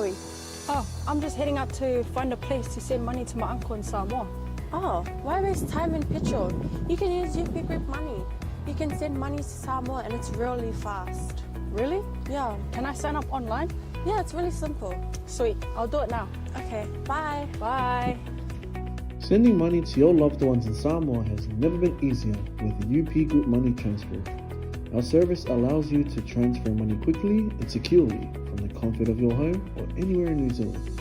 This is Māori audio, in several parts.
Chloe? Oh, I'm just heading out to find a place to send money to my uncle in Samoa. Oh, why waste time and petrol? You can use UP Group Money. You can send money to Samoa and it's really fast. Really? Yeah. Can I sign up online? Yeah, it's really simple. Sweet, I'll do it now. Okay, bye. Bye. Sending money to your loved ones in Samoa has never been easier with UP Group Money Transfer. Our service allows you to transfer money quickly and securely from the comfort of your home or anywhere in New Zealand.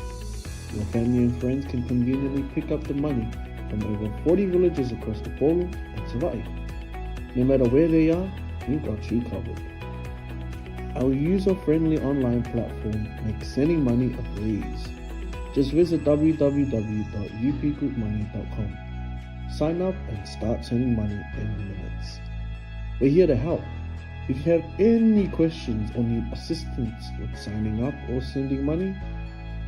Your family and friends can conveniently pick up the money from over 40 villages across the Polo and 𝚟𝚒𝚍𝚘. No matter where they are, we've got you covered. Our user-friendly online platform makes sending money a breeze. Just visit www.upgroupmoney.com. Sign up and start sending money in minutes. We're here to help. If you have any questions or need assistance with signing up or sending money,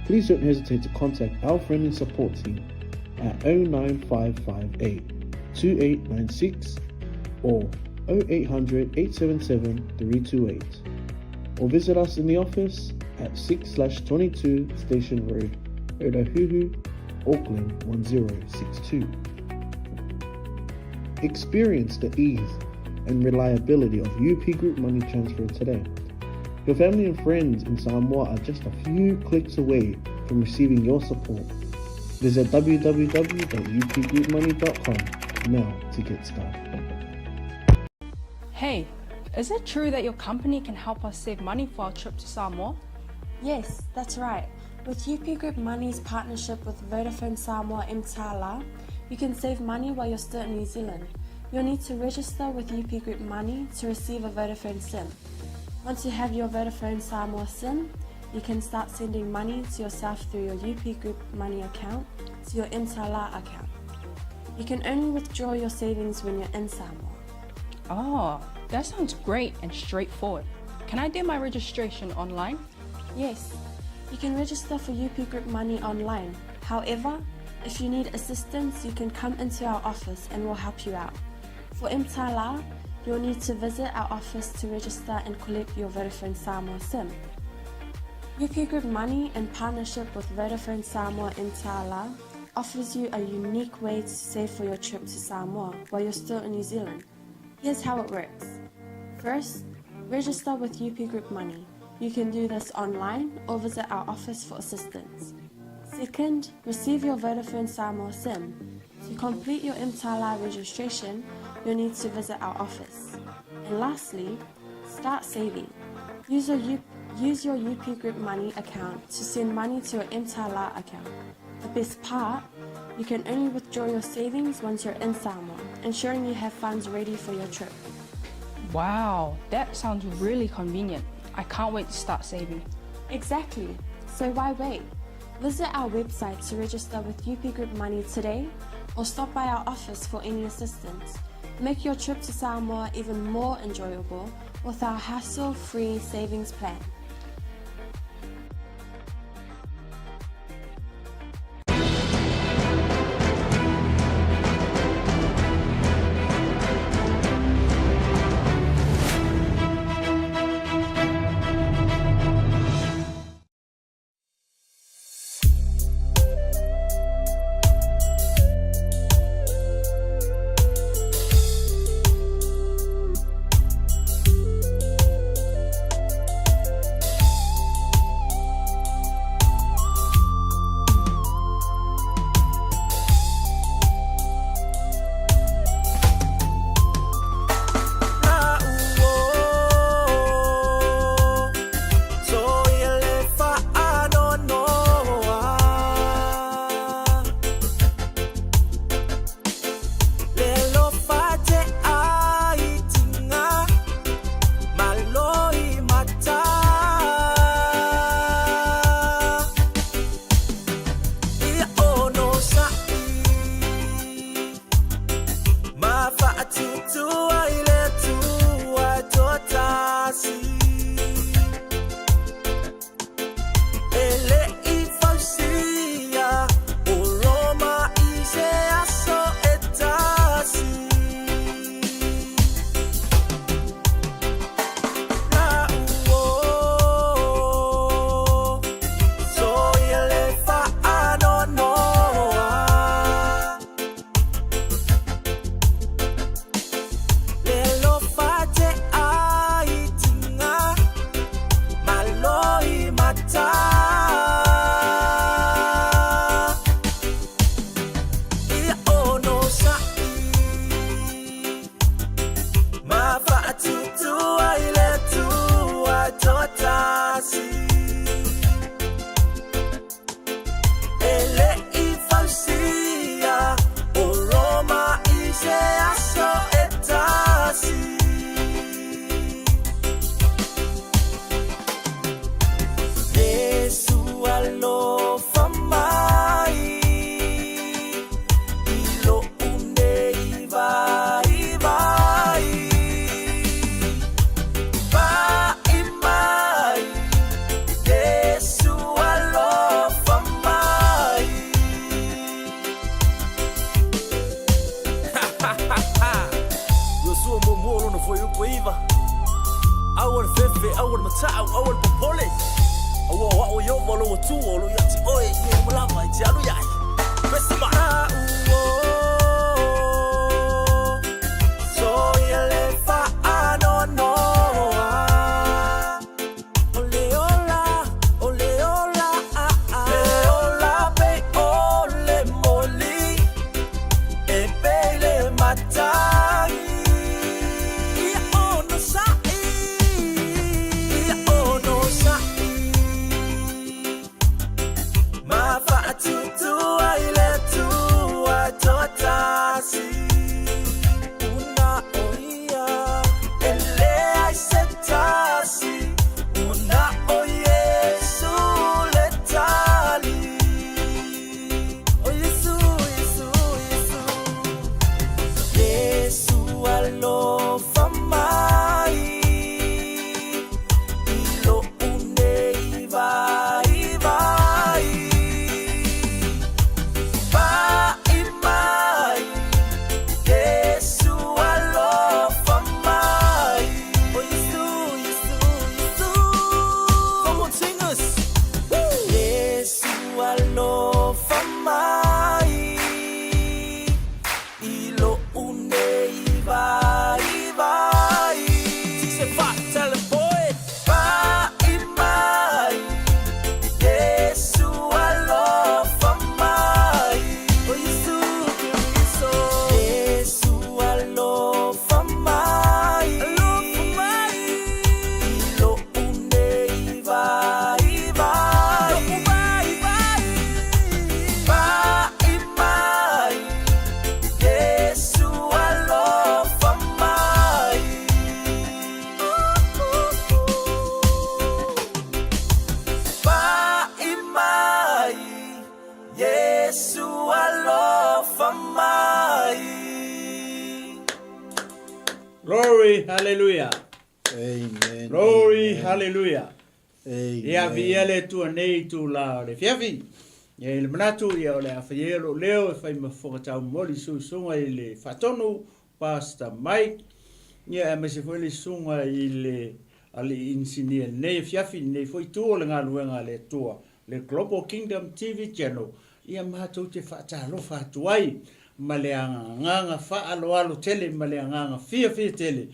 please don't hesitate to contact our friendly support team at 09558 2896 or 0800 877 328, or visit us in the office at 6/22 Station Road, Ōtahuhu, Auckland 1062. Experience the ease and reliability of UP Group Money Transfer today. Your family and friends in Samoa are just a few clicks away from receiving your support. Visit www.upgroupmoney.com now to get started. Hey, is it true that your company can help us save money for our trip to Samoa? Yes, that's right. With UP Group Money's partnership with Vodafone Samoa 𝚘𝚘𝚢𝚘, you can save money while you're still in New Zealand. You'll need to register with UP Group Money to receive a Vodafone SIM. Once you have your Vodafone Samoa SIM, you can start sending money to yourself through your UP Group Money account to your 𝚘𝚘𝚢𝚘 account. You can only withdraw your savings when you're in Samoa. Oh, that sounds great and straightforward. Can I do my registration online? Yes, you can register for UP Group Money online. However, if you need assistance, you can come into our office and we'll help you out. For 𝚘𝚘𝚢𝚘, you'll need to visit our office to register and collect your Vodafone Samoa SIM. UP Group Money, in partnership with Vodafone Samoa 𝚘𝚘𝚢𝚘, offers you a unique way to save for your trip to Samoa while you're still in New Zealand. Here's how it works. First, register with UP Group Money. You can do this online or visit our office for assistance. Second, receive your Vodafone Samoa SIM. To complete your 𝚘𝚘𝚢𝚘 registration, you'll need to visit our office. And lastly, start saving. Use your UP Group Money account to send money to your 𝚘𝚘𝚢𝚘 account. The best part, you can only withdraw your savings once you're in Samoa, ensuring you have funds ready for your trip. Wow, that sounds really convenient. I can't wait to start saving. Exactly. So why wait? Visit our website to register with UP Group Money today, or stop by our office for any assistance. Make your trip to Samoa even more enjoyable with our hassle-free savings plan. tuolo ya ti oe ye mulama jalu ya pesi ma so yele fa anono ole ola ola pe ole moli e pele matai ia ono sai ma fa tu ile tu atotasi una oia ele ai setasi una oie suletali Yesu alo famai ilo unei vai mai Yesu alo famai Yesu come on sing us Yesu alo famai ilo unei vai se fa tell him boy mai Yesu alo famai Yesu alo famai ilo unei vai mai Yesu alo famai mai Yesu alo famai Glory, hallelujah. Amen. Glory, Amen. hallelujah. Amen. Ia viele tu nei tu la le fiafi. Ia le manatu ia le afielo leo e fai mafokatau moli sunga i le fatonu Pastor Mike. Ia me se foi le sunga i le ali insinia nei fiafi nei foi tu o le ngaluenga le tua le Global Kingdom TV channel. Ia matou te fatalo fatuai ma le nganga fa alo tele ma le nganga fia tele.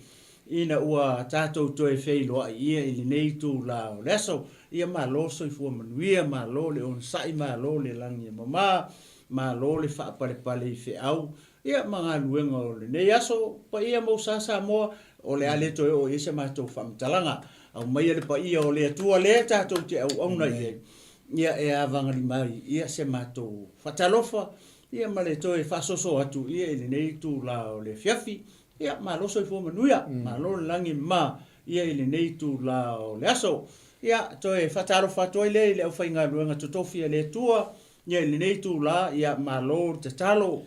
Ina ua tātou toi fei loa ia ili nei tū lao leso, ia ma lo soi fua manuia, ma lo le on sai, ma lo le langi mama, ma lo le wha pale fe au, ia mga luenga o le nei aso, pa ia mau sasa moa, o le ale toi o isa mātou whamtalanga, au mai ale pa ia o le atua le tātou te au auna ia e avangari mai, ia se mātou whatalofa, ia ma le toi whasoso atu, ia ili nei tū lao le fiafi, ia ma lo soi fo manuia ma lo langi ma ia ile nei tu la o le aso ia toe fataro fatoi le au fainga luenga totofia le tua ia ile nei tu la ia ma lo te talo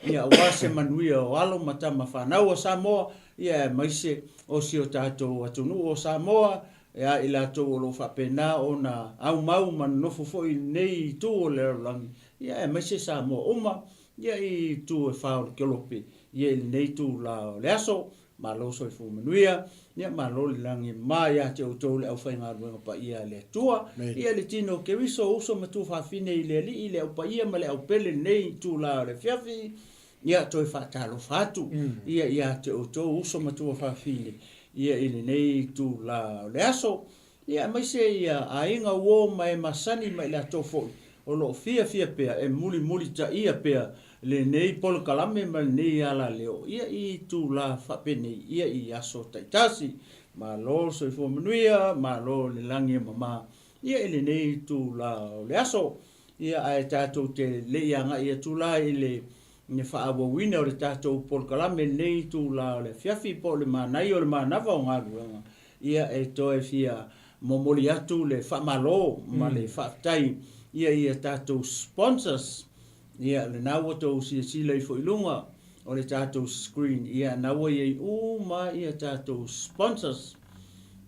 ia wase manuia o alo mata mafanau o Samoa ia maise o sio tato atunu o Samoa ia ila to lo fa pena ona au mau man no fo nei tu le langi ia maise Samoa uma ia i tu e fa o kelopi ia nei tu la le aso ma lo soi fu manuia ia ma lo langi mai a te o le au fainga luenga pa ia le tua ia le tino ke wiso uso matu fa fine ile li ile au pa ia ma le au pele nei tu la le fiafi ia toi fa talo fatu ia te o uso matu fa fine ia ile nei tu la le aso ia mai se ia ainga wo mai masani mai la tofo o lo fia pe e muli ta ia pe le nei pol kalame ma nei ala leo ia i tu la fa pene ia i aso taitasi ma lo so fo manuia ma lo le langi mama ia le nei tu la le aso ia ai tato te le yanga ia tu la ile ne fa abo wina o le tato pol kalame nei tu la le fiafi po le manai o le manava o ngaluanga ia e to e fia momoli atu le fa malo ma le fa tai ia tato sponsors ia le nawa to si le fo ilunga o le tato screen ia nawa ia ma ia tato sponsors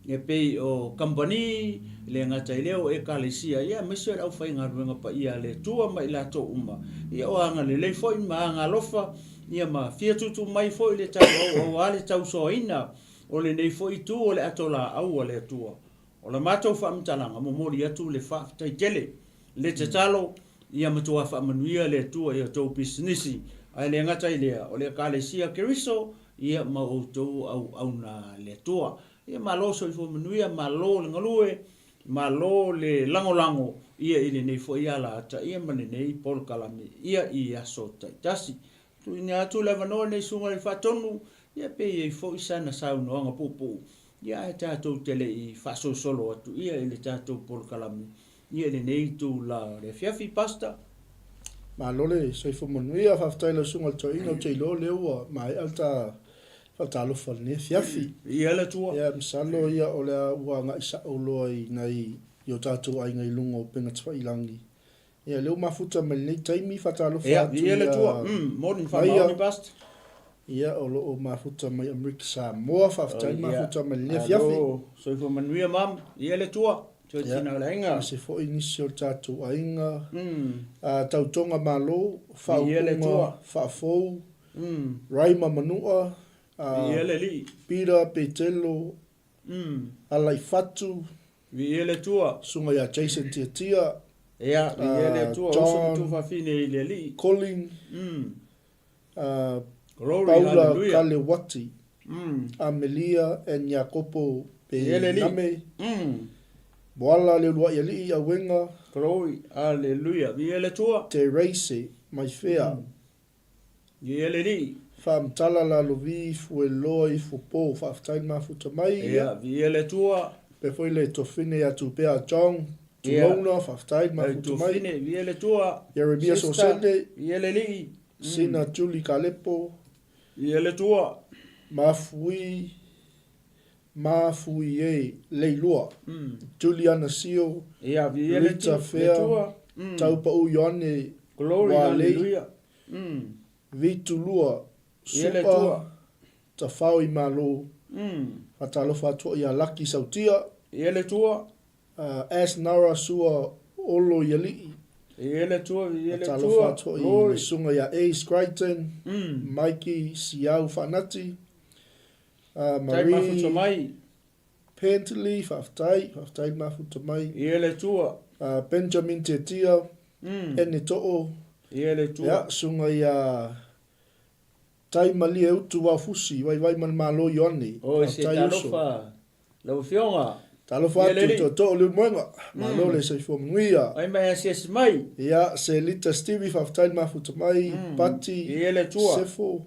e pe o company le ngata leo e kalesia ia meso au fai ngaruenga pa ia le tua mai la to uma ia o anga le fo ma anga lofa ia ma fia tutu mai fo le tau o ale tau soina o le nei fo tu o le atola au o le tua o le mato fa mtalanga mo mori atu le fa tai tele le te talo ia matua whaamanuia le tua ia tau pisinisi. Ai le ngata i lea o le kalesia keriso ia mautou au na le tua. Ia malo so i whamanuia malo le ngalue malo le lango ia ili nei fo ia la ata ia mane nei pol kalami ia i aso taitasi. Tu ina atu le vanoa nei sunga i whatonu ia pe i fo isana sau noanga pupu. Ia e tātou tele i whaso solo atu ia ili tātou pol kalami ia ili nei tu la le fiafi pasta. Ma lole so fo monuia fa ftaila sunga to ino te lo lewa mai alta fatalo fa ne fiafi ia la tua ia msalo ia o le ua nga isa o loi nei yo tatu ai ngai lungo penga tfa ilangi ia leo mafuta me nei taimi fatalo fa ia la tua morning fa maoni past ia o lo mafuta mai Amerika sa mo fa ftaila mafuta me ne fiafi so fo manuia mam ia la tua so tina la inga se fo inisio tatu ainga tautonga malo fa unga fa fo raima manua Pira Petelo alai fatu viele tua sunga ya Jason Tia ia viele tua so tu fa fine ile li Colin glory Paula hallelujah Kalewati Amelia and Jacopo Name Boala le lua yali a wenga glory hallelujah viele tua Terese my fair viele li fam talala lovi fue loi fupo fa ftain ma futa mai ia viele tua pe foi le tofine ya tu pea John Tulona fa ftain ma futa mai tofine viele tua Jeremia Sosende viele li Sina Julie Kalepo viele tua mafui e leilua Juliana Sio ia viele tua taupa u Yohane glory hallelujah vitulua Iele supa tua. ta fau i malo atalo fatua ia laki sautia Iele tua as nara sua olo yali iele tua atalo fatua i sunga ia Ace Crichton Mikey Siau Fanati Marie mai Pentley faftai mafuta mai iele tua Benjamin Tetia ene to'o iele tua ia sunga ia tai mali e utu wa fusi vai man malo yoni o se talofa lo fionga talofa to le mwenga malo le se fo mwia ai mai se mai ia se lita Stevie faftai mafuta mai pati iele tua sefo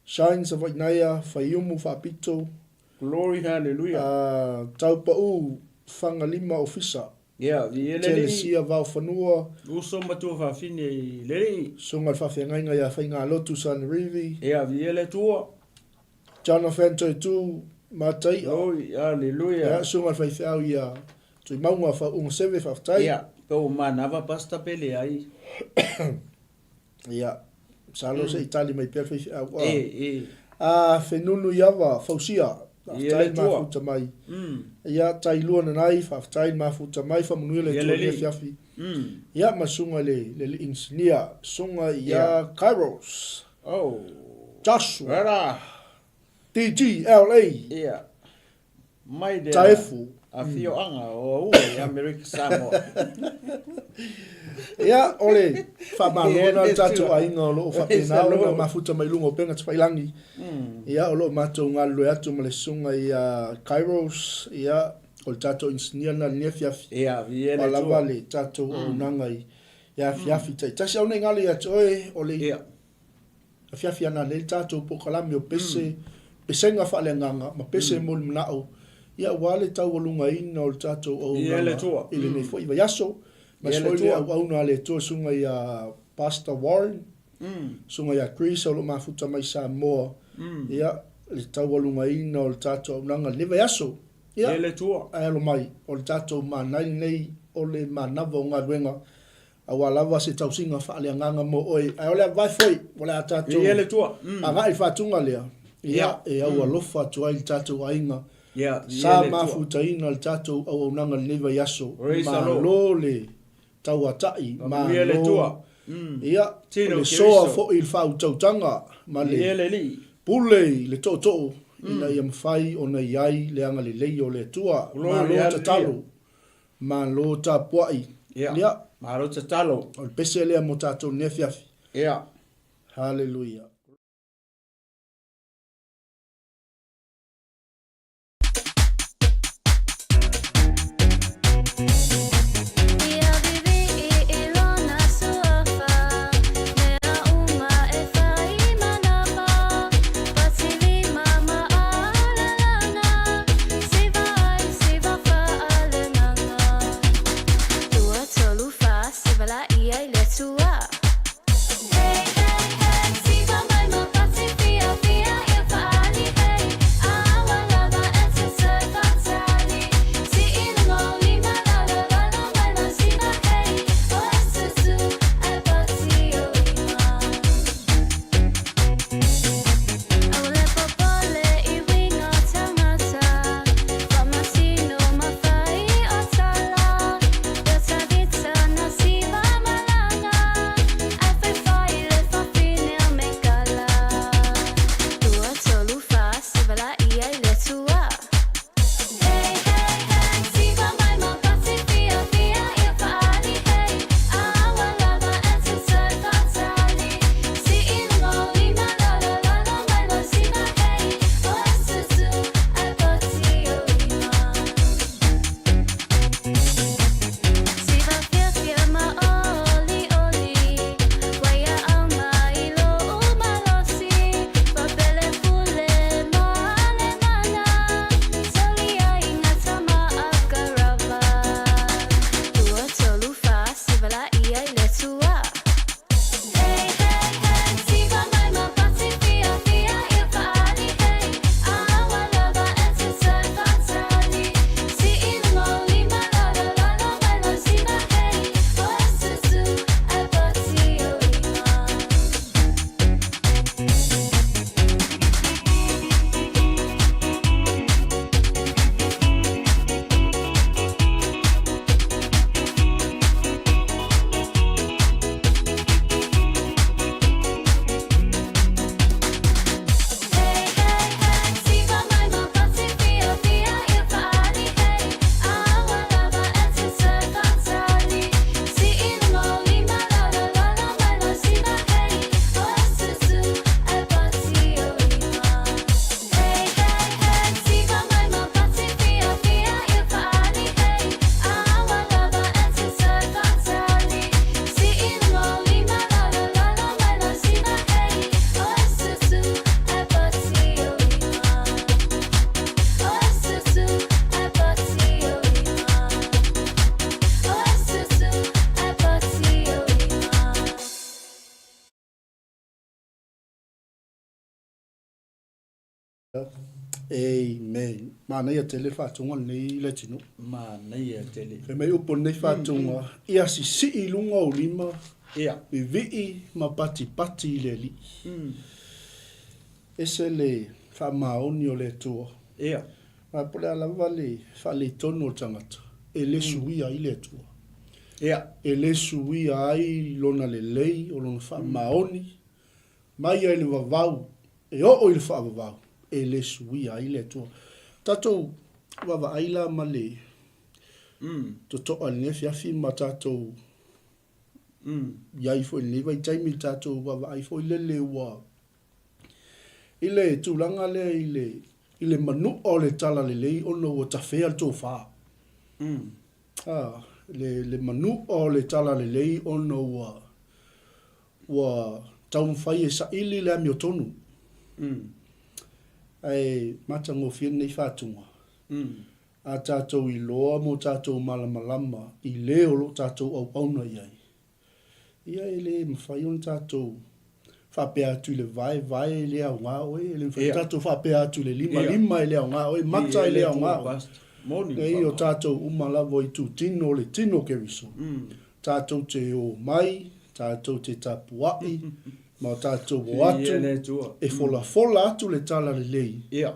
shines of naya fayumu fapito glory hallelujah taupa u fanga lima ofisa ia iele Telesia va fanua uso matu fa fine le sunga fa fenga ya fainga lotu san rivi ia iele tua Jonathan tu matai oh hallelujah ia sunga fa fau ia tu maunga fa un seve fa tai ia po manava pasta pele ai ia salo se Itali mai perfect fenunu yava fausia tai mafuta mai ia tai luana nai fa tai mafuta mai fa manuele tu le fiafi ia masunga le engineer sunga ia Kairos oh Joshua era DGLA ia mai de taifu a fio anga o America Samoa ia ole fa malona tatu ainga lo fa penao na mafuta mai lungo penga tsailangi ia lo mato ngalo atu male sunga ia Kairos ia o tatu engineer na nefia ia viele ala vale tatu unangai ia fiafi tai tasi au ngali ya toe ole ia fiafi ana le tatu po kalami o pese pesenga fa le nganga ma pese mol mnao ia wale tau lunga ina o tatu o ile tua ile ne fo iba yaso mas foi au na le to sunga ia Pastor Warren sunga ia Chris o lo mafuta mai sa mo ia le tau lunga ina o tatu nanga leva yaso ia ile tua alo mai o tatu Manai nei o le Manava nga wenga awala va se tau singa fa le nganga mo oi ai ole vai foi ole tatu ile tua anga i fatunga le ia e au alofa tu ai tatu ainga ia sa mafuta ina tatu au nanga leva yaso malole tau atai ile tua ia le soa fo il fa utanga male ile li pule le toto ina ia mfai ona iai le anga le lei o le tua malo tatalu malo tapuai ia Maro te talo. O le pese lea mo tātou ne fiafi. Ia. Hallelujah. Amen. Manai tele whātunga nei le tino. Manai tele. He mei upo nei whātunga. Ia si ilunga o lima. Ia. I vii ma pati i le li. Ese le whamaoni o le tua. Ia. Ma pole alawa le whale tono o tangata. E le suia i le tua. Ia. E le suia ai lona le lei o lona whamaoni. Mai ai le wawau. E o le whawawau. E le suia ai le tua. Tatou wawa aila ma le to alne fiafi ma tatou iai fo le vai taimi tatou wawa ai fo le wa ile tulanga le ile manu o le tala le ono o tafea al tofa le manu o le tala le ono wa taun fai e sa ili le ami o tonu ai matango fien nei whātunga. A tātou I loa mo tātou malamalama I leo lo tātou au auna iai. Iai le mawhai on tātou whapea atu le vai le au ngā oe. Le tātou whapea atu le lima le au ngā oe. Mata le au ngā oe. Nei o tātou umalawo I tu tino le tino keriso. Tātou te o mai, tātou te tapuai. Ma tātou o atu, e fola atu le tala le lei. Ia.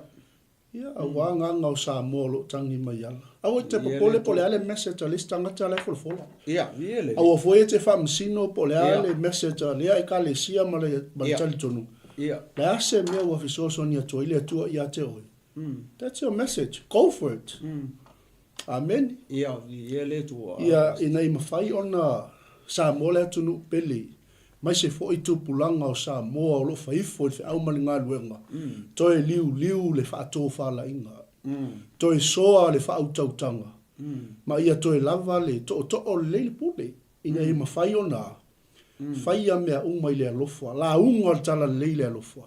Ia, a wānganga o sā mōlo tangi mai ala. Awa te pole ale message le stangata le fola. Ia, viele. Awa foe te whamsino pole ale message le ai ka le sia ma le tali tonu. Ia. Le ase mea wa fisoso ni atua ile atua I te oi. That's your message. Go for it. Amen. Ia, viele tua. Ia, inai mawhai ona Samoa le tunu pele mai se fo itu pulanga o Samoa o lo faifo fe au malinga luenga toi liu le fa to fa la inga toi soa le fa utautanga ma ia toi lava le to o le pule ina i mafai ona fai a mea mai le alofa la unga tala le alofa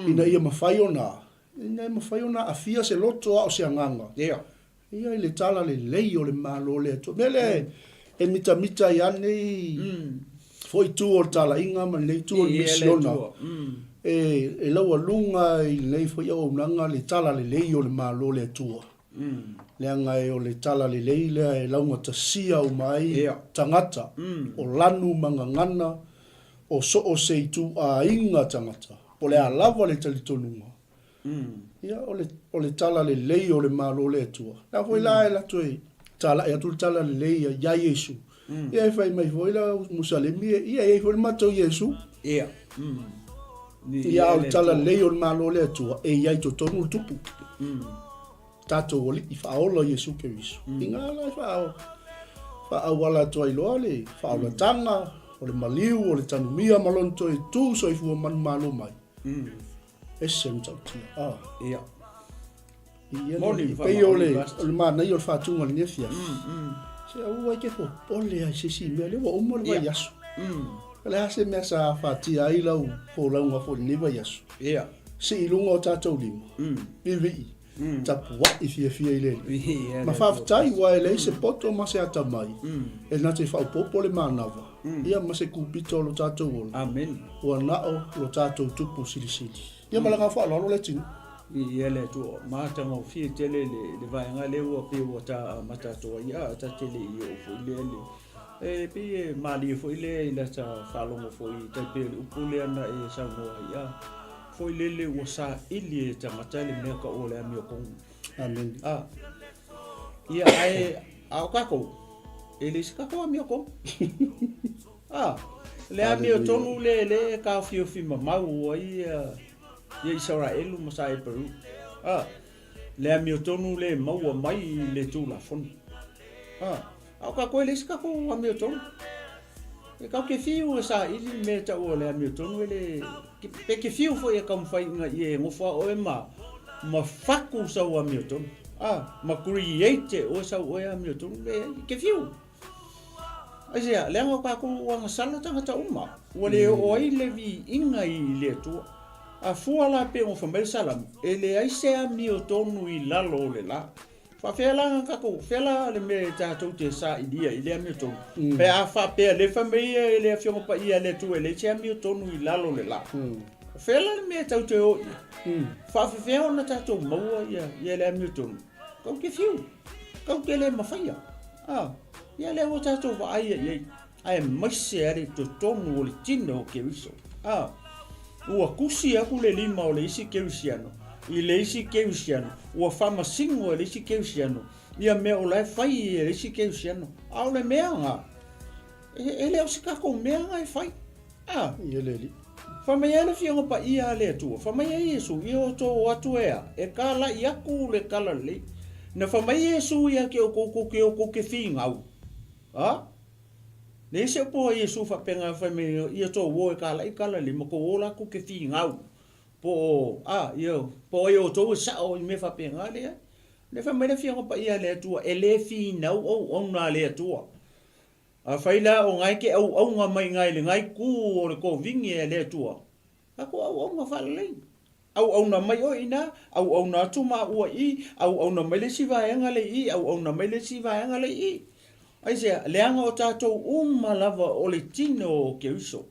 ina ia mafai ona afia se loto o se anganga ia le tala le o le malo le to mele e mita iane foi tu o tala inga ma le tu o misiona e laua lunga i le foi o nanga le tala le o le malo le tua le anga e o le tala le e launga tasia o mai tangata o lanu mangangana o so o se tu a inga tangata po le alava le talitonunga ia o le tala le o le malo le tua na foi la e la toi tala e tu tala le ya Yesu ia fai mai foi la musalemi ia foi matou Yesu ia o tala le o le malo le tua e ia to tonu tupu tato oli i faolo Yesu Keriso inga la fa wala toi lole fa la tanga o le maliu o le tanumia malonto e tu so i fu man malo mai esem tautia ia moni pe ole le mana io fa tunga le nefia se au ke fo ole ai se me le o mo le vai yasu la se me sa fa ti ai la fo la nga fo le vai yasu ia se ilunga o tato limo bivi tapu wa i fia ile ma fa tai wa le se poto ma se ata mai e na te fa popo le manava ia ma se kupito lo tato wol amen wa na o lo tato tupu sili ia ma la fa lo le tin ia le tu mata mo fi tele le vai nga le o pe o ta mata to ia ta tele io fo le e pe mali fo le la ta fa lo mo fo i ta pe u pule ana e sa mo ia fo le o sa ili ta mata le me ka o le mi ko amen ia ai au ka ko ele ska ko mi ko le a mi o tonu le ka fi mau ia Israel masa e Peru le a miotonu le maua mai le tula fon au ka koe le ska ko a miotonu e ka ke fiu sa ili me ta o le a miotonu le pe ke fiu fo e ka mfai nga ye ngofa o e ma faku sa o a miotonu ma create o sa o a miotonu le ke fiu asia le nga ka ko wa sala tanga ta uma o le o ai le vi inga i le tu a fua la pe o famel salam ele ai se a mi o tonu i lalo le la fa fela ka ko fela le me ta to te sa idia ile mi o tonu pe a fa pe le famia ele a fio pa ia le tu ele se a mi o tonu i lalo le la fela le me ta te o fa fe ona ta to mo ia le mi o tonu ko ke fiu ko ke le mafia ia le o ta to va ai mai se ari to tonu o le tino ke viso ua kusi aku le lima o le isi keusiano i le isi keusiano ua famasingo le isi keusiano ia mea o lai fai le isi keusiano au le mea nga ele o sikako mea nga e fai ia le famaya le fionga pa ia le atua famaya Yesu ia o to atu e kala i aku le kala le na famaya Yesu ia ke o koko ke fingau le se po Yesu fa penga fa me ia to wo kala i kala le mo ko ola ku ke fi ngau po yo to sa o me fa penga le fa me le fi pa ia le tu ele fi nau o na le tu a faila o ngai ke o nga mai ngai le ngai ku o le ko vingi le tu a ko o nga fa le au na mai o ina au na tu ma o i au na mai le si va nga le i au na mai le si va nga le i ai se leanga o tātou lava o le tino ke uso.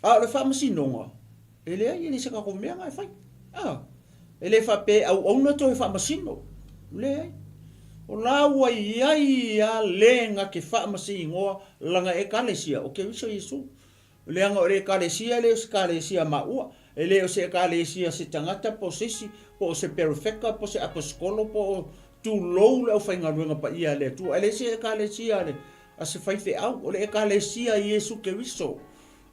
Le whamasinonga. E lea i le saka ko mea ngai whai. E le whape au na to e whamasino. Lea. O la ua iai a lenga ke whamasingoa langa e kalesia o ke uso Yesu. Leanga o le kalesia le o se kalesia maua. E le o se kalesia se tangata po sisi, po se perfecta, po se aposkolo, po tu lou le fa nga pa ia le tu ele se ka le sia le a se fai fe au le ka le sia Yesu Keriso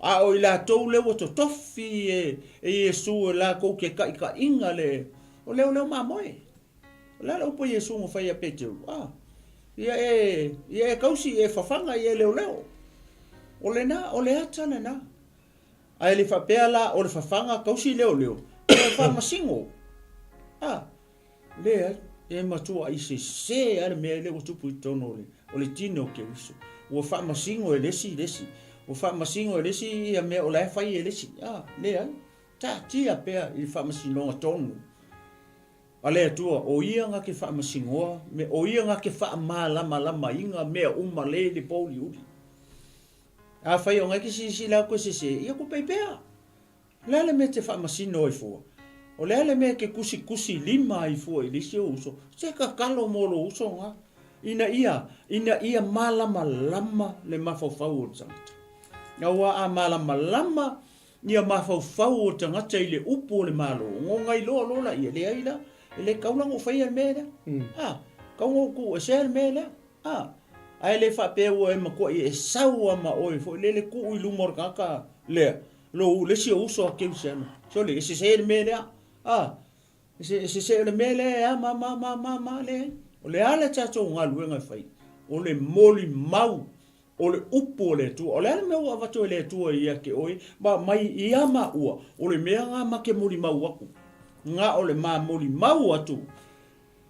o ila to le o to tofi e Yesu la ko ke ka inga le o le ma moe la o po Yesu mo fai a petu ia kausi e fa fanga ia le o le ata na. Ai le whapea la o le whawhanga kausi leo. O le whamasingo. Le ai, e matua i se ale mea le o tupu i tono o le tino ke uso. O whamasingo e lesi. O whamasingo e lesi ia mea o lai whai e lesi. Le ai, ta tia pea i whamasinonga tonu. A le atua, o ia nga ke whamasingoa, me o ia nga ke whamalama inga mea umale le pōli uri. A whai o ngai ki si lau koe se ia ko peipea. Lele me te whamasino i fua. O lele me ke kusi lima i fua i lisi o uso. Se ka kalo molo uso nga. Ina ia malama lama le mafau o tangata. Nga wa a malama lama ia mafau o tangata i le upo le malo. Ngongai lola ia le aila. Le kaulango whai al mea. Kaungo ku e se al mea. Ai le whapea ua e makua i e saua ma oi. Fo le ku i lumor kaka lea. Lo le si uso a keu se ana. So le se se le mea lea. Se le mea lea ma le. O le ale tato ngā luenga whai. O le moli mau. O le upo le tua. O le ale mea ua watu le tua i ake oi. Ma mai i ama ua. O le mea ngā make moli mau aku. Ngā o le mā moli mau atu.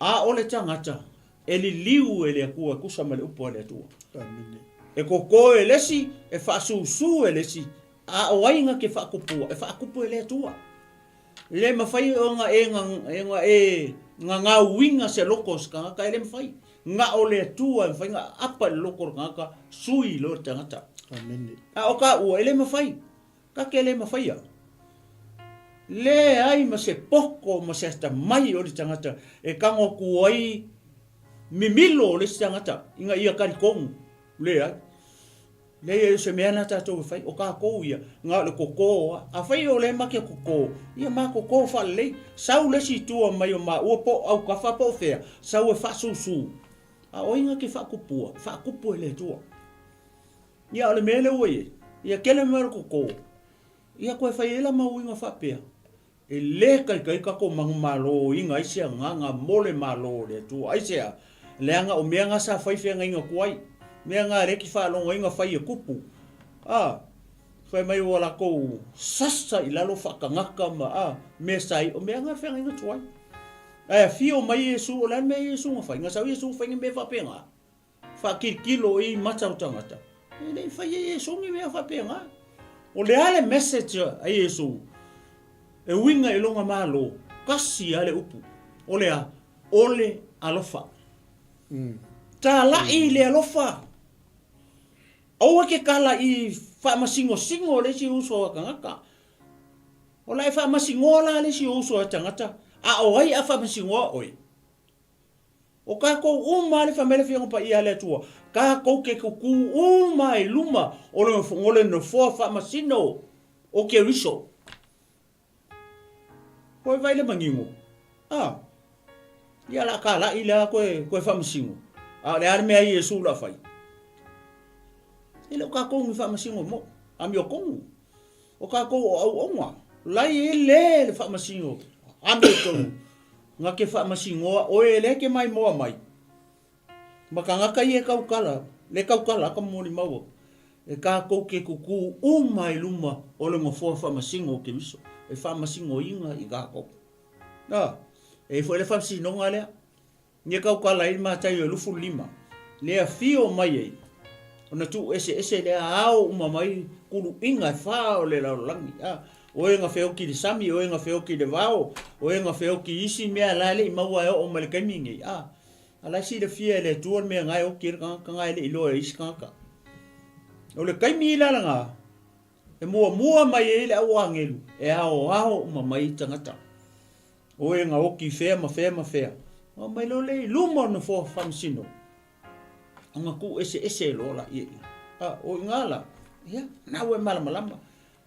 A o le tangata. E li liu e le akua kusa ma le upo le tua. E koko e lesi. E whasusu e lesi. A o ainga ke whakupua. E whakupu e le tua. Le mawhai o ngā winga se lokos kangaka e le mawhai. Ngā o le tua e whai ngā apa le lokor kangaka sui lo tangata. A o ka ua e le mawhai. Ka ke le mawhai a. Le ai ma se poko ma se hasta mai o le tangata. E kango kuai mimilo o le tangata. Inga ia karikongu. Le ai. Le se mea na tātou whai, o kā kou ia, ngā le koko, a whai o le make koko, ia mā koko whalei, sau lesi tua mai o mā ua po au ka whapo whea, sau e whasusu. A oinga ke whakupua, whakupu e le tua. Ia o le mele ue, ia kele mea koko, ia koe whai ela mau inga whapea. E le kai kako mangu malo inga aisea ngā mole malo le tua, aisea, leanga o mea ngā sa whai whenga inga kuai. Mea ngā reki whaalonga inga whai e kupu. Whai mai o la kou sasa i lalo whakangaka ma mea sai o mea ngā whenga inga tuai. Fio mai Yesu o lan mea Yesu ngā whai. Ngā sau Yesu whai ngā mea whapenga. Whakirkilo i matau tangata. E nei whai Yesu ngi mea whapenga. O le ale messenger a Yesu. E winga i longa malo. Kasi ale upu. O lea ole alofa. Tā la i le alofa. Aua ke kala i whaamasingo le si uso a kangaka. O lai whaamasingo la le si uso a tangata. A o ai a whaamasingo a oi. O ka kou uma le whamele whianga pa i ale tua. Ka kou ke kuku uma i luma. O le ngole no fua whaamasino. O ke riso. Hoi vai le mangingo. Ia la ka la i le a koe whaamasingo. Le are mea Yesu la whai. Ele o ka kongu whaamasingo mo. Ami o kongu. O ka kongu o au onga. Lai e le whaamasingo. Ami o kongu. Nga ke whaamasingoa o e le ke mai moa mai. Maka ngaka i e kaukala. Le kaukala ka mori maua. E ka kou ke kuku umai luma o le ngofua whaamasingo ke miso. E whaamasingo inga i ka kou. E fo ele whaamasinonga lea. Nye kaukala i mātai o lufu lima. Lea fio mai ei. Ona tu ese lea ao umamai kuru inga whao le laulangi. O e ngā wheo ki le sami, o e ngā wheo ki le vao, o e ngā wheo ki isi mea lale i maua e o male kaimingi. Alai si le fia e le tuan mea ngai o ki ka ngai le ilo e isi kaka. O le kaimi i lalanga. E mua mai e le au angelu. E ao umamai tangata. O e ngā oki whea ma whea. O mai lo le lumo no fo famsino. Anga ku ese lo la i. O ngala. Ya, na we malama.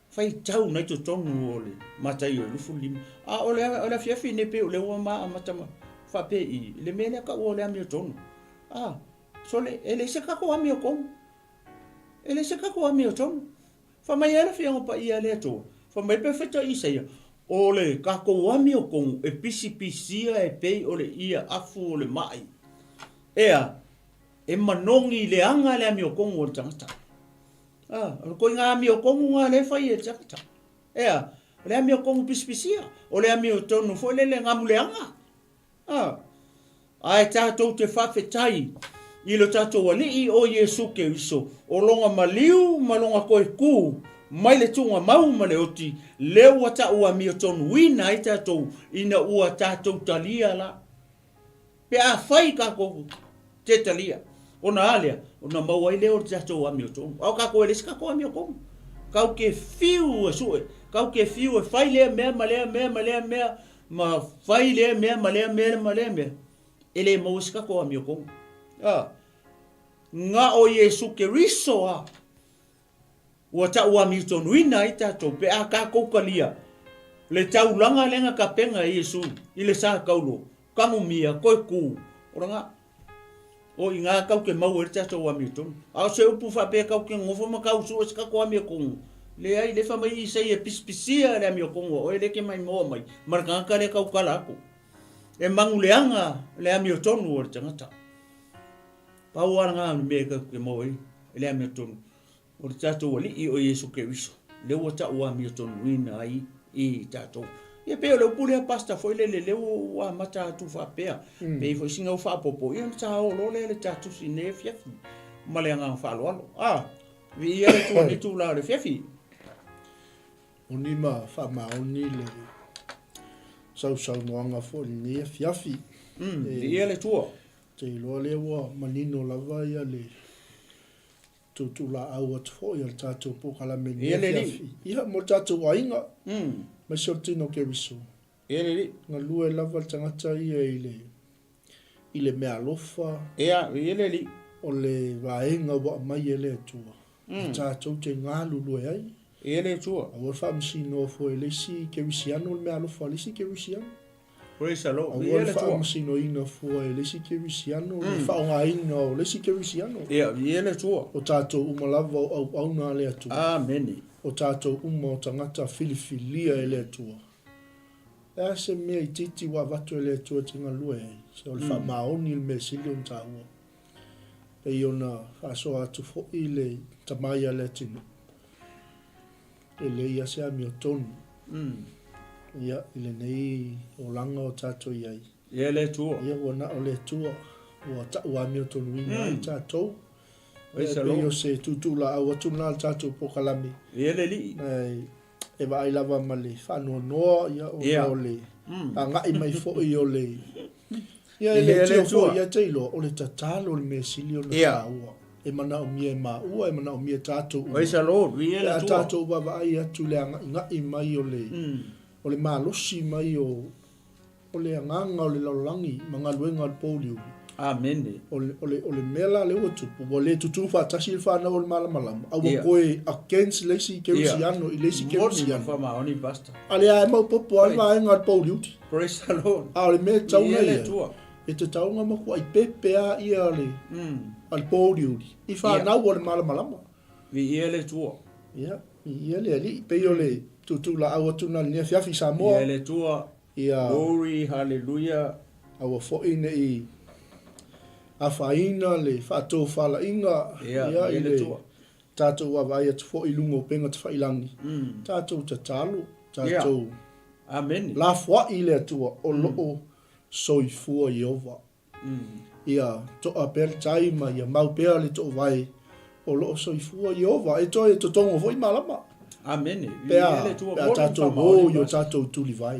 Fai tau na to tonu ole. Matai o lufu lim. Ole fiafi ne pe ole o ma matama. Fa pe i. Le mele ka o le ami tonu. So le ele se ka ko ami o kon. Ele se ka ko ami o tonu. Fa mai ele fi pa i ale to. Fa mai pe feta i se. Ole ka ko ami o kon e pisi e pe ole ia afu ole mai. E manongi le anga le ami o kon o tangata. Ko ngā mio kongu ngā le whai e takata. Le mio kongu pispisia. O le mio tonu fo le ngamuleanga. Ai tātou te whawhetai. I lo tātou alii o Yesu ke iso. O longa maliu, malonga koe kū. Mai le tunga mau ma le oti. Leo wata ua mio tonu wina ai tātou. Ina ua tātou talia la. Pe a whai ka koku. Te talia. Ona alea. Ona mau ai leo tātou a mio tonu. Au ka koe lesi ka koe mio kongu. Kau ke fiu e sue. Kau ke fiu e whai lea mea, ma lea mea, ma lea mea. Ma whai lea mea, ma lea mea, ma lea mea. Ele mau esi ka koe mio kongu. Ngā o Yesu ke riso a. Ua ta ua mito nuina i tātou. Pe a ka koukalia. Le tau langa lenga ka penga Yesu. I le sā kaulo. Kamu mia, koe kū. Ora ngā. O i ngā kau ke mau e tātou ua mito. Ao se upu whape kau ke ngofo ma kau su esi ka koa mia kongu. Le ai le whamai i sei e pispisia le mia kongu. O e leke mai moa mai. Marakanga le kau kala ako. E mangu leanga le mia tonu o le tangata. Pau ara ngā me ka ke moa i. Le mia tonu. O le tātou ali i o Yesu ke riso. Le ua ta ua mia tonu wina ai i tātou. Ia peo leo pule a pasta foi le leo ua mata atu whapea. Pei foi singa u whapopo. Ia na tā o le le tātou si ne fiafi. Male ngā whalo alo. Vi ia le tua ni tū la le fiafi. O ni ma whama o ni le sau noanga fo ni ne fiafi. Vi ia le tua. Te iloa le ua manino lava ia le tu la au at fo ia tātou pokala me ne fiafi. Ia mo tātou ainga. Ma sortino ke riso. Ia le li. Ngā lua lava tangata ia i le mea lofa. Ia le li. O le vaenga wa mai e le tua. Tātou te ngā lulu e ai. Ia le tua. A wā whaamisino fo e lesi ke risiano le mea lofa lesi ke risiano. Praise the Lord. A wā whaamisino ina fo e lesi ke risiano. Le whaonga ina o lesi ke risiano. Ia le tua. O tātou umalava o auna le atua. Amen. O tātou o tangata filifilia e le atua. E se mea i titi wa watu e le atua te ngā lue e. Se o le wha maoni le mea sili o ta ua. E i ona whaasoa atu fo i le tamaia le tino. E le ia se ami o tonu. Ia i le nei o langa o tātou iai. Ia le tua. Ia wana o le tua. Ua ta ua ami o tonu ina i tātou. Praise the E Lord. se tutula au atu na tātou pokalami. Ia le li. E wa ai lava ma le whanua noa ia o le. A ngai mai fo i o le. Ia e le tio fo ia teilo o le tatalo le me sili o le tāua. E mana o mia e maua, e mana o mia tātou. Praise the Lord. Ia le tua. Tātou wa ai atu le ngai mai o le. O le malosi mai o le anganga o le laulangi, mga luenga o poliu. Amen. O le mela le utupu, o le tutu whatasi il whana o le malamalama. Au koe against leisi kerusiano, i leisi kerusiano. Whama oni basta. Ale a mau popo ai wa enga al poliuti. Praise the Lord. A le me tauna Ia le ia. tua. E te taunga maku ai pepe a ia le al poliuti. I whanau o le malamalama. Ia le tua. Ia le ali, pe o le tutu la au atuna le fiafi Samoa. Ia le tua. Ia Glory, hallelujah. au fo'ine i a whaina le whātou whala inga. Ia i le tua. Tātou a vai atu fo i lungo penga te whailangi. Tātou te talo. Tātou Amen. la fwa i le atua o loo soifua i ova. Ia to a per taima ia mau pēr le to vai o loo soifua i ova. E toi e to tongo foi malama. Amen. Pea tātou wō i o tātou tuli vai.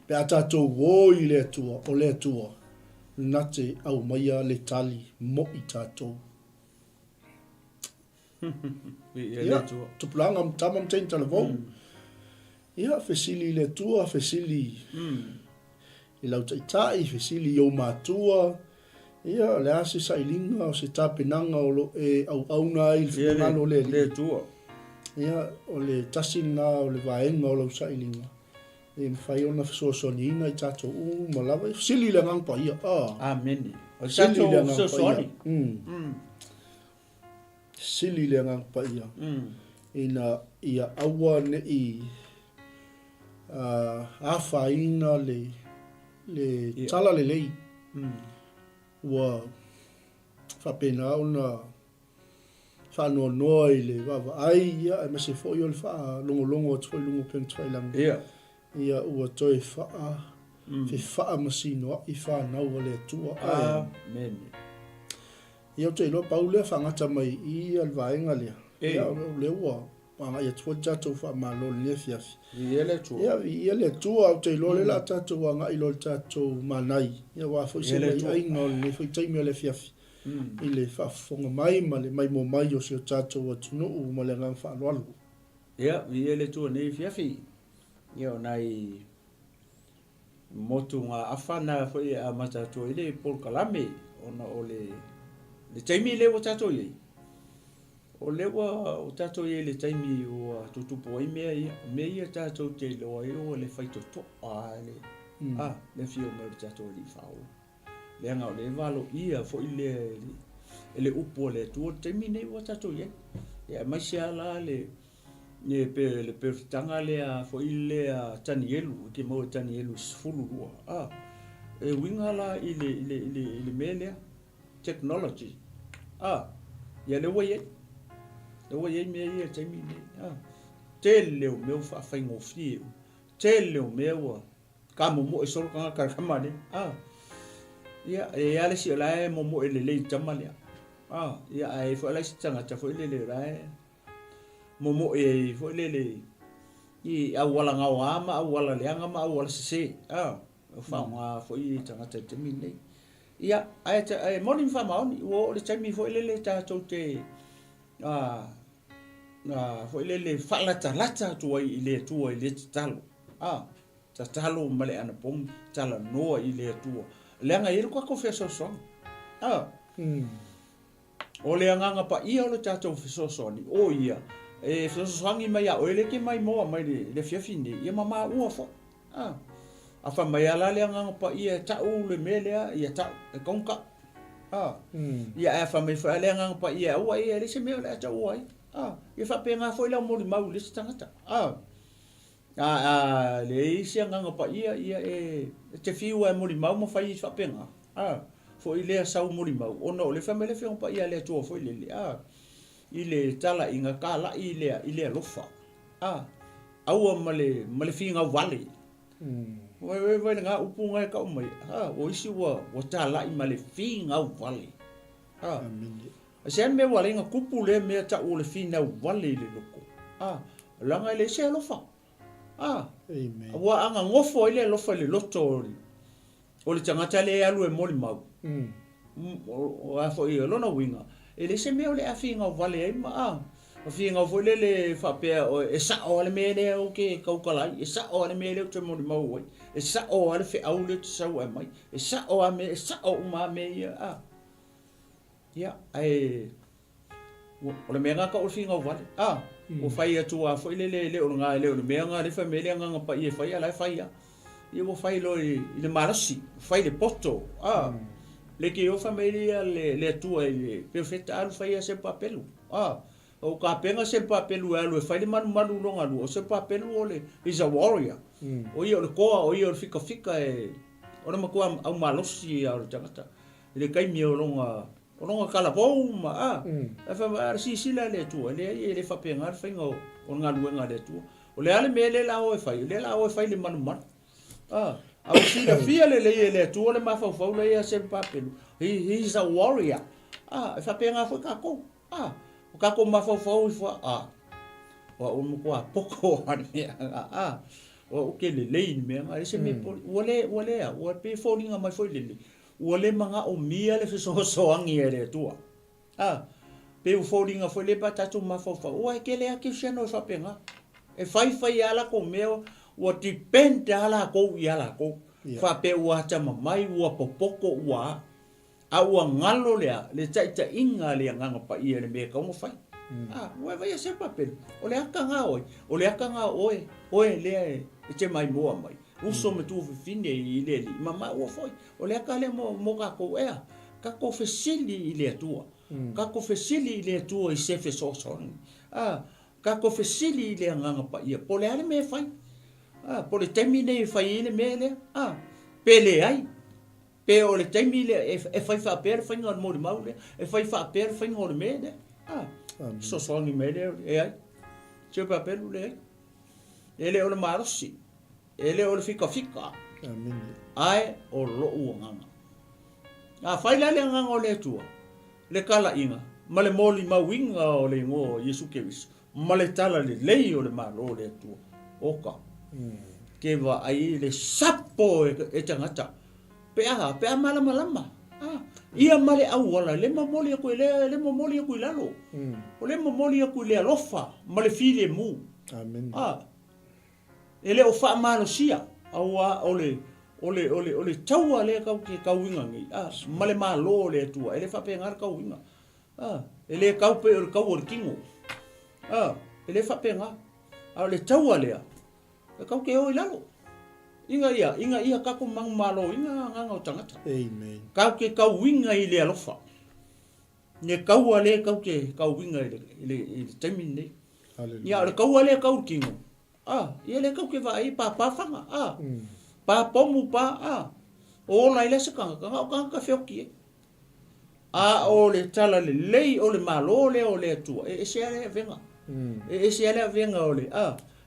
Pea tātou wō i le atua o le atua. Nate au maia le tali mo i tātou. Ia le tua. Tupulanga tamam tein tala vau. Ia fesili le tua, fesili i lau taitai, fesili i o mātua. Ia le ase sa ilinga o se tāpenanga o lo e au auna i le whanano le le tua. Ia o le tasina o le vaenga o lau sa ilinga. E mwhai ona fesosoni ina i tātou malawa. Fesili le ngangpa ia. Amen. O Sili le tātou ngangpa sosoni. ia. Sili le ngangpa ia. Ina ia awa ne i awhaina le tala le lei. Ua whapena ona whanoa i le wawa ai ia e mase fo i o le wha longo toi lungo pen toi lang ia ua toi wha wha masino i whanau o le tua amen ia o te ilo paulea whangata mai i al vaenga lea ia le ua wanga ia tua tatou wha malo le fiafi ia le tua au te ilo le la tatou wanga ilo le tatou manai ia wafo i se mai ainga o le fai taimi o le fiafi i le whafonga mai ma le mai mo mai o se o tatou o tunu u ma le ngang whaaloalu ia le tua nei fiafi ia o nai motu ngā awhana fwoi a matatou i le Paul Kalame ona o le taimi le o tatou i o le o tatou i le taimi o tutupo i mea ia tatou te loa i o le whaitoto le fio mai le tatou i whao le anga o le valo ia fwoi le upo le tua taimi nei o tatou i ia mai se ala le le perfitanga le a fo ile a tanielu ke mo tanielu sfulu e winga la ile mele technology ya le waye me ia temi tele o meu fa faingo fie tele o meu ka mo e sol ka kamane ya le si la mo le tamale ya e fo la si tanga ta fo ile ra momo e fo lele I awala ngawa ma awala leanga ma awala se fa nga fo I tanga te mine ia ai morning fa ma oni o le tami fo lele ta tote fo lele falata lata tu I le tu I le talo ta talo male ana pom tala no I le tu leanga I ko fe so o leanga pa ia o le tato fe so ni o ia e so sangi mai a ole ke mai mo mai le fiafini ia mama ua fo a fa mai ala le nga pa ia ta u le mele ia ta e konka ia a fa mai fa le nga pa ia ua ia le se me le ta ua ia fa pe nga fo le mo mau le tangata le se nga pa ia e te fiu e mo mau mo fa I fa pe nga fo I le sa mo mau ona le fa me le fe pa ia le to fo le ile tala inga kala ile lofa au male finga vale we nga upunga ka mai o isi wa tala I male finga vale sen me wale nga kupule me ta o le finga vale le loko langa ile se lofa amen wa anga ngofo ile lofa le loto o le tangata le alu e moli mau o afo I lona winga ele se me ole afinga vale ai ma afinga vole le fa pe e sa o le mele o ke kaukala e sa o le mele te mo mau e sa o le fe au le sa o mai e sa o me e sa o ma me ia ai o le menga ka o finga vale o fai atu a foi le o nga le o menga le família nga pa ia fai ala fai ia o fai lo le marasi fai le poto le que o família le tua ele perfeita alu fai se papelu o ka penga se papelu alu fai le manu longa lu o se papelu ole is a warrior o ia le koa o ia le fika ora ma koa au malosi a tangata le kai mi o longa kala boma e fa si la le tua le fa penga fai ngo o nga luenga le tua o le ale mele la o fai le manu au si la fia le tu le ma fa le ia se papelu he's a warrior fa penga fo ka ko o ka ko ma fa fo o mo ko poko o ke le me ma se me wole o pe fo linga mai fo le wole manga o mia le so angi le tu pe o fo linga fo le batatu ma fa o ke le ke sheno fa penga e fai ala ko meo o depende ala ko iala ko fa pe wa tama mai wa popoko wa a ngalo le taita inga le nganga pa ia le me ka mo fai wa vai se papel o le akanga oi le te mai mo mai uso me tu fine ile mama o foi o le akale mo ka ko ka ko fesili ile tua ka ko fesili ile tua I se fe so ka ko fesili ile nganga pa ia po le ale me fai po le termine fai ile mele pele ai pe o le termine e fai fa per fai ngor mo maule e fai fa per fai ngor mele So soangi mai le e ai. Tio papelu le ai. Ele o le marosi. Ele o le fika. Amen. Ai o lo uanganga. A faila le nganga o le tua. Le kala inga. Ma le moli mawinga o le ngo Yesu Kewis. Ma le tala le lei o le malo le tua. Oka. Ke wa ai le sapo e tangata. Pea malama. Ia male au wala le mamoli ko le mamoli ko lalo. O le mamoli ko le alofa, male file mu. Amen. Ele o fa malo sia. Awa ole taua le ka winga ngi. Male malo le tua. Ele fa pe ngar ka winga. Ele ka pe o ka workingo. Ele fa pe nga. Ole taua le. Ka ke o lalo. Inga ia kako mang malo inga nganga o tangata. Amen. Kau ke kau winga i le alofa. Ne kau ale kau ke kau winga i le taimi nei. Hallelujah. Ia le kau ale kau kingo. Ia le kau ke vai pa fanga. Pa pomu pa. O lai le saka ka feoki. O le tala le lei o le malo le o le tua. E se ale venga. E se ale venga o le.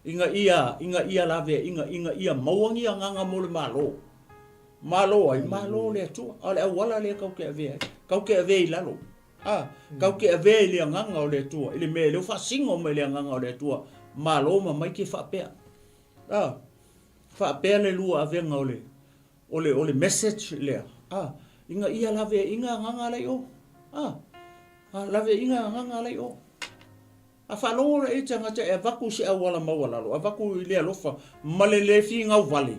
Inga ia lave inga ia mauangi nganga mo le malo. Malo ai malo le tua. Ale wala le kau ke ave. Kau ke ave i lalo. Kau ke ave le nganga o le tua. Ile me le fa singo me le nganga o le tua. Malo ma mai ke fa pe. Fa pe le lua ave nga ole message le. Inga ia lave inga nganga le o. Lave inga nganga le o. A whanora e tangata e vaku se awala mawalalo. A vaku i lea lofa. Male le whinga vale.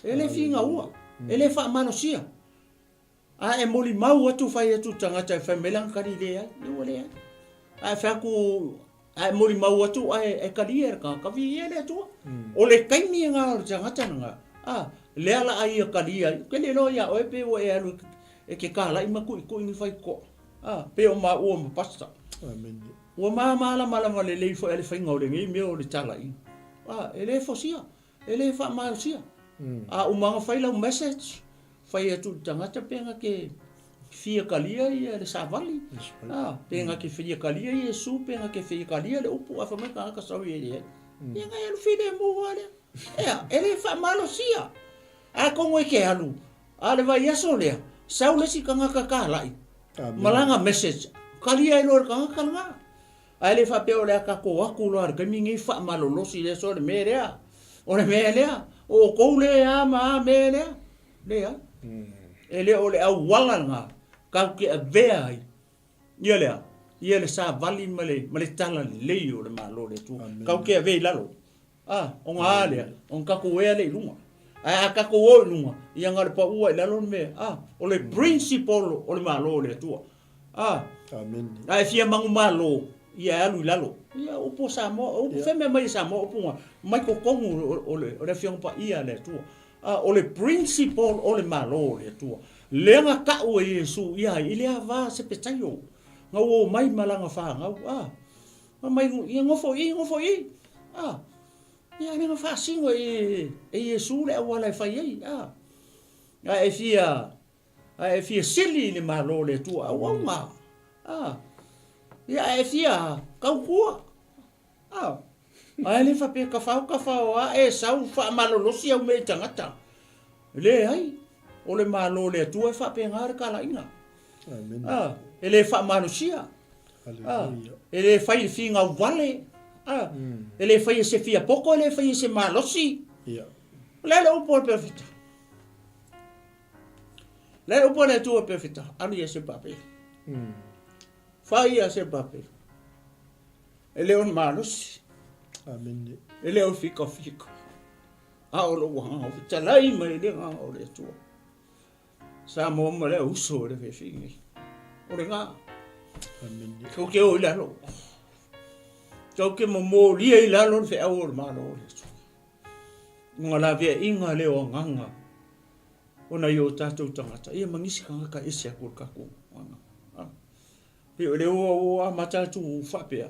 E le whinga ua. E le wha mano sia. E moli mau atu whai atu tangata e whai melankari lea. Iwa lea. A whaku. E moli mau atu e kari e ka vi e lea tua. O le kaimi ngā o tangata nga. Lea la ai e kari e. Ke le loa o e pe o e alu. E ke kāla i maku i ko ingi whai ko. Pe o ma ua ma pasta. Amen. Ua malama le lei fo ele whainga o le ngai mea o le tala i. Ele fo sia. Ele wha maio sia. Umanga whaila o message. Whai atu tangata penga ke fia kalia i le savali. Penga ke fia kalia i e su, penga ke fia kalia le upu a whamai ka sau i ele. Penga elu fide mo wale. Ele wha malo sia. Kongo i ke alu. Le vai aso lea. Sau lesi ka ngaka ka lai. Malanga message. Kalia i lor ka ngaka nga. Ai le fa pe o le ka ko aku lo ar kamingi fa malolo si le so le merea o le melea o ko le ama melea le ele o le au wala nga ka ke avea ia le sa vali male tala le o le malo le tu ka ke ave lalo o nga le on ka ko e le lunga ka ko o lunga ia nga pa ua lalo me o le principle o le malo le tu amen ai fia mangu malo ia alu lalo ia upo samo upo feme mai samo upo mai ko kongu o le fiong pa ia le tu o le principle o le malo le tu le nga ka o Yesu ia ile ava se petayo nga o mai malanga fa nga mai ia ngofo i ia le nga fa singo e Yesu le wala fa ia e fia sili le malo le tu wa ia e fia kau kua ai le fa pe ka fa e sau fa malolosi au me tangata le ai o le malo le tu e fa pe ngar kala ina amen ele fa manusia ele fa i finga vale ele fa i se fia poko ele fa i se malosi ia le upo perfecta le upo le tu perfecta ali e se papel Fai a se papel. Ele on malos. amen Ele o fica. O lo wa o talai mai le nga o le tu. Sa mo mo le uso le fingi. O le nga. amen Ko ke o la lo. Ko ke mo li ai la lo fe o malo le tu. Nga la via inga le o nganga. Ona yo tatou tangata. Ia mangisi ka ese ko ka ko. Pe le o mata tu fapea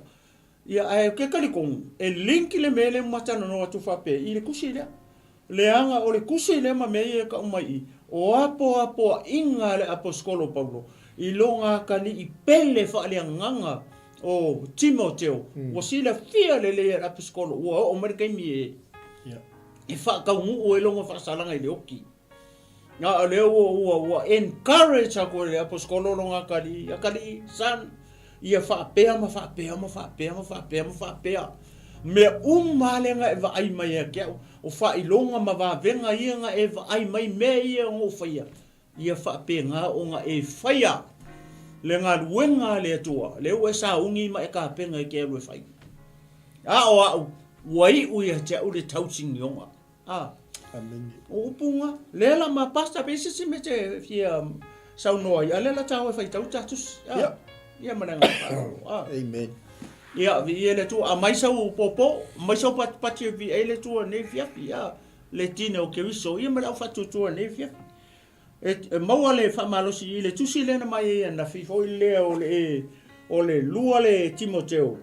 ia ai ke kali kon e link le mele mata no tu fapea i le kusi le anga o le kusi le ma me ka mai o apo inga le apostolo Paulo i longa kali i pele fa le nganga o Timoteo o sila fia le apostolo o merkemi e whakaungu o e longa whasalanga i le oki. Nga leo o encourage ako le apostolo longa akali san ia whapea ma whapea ma whapea ma whapea ma whapea. Me malenga e ai mai e kia o whailonga ma wawenga ia nga e ai mai me ia ngō whaia. Ia whapea ngā o nga e whaia. Le ngā ruenga le atua. Leo e sa ungi ma e ka penga e kia lue whai. A o au. Wai ui a te au le tausingi onga. Amen. O upunga. Lela ma pasta pese si me te fia saunoa. Ia lela tau e whai tau tatus. Ia mananga whao. Amen. Ia vi ele tu a mai sau popo. Mai sau pati vi ele tu ne fiafi. Le tine o kewiso. Ia mara fatu tu ne fiafi. E maua le whamalosi i le tusi lena mai e na fifo i lea o le lua le Timoteo.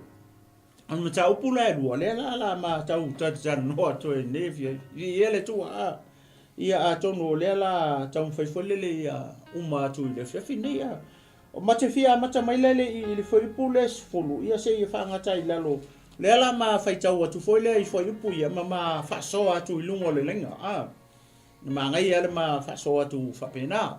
An ma tau pula e lua, le la ma tau tatan noa to e nefia. I ele tua ia a tonu o le la tau mwhaifole le ia uma atu i le fiafi ne ia. O mate fia mata mai lele i le whaipule sfulu. Ia se i whangata i lalo. Le la ma whaitau atu foile i whaipu ia ma whasoa atu i lungo le lenga. Ma ngai ale ma whasoa tu whapena.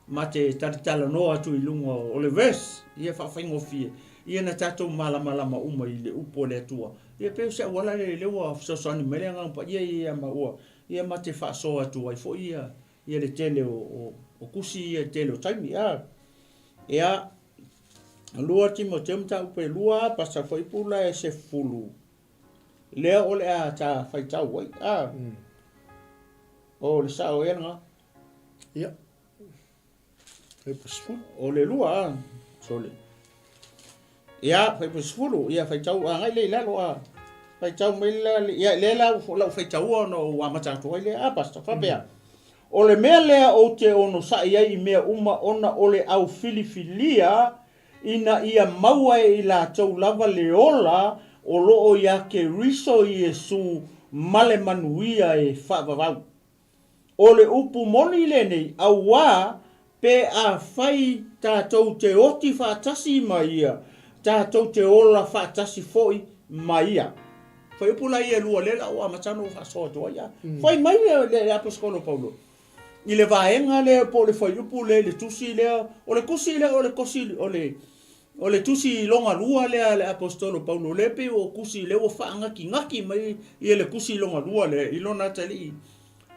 Ma te taritala noa tu i lunga o le ves. Ia whawhaingo fie. Ia na tatou malama uma i le upo le atua. Ia peo se wala le lewa whasosani mele ngampa. Ia ma ua. Ia ma te whasoa tu ai fo ia. Ia le tele o kusi ia tele o taimi. Ia lua Timoteo mta upe lua pasa whaipula e se fulu. Lea ole a ta whaitau wai. O le sao e nga. Ia. Fai pasfulu. O le lua sole. Ia fai pasfulu. Ia fai tau ngai le lalo fai tau me ia le la fai tau no wa matatu ai le pasta fa bea. O le mea lea o te ono sa ia i mea uma ona o le au filifilia ina ia maua e i la tau lava le ola o loo ia ke riso i Iesu male manuia e whavavau. O le upu moni le nei, au wā, pe a whai tātou te oti whātasi mai ia, tātou te ola whātasi foi mai ia. Whai upu lai e lua lela o amatano whasoa toa ia. Whai mai le apostolo Paulo. I le vaenga le po le whai upu le tusi lea, o le kusi lea, o le tusi longa lua lea le apostolo Paulo. Le pe o kusi lea o whaangaki ngaki mai i le kusi longa lua le ilona tali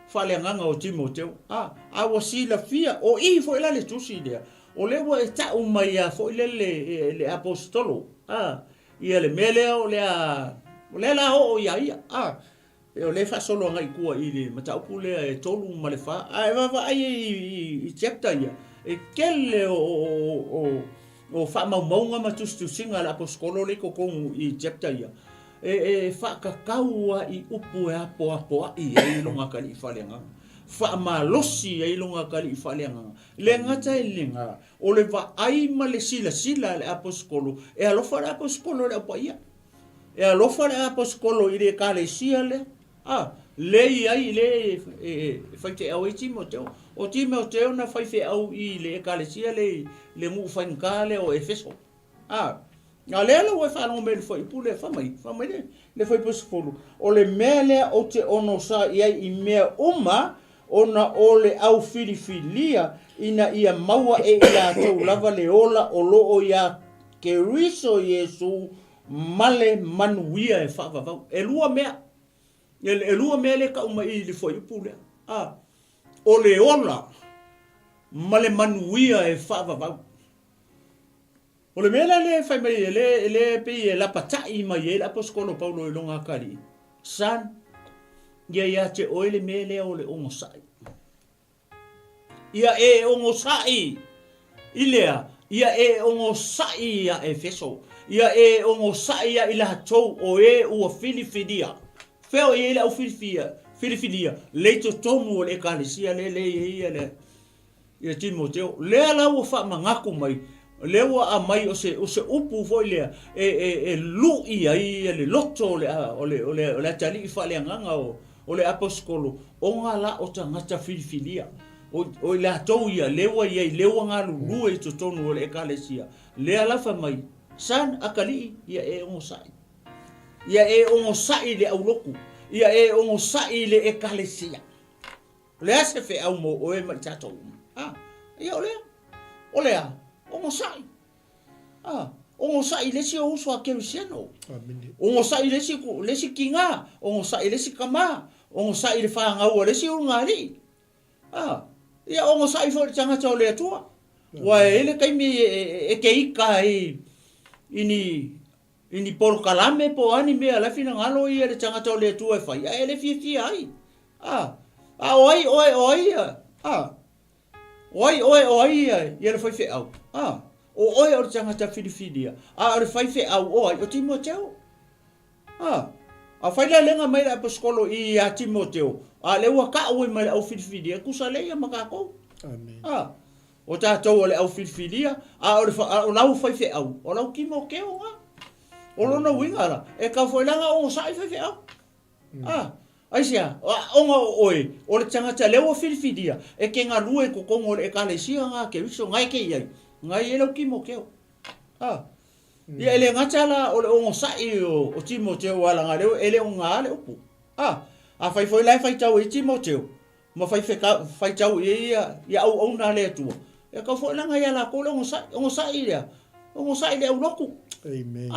fale nganga o Timoteo. A wasila fia o i fo ila le tusi lea. O le wa e ta umai fo ila le apostolo. Ia le melea o le la o ia ia. E o le fa solo ngai kua i le mataupu lea e tolu ma le fa. E va ai i chapter ia. E kele o fa maunga matustusinga le apostolo le kokong i chapter ia. E fa kakaua i upu e apo i longa kali falenga. Fa malosi e longa kali falenga. Le ngata e lenga. O le va ai ma le sila le apostolo. E alofa le apostolo le apa ia. E alofa le apostolo i le kalesia le. Le ai le fai te au i Timoteo. O Timoteo na fai fe au i le kalesia le ngu fankale o Efeso. Nga lea o e whanau me le whaipu le whamai le whaipu sifuru. O le mea lea o te ono sa iai i mea uma ona o le au filifilia ina ia maua e ia tau lava le ola o loo ia ke riso Iesu male manuia e whavavau. E lua mea le ka uma i le whaipu lea. O le ola male manuia e whavavau. O le mea le fai mai le pe la patai mai le apostolo Paulo i longa kari. San ia te oile mea le o le ongosai. Ia e ongosai ilea. Ia e ongosai ia Efeso. Ia e ongosai ia ila hatou o e ua filifilia. Feo i ila u filifilia. Leito tomu o le kalesia le ia Timoteo. Lea la ua wha mangaku mai. Lewa a mai o se upu foi lea lu ia le loto o le tali fa le nganga o le apostolo o ngala o tangata filifilia o le atou ia lewa ia lewa nga lu e totonu o le ekalesia le ala fa mai san akali ia e ongo sai ia e ongo sai le au loku ia e ongo sai le ekalesia le ase fe au mo o e mai tato ia olea ongo sai ongo sai le si o so akerusiano ongo sai le si kinga ongo sai le si kama ongo sai le fa ngau le si ungari ia ongo sai fo tanga tau le tua wa ele kai mi e ke ika ini por kalame po ani me ala fina ngalo ia le tanga tau le tua fa ia ele fi ai oi ia le foi fe au oi o tanga ta Filifidia o fai fe au oi o Timoteo a fai la lenga mai la paskolo i a Timoteo le wa ka o mai au Filifidia kusa le ia makako amen o tātou le au Filifidia o lau fai fe au o lau kimo keo nga o lona winga la e ka foi langa o sai fai fe au aisia onga oi o le tangata le o Filifidia e ke nga lue ko kongo e ka le sia nga ke wiso ngai ke iai ngai e lau kimo keo ia ele ngata la o le ongo sai o Timoteo wala nga leo ele o nga le upu a fai foi lai fai tau e Timoteo ma fai tau ia au na le tua e ka foi langa ia la ko le ongo sai le au loku amen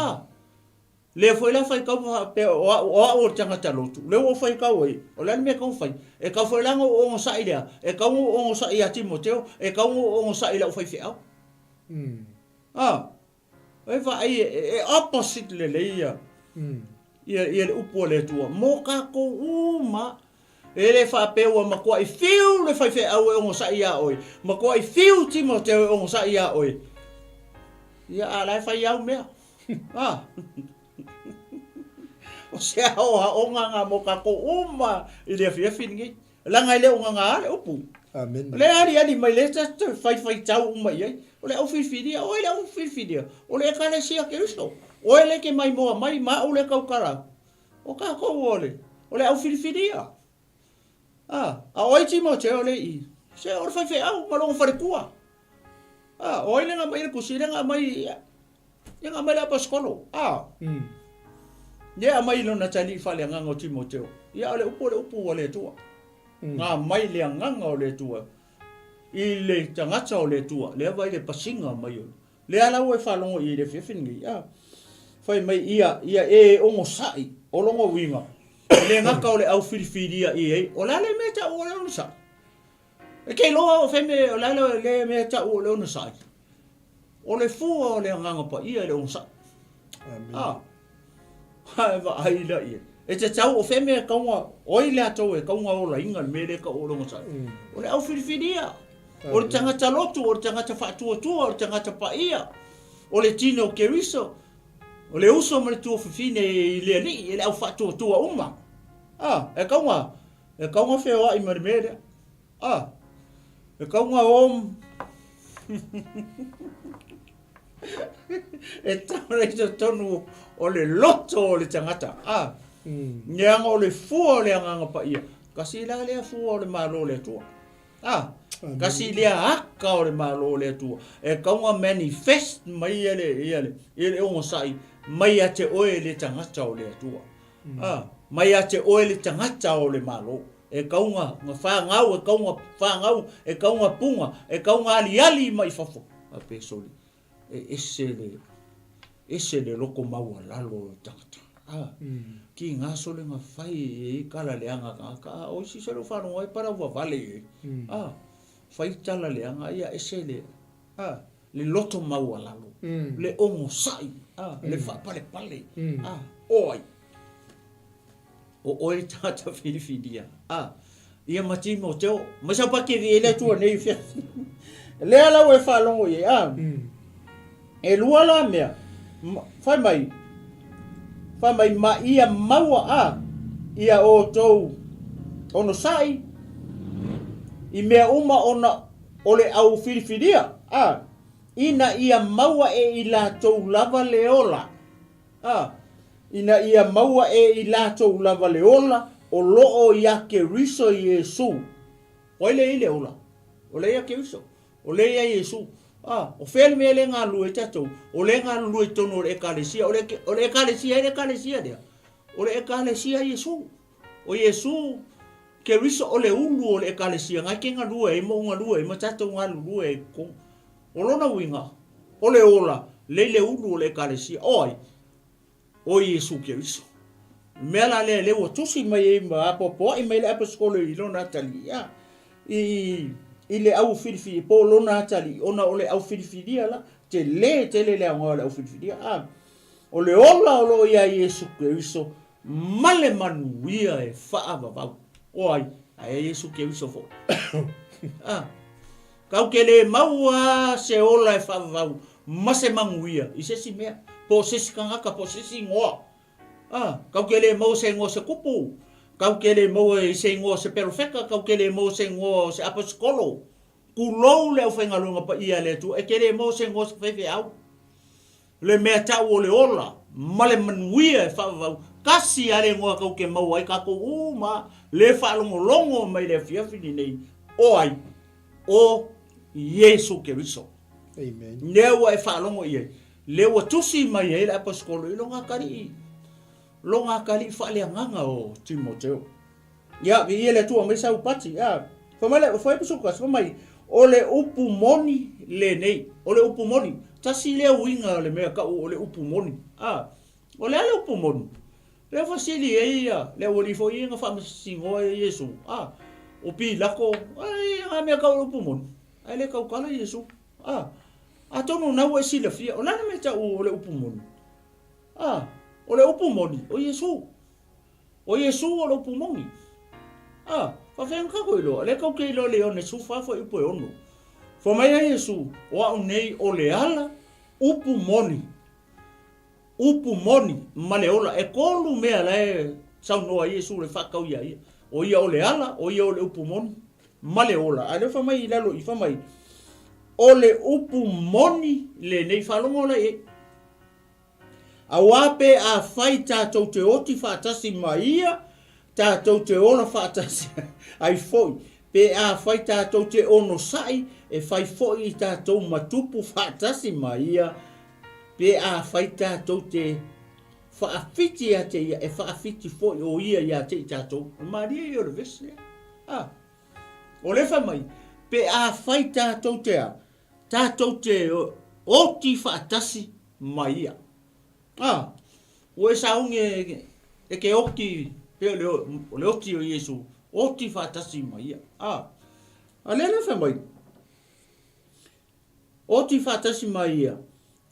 le foi la fai ka pe o tanga talotu le o fai ka oi o le me ka fai e ka foi langa ongo sai le e ka ongo sai a Timoteo e ka ongo sai le o fai fe au e va e opposite le ia le upo le tua mo ka ko uma ele fa pe o ma ko I feel le fai fe au o sa ia oi ma ko I feel Timoteo o sa ia oi ia ala fa ia me o se o nga mo ka ko uma ile fia fingi la nga le o nga le upu amen le ali mai le fai tau uma ia o le au Filifidia o le au Filifidia o le ka le sia ke risto o le ke mai mo mai ma o le ka kara o ka ko o le au Filifidia oi Timoteo le I se o fai fe au ma lo fa kua oi le nga mai le kusile nga mai nga mai la paskolo ia mai lo na tali fa le nga ngo Timoteo ia le upu le tua nga mai le nga ngo le tua I le tangata o le tua le vai le pasinga mai le ala o fa longo I le fefingi fai mai ia e ongo sai o longo winga le ngaka o le au Filifidia I o la le meta o le ono sai e kei loa o feme o la le meta o le ono sai o le fua o le nganga pa ia le ono sai va ai la ia e te tau o feme kaunga oi le atou e kaunga o la inga me le ka o longo sai o le au Filifidia o le tangata lotu o le tangata faatua o le tangata pa ia o le tino keriso o le uso ma le tua fifine I le ali e le au faatua uma e kaunga feo ai marmere e kaunga om e tamarei tonu o le loto o le tangata ngeanga o le fua o le anganga pa ia kasi la le fua o le malo le tua kasi le aka o le malo le tua e kaunga manifest mai ele ongo sai mai a te oe le tangata o le tua mai a te oe le tangata o le malo e kaunga whangau e kaunga punga e kaunga ali mai fafo a pe soli ese le loko maua lalo tangata ki ngā sole ngā whai e kala leanga ka o si solo whanau ai para ua vale whai tala leanga ia ese le loto maua lalo le ongo sai le whapale pale oi o oi tata Filifidia ia mati mo teo masa pa ke ele tua nei fia le ala we whalongo ye e lua la mea whai mai ma ia maua ia o tou ono sai I mea uma ona ole au Filifidia ina ia maua e I lātou lava leola ina ia maua e I lātou lava leola o loo ia ke riso Yesu o ile ola o le ia ke riso o le ia Yesu O whele me le ngā lue tatou. O le ngā lue tono o le ekalesia. O le ekalesia e le ekalesia dea. O le ekalesia Yesu. O Yesu ke riso o le ulu o le ekalesia. Ngai ke ngā lue e mo ngā lue e ma tatou ngā lue e kong. O lona winga. O le ola. Le ulu o le ekalesia. Oi. O Yesu ke riso. Mea la le o tusi mai e ma apopo. I mai le apaskolo I lona atali. I le au filifili. Po lona atali. Ona o le au filifilia la. Te le au le au filifilia. O le ola o lo ia Yesu ke riso. Male manuia e faa vavau. Oi. A Yesu ke riso fo. Kau ke le maua se ola e faa vavau. Mase manguia. I se si mea. Po sesi kangaka, po sesi ngoa. Kau ke le mau se ngoa se kupu. Kau ke le mau se ngoa se perofeka. Kau ke le mau se ngoa se apaskolo. Kulou le au whaingalunga pa ia le tu. E ke le mau se ngoa se whewhe au. Le mea tau o le ola. Male manuia e whawau. Kasi ale ngoa kau ke mau ai kako uma. Le whalongo longo mai le fiafini nei. O ai. O Yesu ke riso. Amen. Lewa e whalongo iai. Lewa tusi mai e le apaskolo I longa kari. Longa kari whaleanganga o Timoteo. Ia, vi le tua mai sau pati. Ia, whamale, whaepusukas, whamai. O le upu moni le nei. O le upu moni. Tasi lea winga le mea kau o le upu moni. O le ale upu moni. Le fasili e ia. Le olifo i nga whamasingoa e Yesu. O pi lako. Ai, nga mea kau upu moni. Ai le kau kala Yesu. A tono nau e sila fia. O lana me tau o le upu moni. O le upu moni. O Yesu. O Yesu o le upu moni. Whawhenga kako ilo. Le kau ke ilo le one su whawha upo e ono. Whamai a Yesu. O au nei o le ala. Upu moni. Upu moni. Male ola. E kolu mea le. Sau noa Yesu le whakau ia ia. O ia o le ala. O ia o le upu moni. Male ola. A le whamai I lalo I whamai. O le upu moni le nei whalongo le e. A wape a whai tātou te oti whaatasi maia, tātou te ona whaatasi ai foi. Pe a whai tātou te ono sai, e whai foi I tātou matupu whaatasi maia, pe a whai tātou te whaafiti a te ia, e whaafiti foi o ia ia te I tātou. Maria I ora vese. O le whamai, pe a whai tātou te a, tātou te oti whaatasi maia. O e saunge e ke oki pe o le oti o Yesu. Oti whaatasi maia. A lena whamai. Oti whaatasi maia.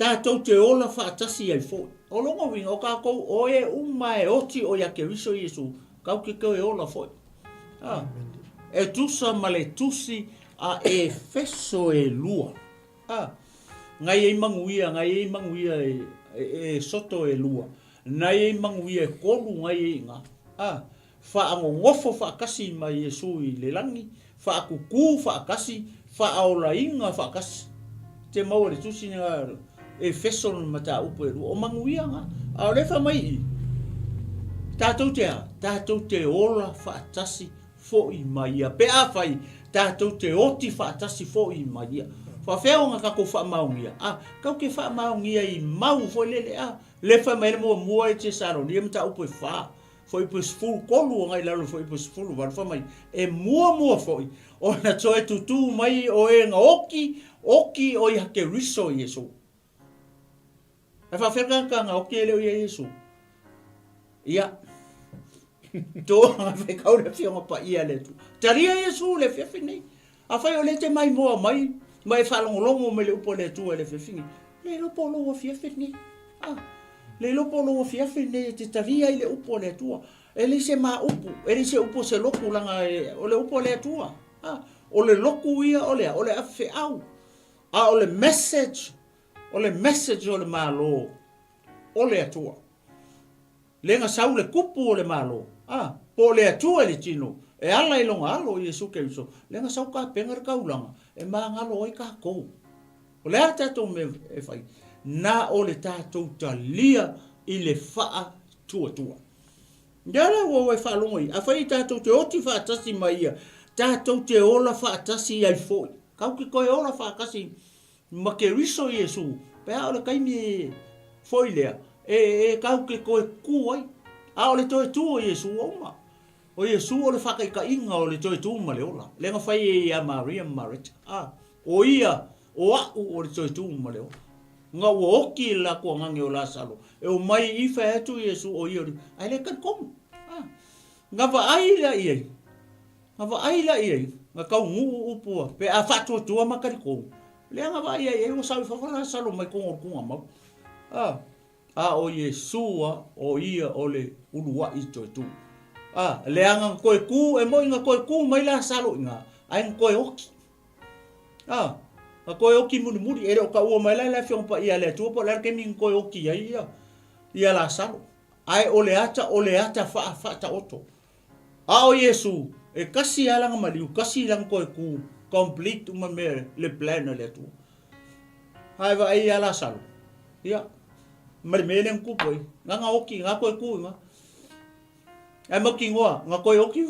Tātou te ola whaatasi ai fo. O longa winga o kākou o e uma e oti o ia ke riso Yesu. Kau ke kau e ola fo. E tusa male tusi a e feso e lua. Ngai e manguia e soto e lua. Nai e manguia e kolu ngai e inga. Whaango ngofo whaakasi mai Yesu I le langi. Whaakuku whaakasi. Whaaola inga whaakasi. Te maua le tusi nga e feso na mata upo e lua. O manguia nga. A refa mai I. Tātou te ola whaatasi fo I maia. Pe a whai. Tātou te oti whaatasi fo I maia. Whawheo nga kako whaamaungia. Kau ke whaamaungia I mau fo lele le whamaile mua e te saro. Ni mta upo e wha. Fo I pus fulu kolu ngai lalo fo I pus fulu. Wan whamai e mua fo I. O na toe tutu mai o e nga oki o I hake riso Yesu. E whawheka ka nga oki e leo I Yesu. Ia. Tō nga whekau le whionga pa ia le tu. Taria Yesu le whiawhinei. A whai o le te mai moa mai. Mai whalongolongo me le upo le tua le whiwhingi. Le lopo loa whiawhini. Le lopo loa whiawhini te taria I le upo le tua. E le se maa upo. E le se upo se loku langa o le upo le tua. O le loku ia o le awhi au. O le message. O le message o le maa lo. O le atua. Le nga sau le kupu o le maa lo. Po le atua le tino. E ala I longa alo Yesu ke iso. Le nga sau ka pengar kaulanga. E maa ngalo oi ka kou. O le a tātou me e whai. Nā o le tātou talia I le wha tua. Ndara o e whalongo I. A whai tātou te oti whaatasi mai ia. Tātou te ola whaatasi ai foi. Kau ki koe ola whaakasi ma ke riso Iesu pe a ole kaimi foi lea e kau ke koe ku ai a ole toe tu Iesu o Iesu ole whakai ka inga ole toe tu ma le ola lenga whai a Maria Marit o ia o au ole toe tu ma le ola nga wo oki la ko ngange o Lasalo e o mai I fa tu Iesu o ia ai le kan kom nga va ai la ia nga kau ngu upua pe a fatu tu ma ka ko le nga va ia o sa fa Lasalo mai ko ngor ma o Iesu o ia ole ulua I toe tu le anga koe ku e mo nga koe ku mai Lasalo nga ai koe oki a koe oki muri ere o ka ua mai la fiong pa ia le tu pa la ke min koe oki ia Lasalo ai ole ata fa ta oto o Iesu e kasi alanga maliu kasi lang koe ku complete uma me le plan le tu ai va ia Lasalo ia mele ku poi nga oki nga koe ku nga ai mo ki ngoa nga koe oki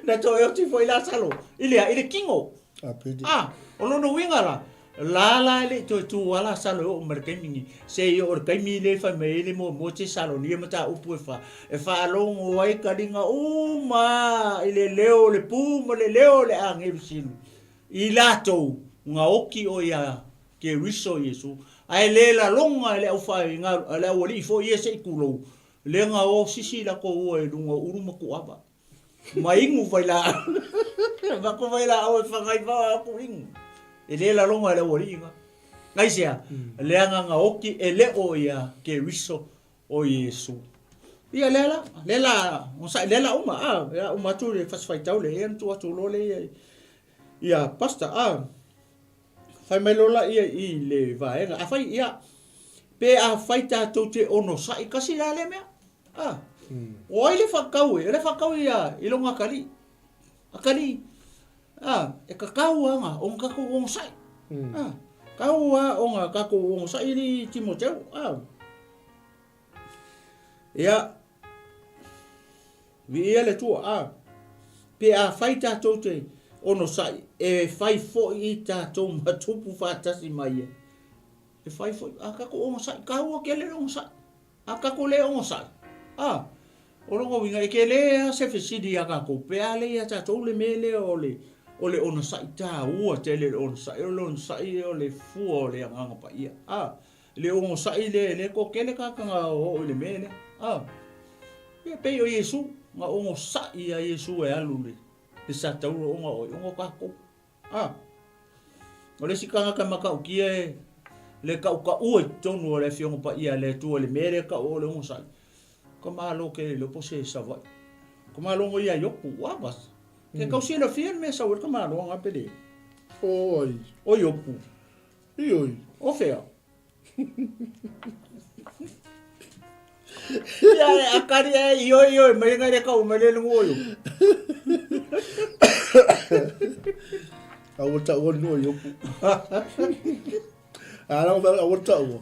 na to eu ti foi Lasalo ile kingo o no winga la le tu wala salo o merkai mingi se yo or kai mi le fa me le mo te salo ni mata upu e fa long o ai kadinga ma ile leo le pu mo le leo le angel sin ilato nga oki o ya ke riso Iesu ai le la longa le au fa nga le o li fo ye se kulo le nga o sisi la ko o e lunga uruma ku aba mai ngu vai la va ko vai la o fa ngai va ku ing ele la longa le oringa ngai sia le nga oki ele o ia ke riso o Iesu ia lela o sa lela uma tu le fas fai tau le en tu lo le ia pasta fai mai lola ia I le vai a fai ia pe a fai ta to te ono sai kasi la le mea o ai le fakau ia I longa akali e kakau anga o ngako o sai kau o ngako o sai ni Timoteo ia vi ele tu pe a faita tote ono sai e fai fo I ta to matupu fatasi mai e fai fo kako o sai kau o kele o sai kako le o sai o rongo winga e kele se fesidi kako pe ale ia ta to le mele ole ono sai ta ua tele ono sai ole fu ole anga pa ia le ono sai le ko kele ka o le mele ia pe o Iesu nga ono sai ia Iesu e alu le sa tau onga ka ko ole sikanga ka maka ukie le ka ua tonu ole fionga pa ia le tu ole mele ka ole ono sai ko malo ke le pose sa vai ko malo ngo ia yoku bas ke kau sila fian me sa ka malo nga pede oi yoku oi o fea ya akari yo me ngare ka o mele ngo yo awata o no yoku ala va awata o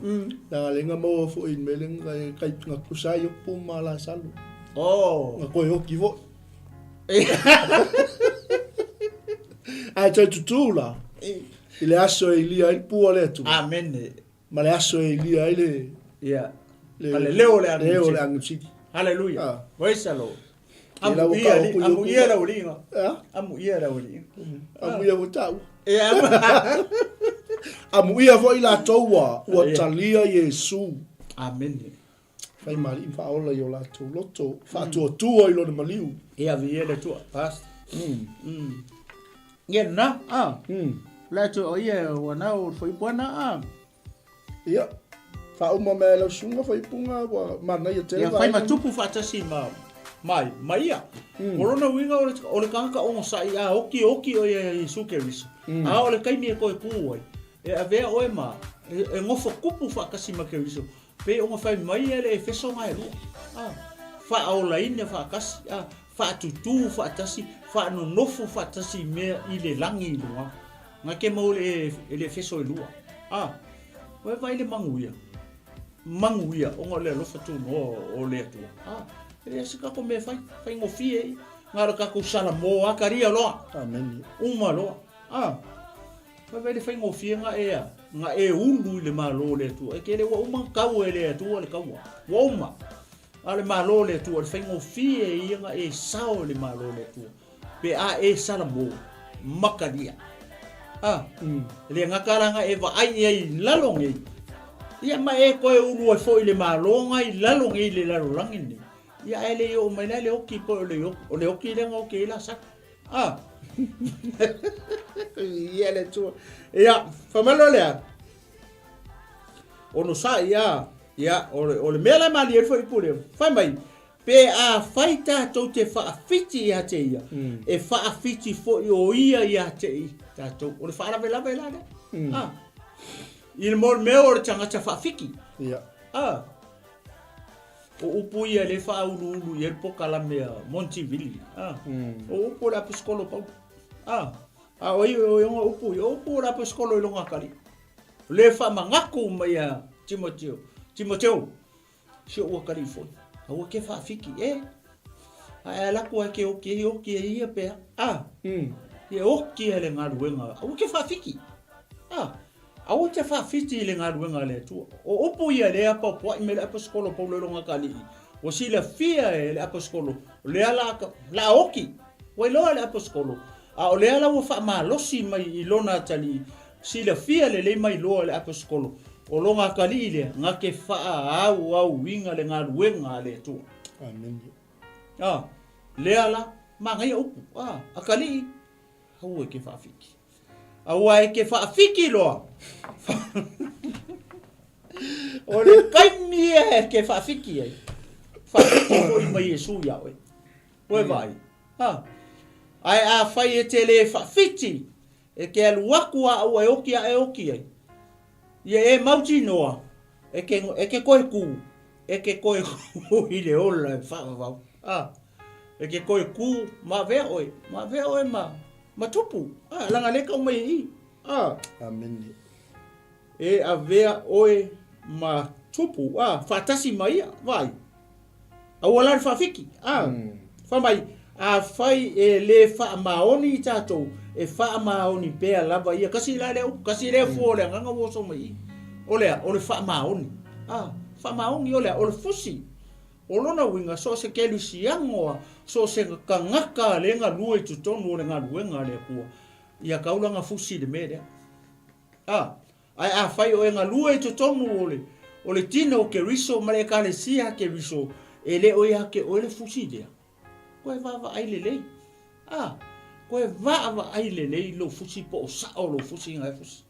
na lenga mo fo in meleng kai ngakusai yo pu mala salu ngako yo kivo ai tu la ile aso ilia il pu ole tu amen ma le aso ilia ile ia ale leo le anguchi haleluya waisalo amu ia la ulinga amu ia votau amu ia foi la toua o talia Iesu amen fai mali fa ola yo la tu loto fa tu o ilo de maliu ia vi ele tu pas na la tu o ia wana o foi buena ia fa uma me la sunga foi punga wa mana ia te fai matupu fa tasi mai ia corona winga o le kanga o sai oki o Iesu Keriso o le kai mi ko ku e ave o ma e ngofo kupu fa kasi ma Keriso pe o fai mai ele feso mai ru fa o la ina fa kasi fa tutu fa tasi fa no nofo fa tasi me ile langi lua nga ke mo le feso lua o vai le manguia o le lo fa tu no o le tu ele se ka ko me fai ngofie ngara ka ko sala mo akaria lo amen uma lo Vai le faingo fianga nga e ulu le malo le tu. E ke le wa uma kau e le tu le kau. Wa uma. Ale malo le tu le faingo fie ia nga e sao le malo le tu. Pe a e salamo makadia. Le nga kalanga e va ai ai lalong e. Ia ma e ko e ulu foi le malo ngai lalong e le lalong ni. Ia ele o mai le o ki po le o ki le ngo ke la sa. Ia le tu. Ia, famalo le. Ono sa ia o le mela mali e foi pure. Fai mai. Pe a faita to te fa fiti ia te ia. E fa fiti fo o ia te ta to. O le fa la vela ne. Il mol meo le tanga fa fiki. Ia. O upu ia le fa ulu ia po kala mea Montevideo. O upu la piscolo pa. O yo upu la piscolo i longa kali. Le fa mangaku mai a Timoteo. Si o kali foi. O ke fa fiki a la ko ke o ke ia pe. Ia o ke le ngaluenga. O ke fa fiki. Au te fa fiti le ngaluenga le tu. O upu ia le apa po i me le piscolo po le longa kali. O si le fia le apostolo le ala la oki o lo le apostolo a o le ala o fa ma losi mai i lona tali si le fia le mai lo le apostolo o longa kali le nga ke fa au winga le ngaluenga le tu. Amen. Le ala ma ngai upu a kali au ke fa fiki au ke fa fiki lo o le kaimie ke fa fiki ai fa'afiki foi mai Iesu ia oe. Oe vai. Ai a fai e te le fa'afiti. E ke aluaku a au e oki ai. Ia e mauti noa. E ke koe ku. E ke koe ku i le ola e wha'avau. E ke koe ku ma vea oe. Ma vea oe ma tupu. Langa leka o mai i. Amen. E a vea oe ma tupu. Fa'atasi mai ia. Vai. Awala fa fiki fa mai a fai e le fa maoni tato e fa maoni pe lava ia kasi le fo le nga wo so mai ole fa maoni fa maoni ole fusi olona winga so se ke lusiango so se kangaka le nga lue tu tonu le nga luenga le ku ia kaula nga fusi de mede ai a fai o nga lue tu tonu ole tino ke riso male kale sia ke riso ele o ia ke o le fusi dea. Koe vava ai lelei. Koe vava ai lelei lo fusi po o sao lo fusi ngai fusi.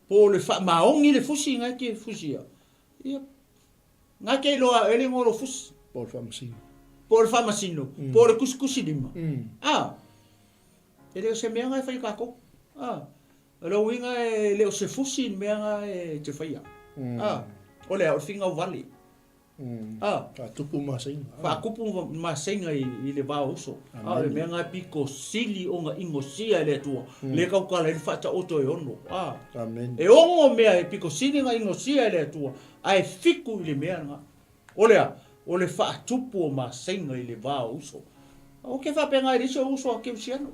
Po le fa maongi le fusi ngai ke fusi ia. Ngai ke loa ele ngolo fusi. Po le famasino. Po le kuskusi lima. Ele o se mea ngai fai kako. Lo winga ele o se fusi mea ngai te fai ia. Ole o finga o vali. Tupu masinga. Kupu masinga i le vao uso. Le mea ngai piko sili o nga ingosia le tua. Le kaukala le fata oto e ono. Amen. E ongo mea e piko sili nga ingosia le tua. Ai fiku i le mea nga. O le faa tupu o masinga i le vao uso. O ke fa penga i le si o uso a kerusiano.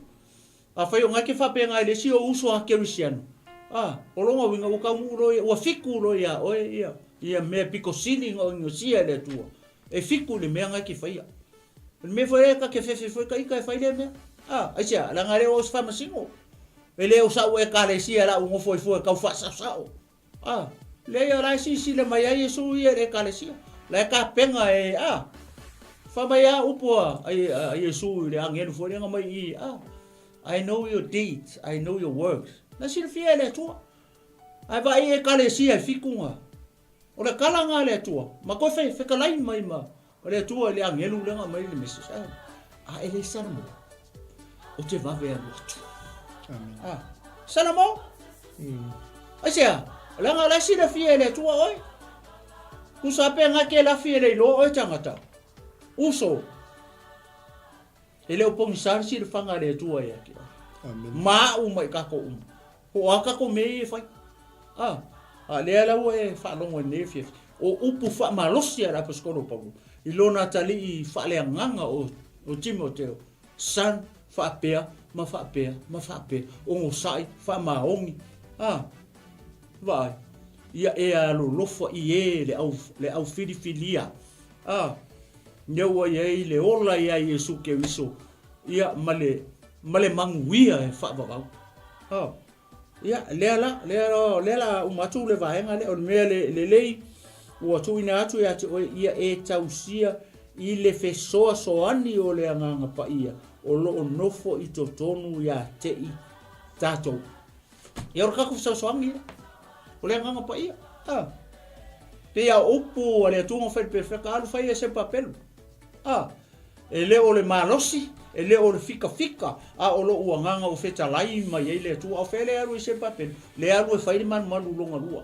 A fai o nga ke fa penga i le si o uso a kerusiano. O longa winga o kaungu roi. O fiku roi a oe ia. Ia mea piko sini ngo sia le tua. E fiku le mea ngai ki faia. Me foi ka ke fefe foi ka ika fai le mea. Aisia, la ngare o sfa masingo. E le o sa o e ka le sia la ngo foi ka fa sa. Le ia la si le mai ai so ia le ka le sia. La ka penga fa mai upo ai so le angel foi nga mai i. I know your deeds, I know your works. Na si fia le tua. Ai vai e ka le sia fikunga. O le kalanga le tua, ma koe whekalai mai ma, o le tua le angelu lenga mai le meses. Ele salamo, o te vave anu atu. Salamo? Asia, langa la si la fie le tua oi. Kusa pe ngake la fie le lo oi tangata. Uso. Ele o pongi sarsi le fanga le tua ia ki. Ma umai kako Ho aka ko me fai. Le ala o e whaalongo ne fie. O upu wha malosi a rapascolo pagu. I lona tali i whaaleanganga o Timoteo. Son whaapea, ma whaapea, ma whaapea, ongo sai, whaamaongi, vai, ia e alo lofa i e le au whiriwhiria, Nyaua iei le ola ia Iesu ke wiso, ia male manguia e whaavavau. Ia, lea umatu le vaenga le, o mea le lei, ua tu ina atu ia e tausia i le fesoa soani o le anganga pa ia, o loo nofo i totonu ia tei tātou. Ia ora kako fisaosoangi ia, o le anganga pa ia. Pea upu a le atunga whai perfeka alu whai e se papelu. E le o le malosi, e le o le fika, o lo uanganga o 𝚜𝚘𝚎𝚢 mai e le atua, o whele alu e se papelu, le alu e whai manu longa lua.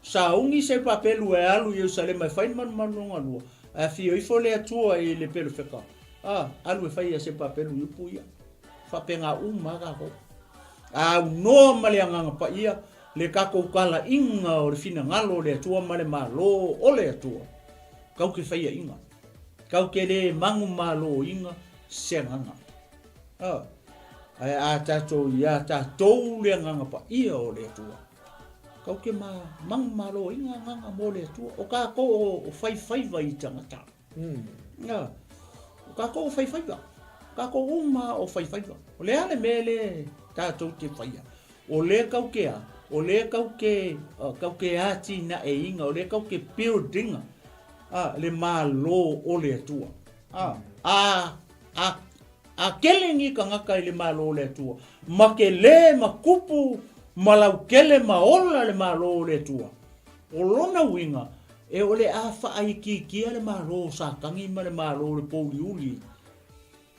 Saungi se papelu e alu i Jerusalema e whai manu longa lua, a fio ifo le atua i le pelu wheka. Alu e whai e se papelu i upu ia, whapenga maga ho. Noa ma le anganga pa ia, le kako kala inga o le fina ngalo le atua ma le malo o le atua. Kau ke whaia inga. Kau ke le mangu malo inga senganga. A tatou ia tatou le nganga pa ia o le atua. Kau ke mangu malo inga nganga mo le atua. O kako o whai i tangata. O kako o whai va. Kako uma o whai va. O le ale mele tatou te whaia. O le kau ke a. O le kau ke ati na e inga. O le kau ke buildinga. Le malo o le atua. A kelengi ka ngaka i le malo o le atua. Ma ke le ma kupu ma lau kele ma ola le malo o le atua. O lona winga e o le a whaai kia le malo sa kangi ma le malo o le pouli uli.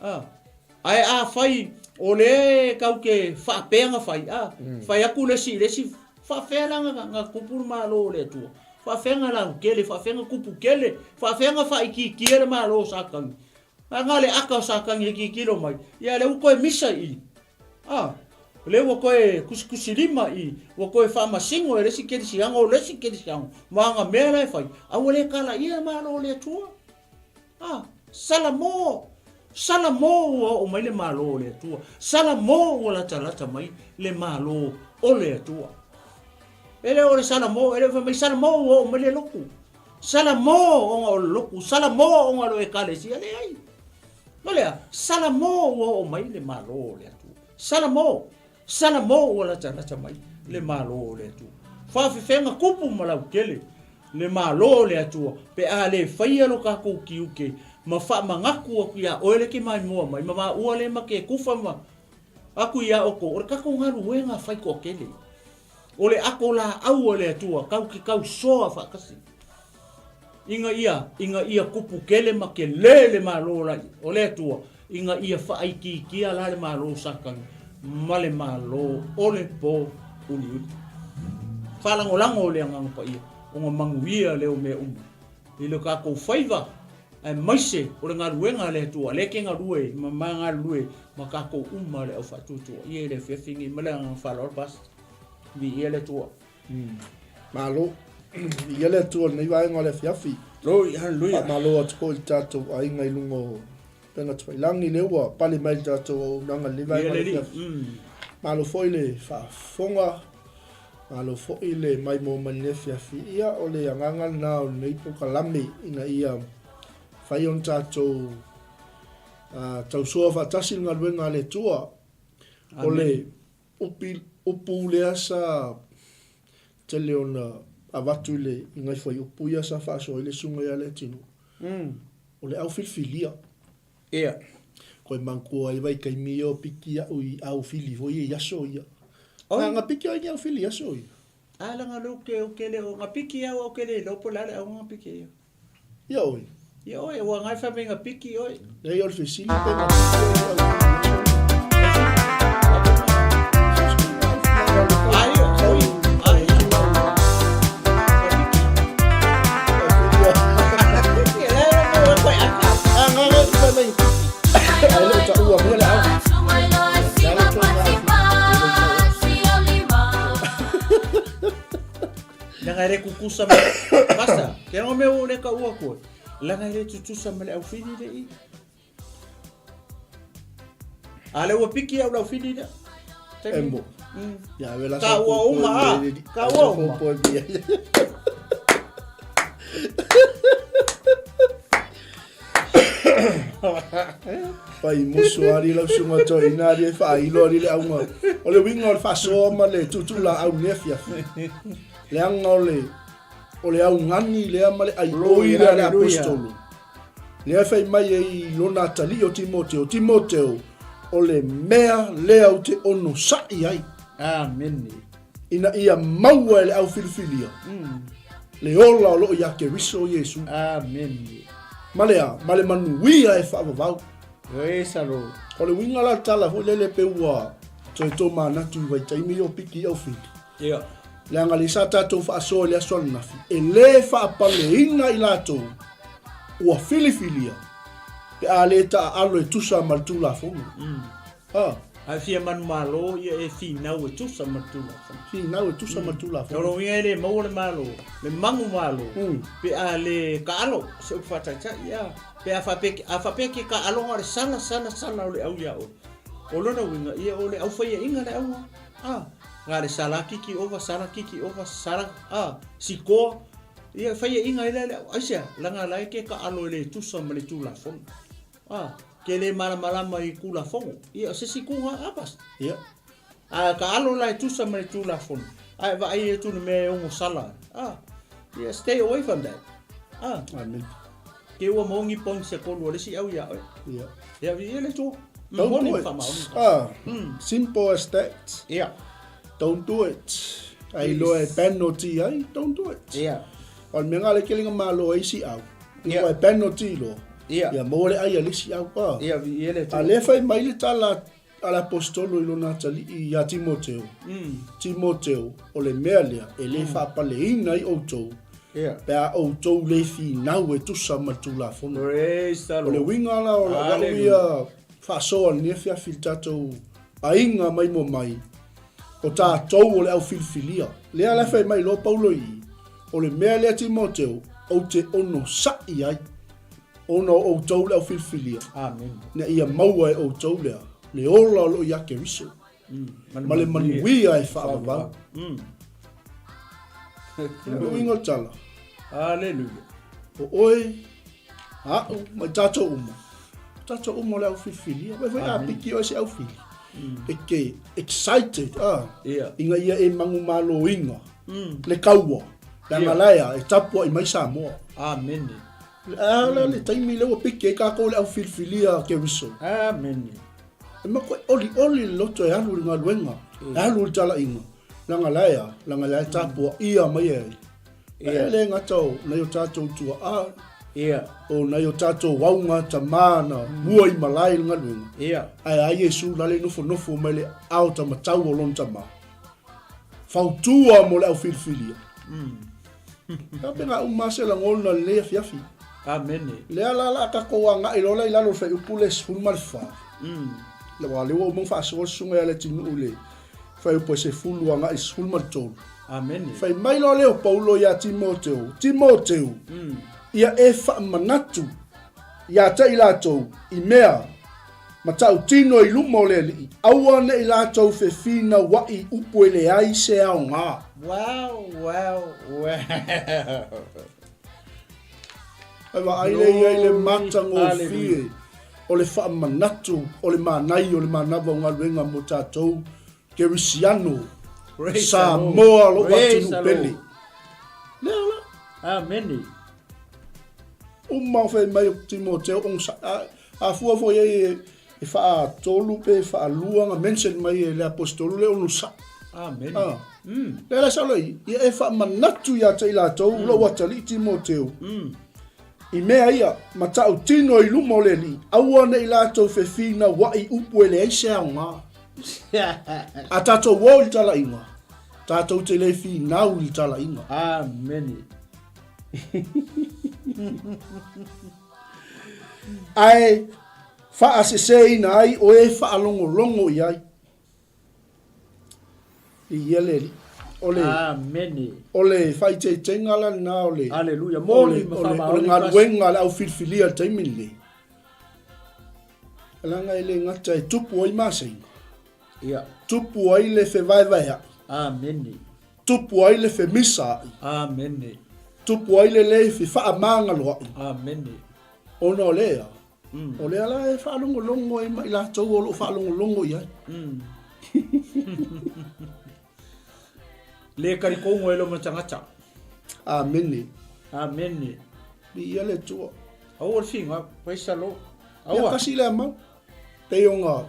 Ai a whai o le kau ke whaapenga whai. Whai aku lesi whaafenga nga kupu malo o le atua. Whaafenga lau kele, whaafenga kupu kele, whaafenga whai kia le malo sa kangi. Nga le aka sa kangi e kikiro mai. Ia le uko e misa i. Le wako e kusikusilima i. Wako e whaamasingo e lesi kedi sianga o lesi kedi sianga. Maanga mea e whai. Awa le kala ia malo le atua. Salamo ua o mai le malo le atua. Salamo ua lata mai le malo o le atua. Ele o le salamo, ele fa mai salamo ua o mai le loku. Salamo o le loku, salamo o lo e kalesia le ai. Olha, salamo o mai le malo le atua. Salamo ua lata mai le malo le atua. Fa fenga kupu malau kele le malo le atua. Pe a le faia lo ka ko kiuke. Ma wha mangaku aku ia oele ke mai mua mai, ma ua le ma ke kufa ma aku ia oko, ore kako ngaru wenga whai ko kele. Ole ako la au ole atua, kau ki kau soa whakasi. Inga ia kupu kele ma ke le malo lai, ole atua, inga ia whai ki kia la le malo sakang, ma le malo, ole po uli. Whalangolango ole angang pa ia, onga manguia leo me Ilo kako whaiva, ai maise o le ngaruenga le tua le ke ngarue manga lue makako le au fatutu ie le fefingi mala nga falo pas vi ele tua malo ele tua nei vai ngole fiafi haleluya malo at ko tato ai ngai lungo pena twa langi lewa pali mai tato nanga le vai ngole malo foile fa fonga malo foile mai mo mane fiafi ia ole nganga na nei pokalami ina ia fai on tatou tau soa whatasi ngā ruenga le tua. O le upu le asa te leona awatu le ngai fai upu i asa whaso i le sunga ia le tino. O le au filfilia. Ea. Koe mankua i vai kai mio piki au i au fili vo i aso ia. Ngā piki au i au fili aso ia. Ala ngā luke o kele o ngā piki au o kele lopo lale au ngā piki ia. Ia oi. Ia oi, ua ngai whamenga piki oi. Nei ol fesili pe ma Nanga re kukusa me pasta, ke no me o le ka ua ko. Langa re tutusa me le au fini le i. Ale ua piki au lau fini da. Embo. Ya vela Ka ua uma. Ka ua uma. Pai musu ari lau sunga to ina ri fa ilo ri au ma. Ole winga fa so ma le tutu la au nefia. Le anga ole au ngani le amale ai oira le apostolo. Le fai mai e lona tali o Timoteo ole mea le au te ono sai ai. Amen. Ina ia maua le au filifilia. Le ola lo ia ke riso Yesu. Amen. Male manuia e fa vau. Salo. Ole winga la tala ho le pe ua. To mana tu vai taimi o piki au fili. Yeah. Le anga le sa tatou fa so le so na fi. E le fa pale ina ilato. Ua filifilia. Pe ale ta alo e tusa maltula fo. Ai fia man malo ia e fi nau e tusa matula. Fi nau e tusa matula fo. Oro ia le mau le malo. Le mangu malo. Pe ale kalo se u fata cha ia. Pe afa peke ka alo ngare sana ole au ia o. Olona winga ia ole au fa ia inga le au. Ngare sala kiki over sala siko ia fa ia inga ile asia langa lai ke ka alo le tusa male tula fo. Ke le malama i kula fongo. Ia se sikunga apas. Ia. Ka alo lai tusa male tula fo. Ai va ai tu me ongo sala. Yeah, stay away from that. Amen. Ke ua mongi pon se kolu le si au ia. Ia. Ya vi le tu. Don't do it. Simple as that. Yeah. Don't do it. Ai lo e penalty ai, don't do it. Yeah. On menga le kelinga malo ai si au. Yeah. Lo e penalty lo. Yeah. Ya mo le ai le si au pa. Yeah, vi le tu. Ale fai mai le tala apostolo i lona tali i a Timoteo. Timoteo o le mea lea e le fa pale ina i outou. Yeah. Pe a outou le fi nau e tusa matula fono. Praise the O le Lord. winga la o la ia fa soa ni fia filtato a inga mai mo mai. O ta tou o le au filfilia. Le ala fai mai lo paulo i. O le mea lea Timoteo o te ono sai ai. Ono o tou le au filfilia. Amen. Na ia maua e o tou lea. Le ola lo ia ke riso. Ma le manuia e wha avau. Le winga tala. Hallelujah. O oe. Mai tato uma. Tato uma le au filfilia. Wai wai a piki o se au fili. E ke excited. Yeah. Inga ia e mangu malo inga. Le kaua. Le angalaya e tapua i mai Samoa. Amen. Le taimi lewa piki e kako le au filfilia ke riso. Amen. E mako oli loto e alu ringa luenga. E alu tala inga. Langalaya tapua ia mai e. E le ngatau na yo tatou tua Yeah. o na yo tatou waunga tamana mua i malai ringa luenga. Yeah. Ai Yesu lale nofo mai le au tamatau o lon tama. Fautua mo le au filfilia. Ka penga umasela ngolna le fiafi. Amen. Le ala ka ko nga i lola i lalo fe upules fulmalfa. Le wale wo mo fa so sunga le tinu ule. Fa upo se fulu nga i fulmaltol. Amen. Fa mai lo le Paulo ya Timoteo. Ia e fa manatu. Ya ta ilato i mea. Matau tino i lumo le li. Aua ne ilato fe fina wa i upo ele ai se au nga. Wow. Ava aile matango fie. O le wha manatu, o le manai, o le manava o ngā ruenga mo tātou. Ke risiano. Sa moa lo watunu peli. Lea. Amen. Umau fai mai o Timoteo. A fua e wha tolu pe wha luanga. Mention mai e le apostolu le onu sa. Amen. Lea sa loi. Ia e wha manatu ia te ilatou. Lo watali Timoteo. I mea ia, matau tino i lumo le li, aua nei lātou fefina wa i upu ele eise au ngā. A tātou wau i tala inga, tātou te le fi nau i tala inga. Amen. Ai, wha asese ina ai, o e wha alongo i ai. I ele li. Amen. Ole fai te tengala na ole. Hallelujah. Moli Ole ngā ruenga le au filfilia teimile. Alanga ele ngata e tupu ai masai. Ia. Tupu ai le fe vai. Amen. Tupu ai le fe misa. Amen. Tupu ai le fe fa amanga lo. Amen. Ona olea. Olea la e fa longo e mai la tau o lo fa longo ia. Le karikongo e lo matangata. Amen. Amen. Bi ia le tua. Au o finga, paisa lo. Ia kasi le mau. Te onga.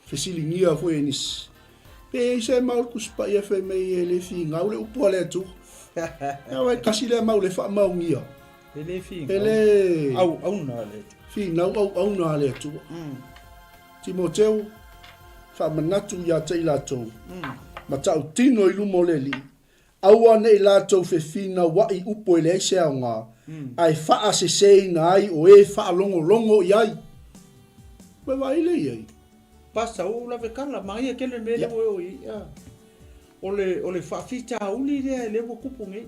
Fesilingia foi nis. Pe se mau kuspa ia fe me le finga o le upo le tu. Ya vai kasi le mau le fa mau ngia. Ele finga. Ele au na le. Finga au na le tu. Timoteo fa manatu ya 𝚟𝚑𝚘𝚎𝚘. Ma tau tino I lumo le li. Aua nei lātou fe fina wai upo I le se aunga. Ai faa se seina ai o e faa longo I ai. Pe vai le ai. Pasa o la vekala mai e kele mele o I. Ole faa fita uli le le wo kupu ngai.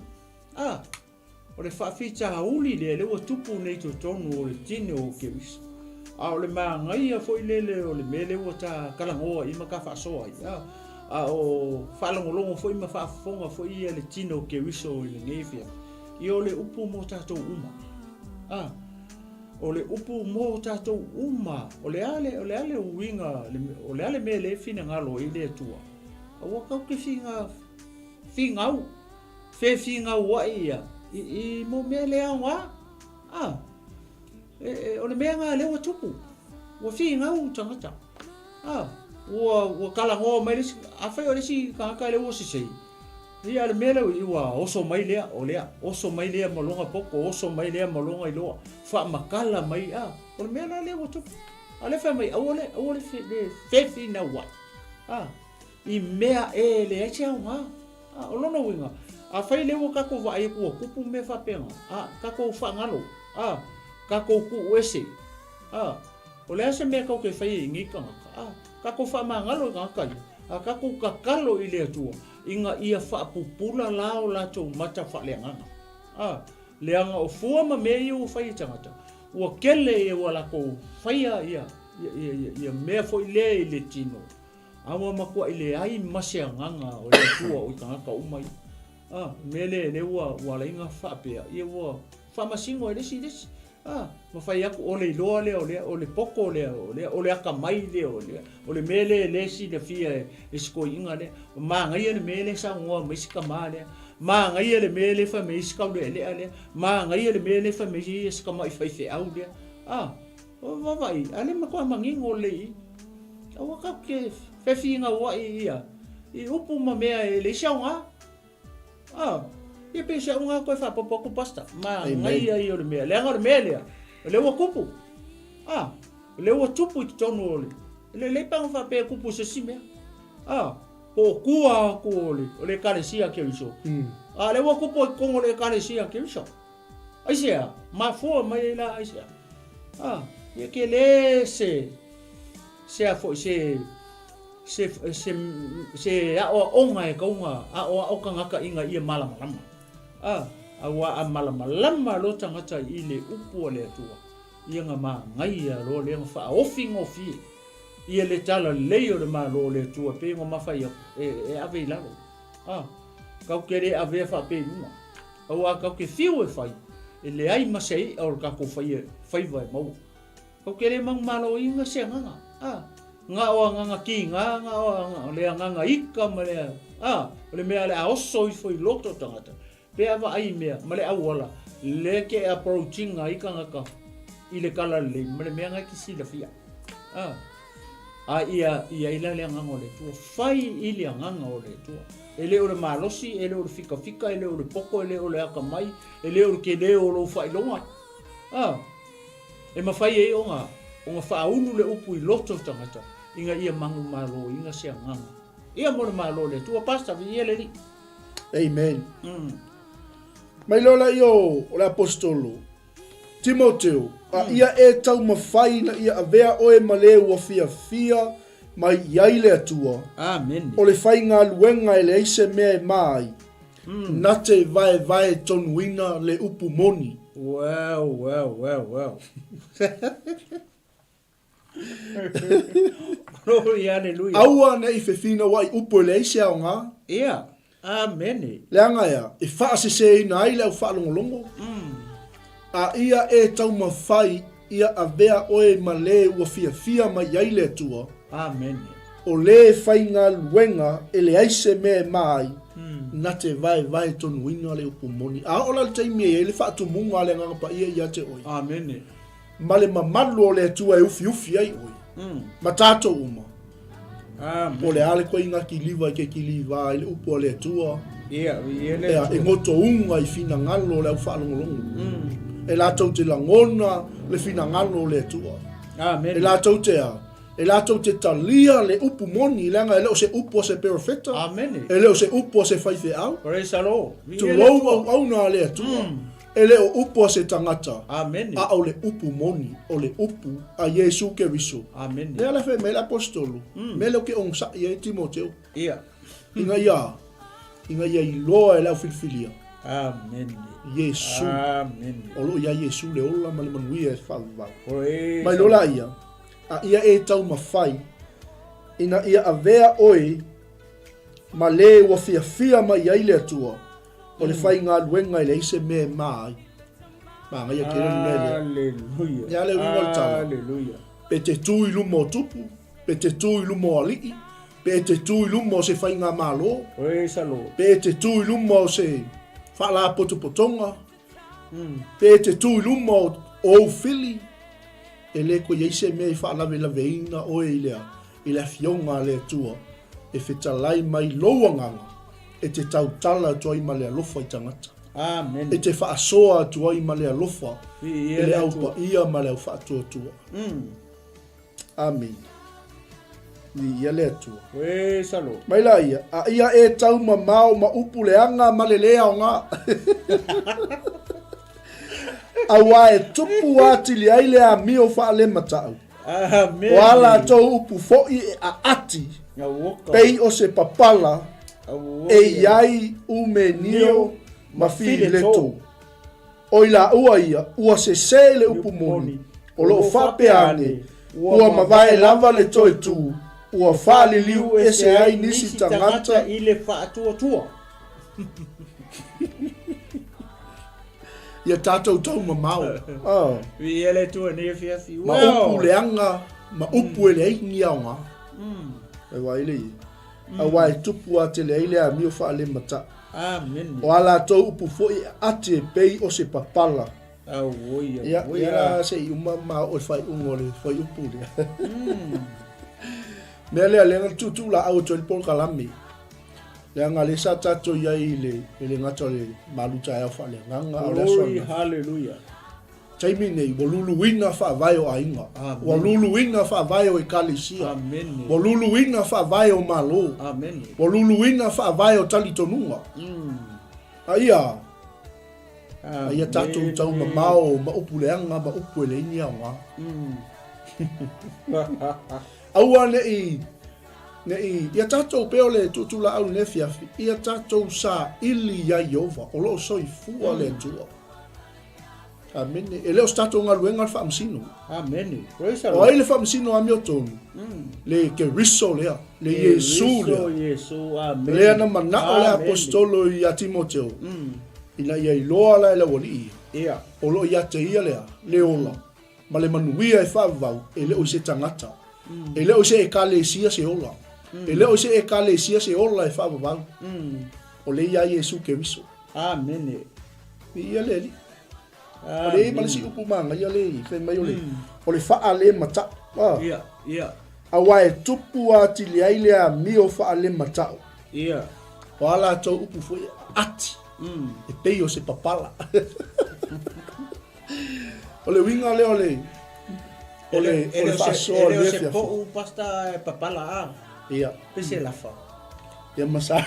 Ole faa fita uli le wo tupu nei to tonu o le tine o ke wis. Ole ma ngai a foi lele ole mele wo ta kalangoa I maka faa soa I. O whalongolongo foi ma whaafonga foi ia le tino ke wiso I le ngefia. I ole upu mo tātou uma. Ole upu mo tātou uma. Ole ale uinga, ole ale me le fina ngalo I le tua. Awa kau ke fingau. Fe fingau wa ia. I mo me le awa. Ole mea ngā lewa tupu. Wa fingau tangata. Wa kalango mai lesi afai ole si ka le wo sisei ia le mele iwa oso mai lea olea oso mai lea malonga poko oso mai lea malonga iloa fa makala mai ole mele le wo tu ale fa mai ole fe fina wa I mea e le echa nga olono winga afai le wo kako va ai ku kupu me fa penga kako fa ngalo kako ku wese ole ase me ka ke fai ngika kako fa mangalo ngakai kako kakalo I le tua inga ia fa pupula lao la to mata fa le nganga leanga o fua ma me o fai tangata o kele e wala ko faia ia me foi le tino awa makua I le ai mase nganga o le tua o tangaka umai mele le wa la inga fa pe ia wa fa masingo le si des ma fai aku ole loa le ole poko le ole aka mai le ole mele le si le fia esko inga le ma ngai le mele sa ngo mai ska ma le ma ngai le mele fa mai ska le ma ngai le mele fa mai ska mai fai fe au le o vai ale ma ko mangingo le o ka ke fe finga wa ia I upu ma mea le shaunga ia pensa unga koe fa popo pasta ma ngai ai o le mea le ngor mele le wa kupu le wa tupu I tonu le pang fa pe kupu se sime po kua ko le kalesia ke iso le wa kupu ko le kalesia ke iso ai sia ma fo mai la ai sia ia ke le se a fo se o onga e kaunga o kangaka inga ia malama awa malama lo tangata I le upu le tua ia nga ma ngai lo le fa ofi ia le tala le o le ma lo le tua pe ngo mafai e ave la kau kere ave fa pe nua awa kau ke fiu e fai e le ai masei o ka ko fai vai mau kau kere mang malo inga se nga o nga ki nga o le nga ika ma le mea le oso I foi loto tangata pe ava ai mea ma le awala le ke approaching ai kangaka I le kala le ma le mea ngai kisi la fia ia ila le nganga le tua fai I le nganga o le tua ele o le malosi ele o le fika ele o le poko ele o le akamai ele o ke le o lo fai longa e ma fai e onga fa unu le upu I loto tangata inga ia mangu malo inga se nganga ia mo le malo le tua pasta vi ele li amen mai lola io o le apostolo Timoteo ia e tau mawhai na ia avea oe male ua fia mai iai le atua amen o le whai ngā luenga e le eise mea e mai na te vai tonuina le upu moni. Well. Glory, hallelujah. Aua ne I whewhina wai upu le ise au ngā. Yeah. Amen. Leanga ia, I whaasese ina ai leo whaalongolongo. A ia e tau mawhai, ia a vea oe ma le ua fia mai ai le tua. Amen. O le whainga luenga e le aise me mai. Na te vai tonuina le upu moni. A ola le taimi e le whaatu munga le ngangapa ia te oi. Amen. Ma le mamalu o le tua e ufi ai oi. Ma tātou uma. O le ale koe inga ki liva ke ki liva i le upu o le tua. Ia, e ngoto unga I fina ngalo le au whaalongolongo. E lātou te langona le fina ngalo le tua. Amen. E lātou te a. E lātou te talia le upu moni langa e leo se upu o se perofeta. Amen. E leo se upu o se whaife au. Praise the Lord. Tu lau au na le tua. E leo upu o se tangata. Amen. A au le upu moni o le upu a Yesu Keriso. Amen. Le ala fe me l'apostolo. Me leo ke on sa ia Timoteo. Ia. Inga ia I loa e lau filfilia. Amen. Yesu. Amen. O lo ia Yesu le ola ma le manuia e whalwa. Praise. Mai lola ia. A ia e tau mawhai. Ina ia a vea oi ma le wa fia mai ai le atua. O le whai ngā luenga I le ise me mai. Ma ngai a kere ni mele. Hallelujah. Ia le unga tala. Hallelujah. Pe te tui lumo o tupu. Pe te tui lumo o alii. Pe te tui lumo o se whai ngā malo. Praise the Lord. Pe te tui lumo o se whala potopotonga. Pe te tui lumo o fili. E le ko yeise me I whaalawe la veina o e I le fionga le tua. E whetalai mai loa nganga. E te tautala tua I ma le alofa I tangata. Amen. E te whaasoa tua I ma le alofa. E E le aupa ia ma le au whaatua tua. Amen. Ni ia le atua. Praise the Lord. Mai la ia. A ia e tau ma mao ma upu le anga ma le lea o ngā. Awa e tupu ati li aile a mio wha le matau. Amen. O ala tau upu foi e a ati. Pei o se papala. E iai ume nio ma fili leto. O ila ua ia, ua se le upu moni. O lo whape ane. Ua mawai lava le toi tu. Ua whali liu e se ai nisi tangata. I le whaatua. Ia tātou tau ma mau. Ia le tua ne fiafi. Ma upu le anga, ma upu e le aingi au ngā. E waile i. A wai tupu a te le aile a mio wha le mata. Amen. O ala tau upu foi ate pei o se papala. Ia. Ia se I uma o whai ungo le whai upu le. Mea lea lenga tutu la au tōi pol kalami. Lea ngā le sa tato iai le ngata le maluta e au wha le nganga au le Glory, aswana. hallelujah. Taimi nei, wa lulu ina wha vai o ainga. Wa lulu ina wha vai o ekalisia. Amen. Wa lulu ina wha vai o malo. Amen. Wa lulu ina wha vai o talitonunga. Aia. Aia tatou tau ma mao, ma upu leanga, ma upu e leini au ngā. Aua ia tatou peo le tutula au ne fiafi. Ia tatou sa ili ia Iova. O loo soi fua le tua. Amen. E leo stato ngā luenga wha amsino. Amen. Praise the O Lord. ai le wha amsino a mio tonu. Le ke riso lea. Le Yesu lea. Yesu, amen. Lea na mana o le apostolo I a Timoteo. Ina ia iloa la e le wali ia. Ia. O lo ia te ia lea. Le ola. Ma le manuia e whaavau. E leo se tangata. E leo se e kalesia se ola. E leo se e kalesia se ola e whaavau. O le ia Yesu Keriso. Amen. Ia le li. O le malisi upu manga ia le. Fe mai o le. O le wha le mata. Ia. Awa e tupu a tili aile a mio wha le matao. Ia. O ala tau upu foi ati. E pei o se papala. O le winga le o le. O le whaasoa le se fia. po u pasta papala a. Ia. Pese la fa. Ia masa.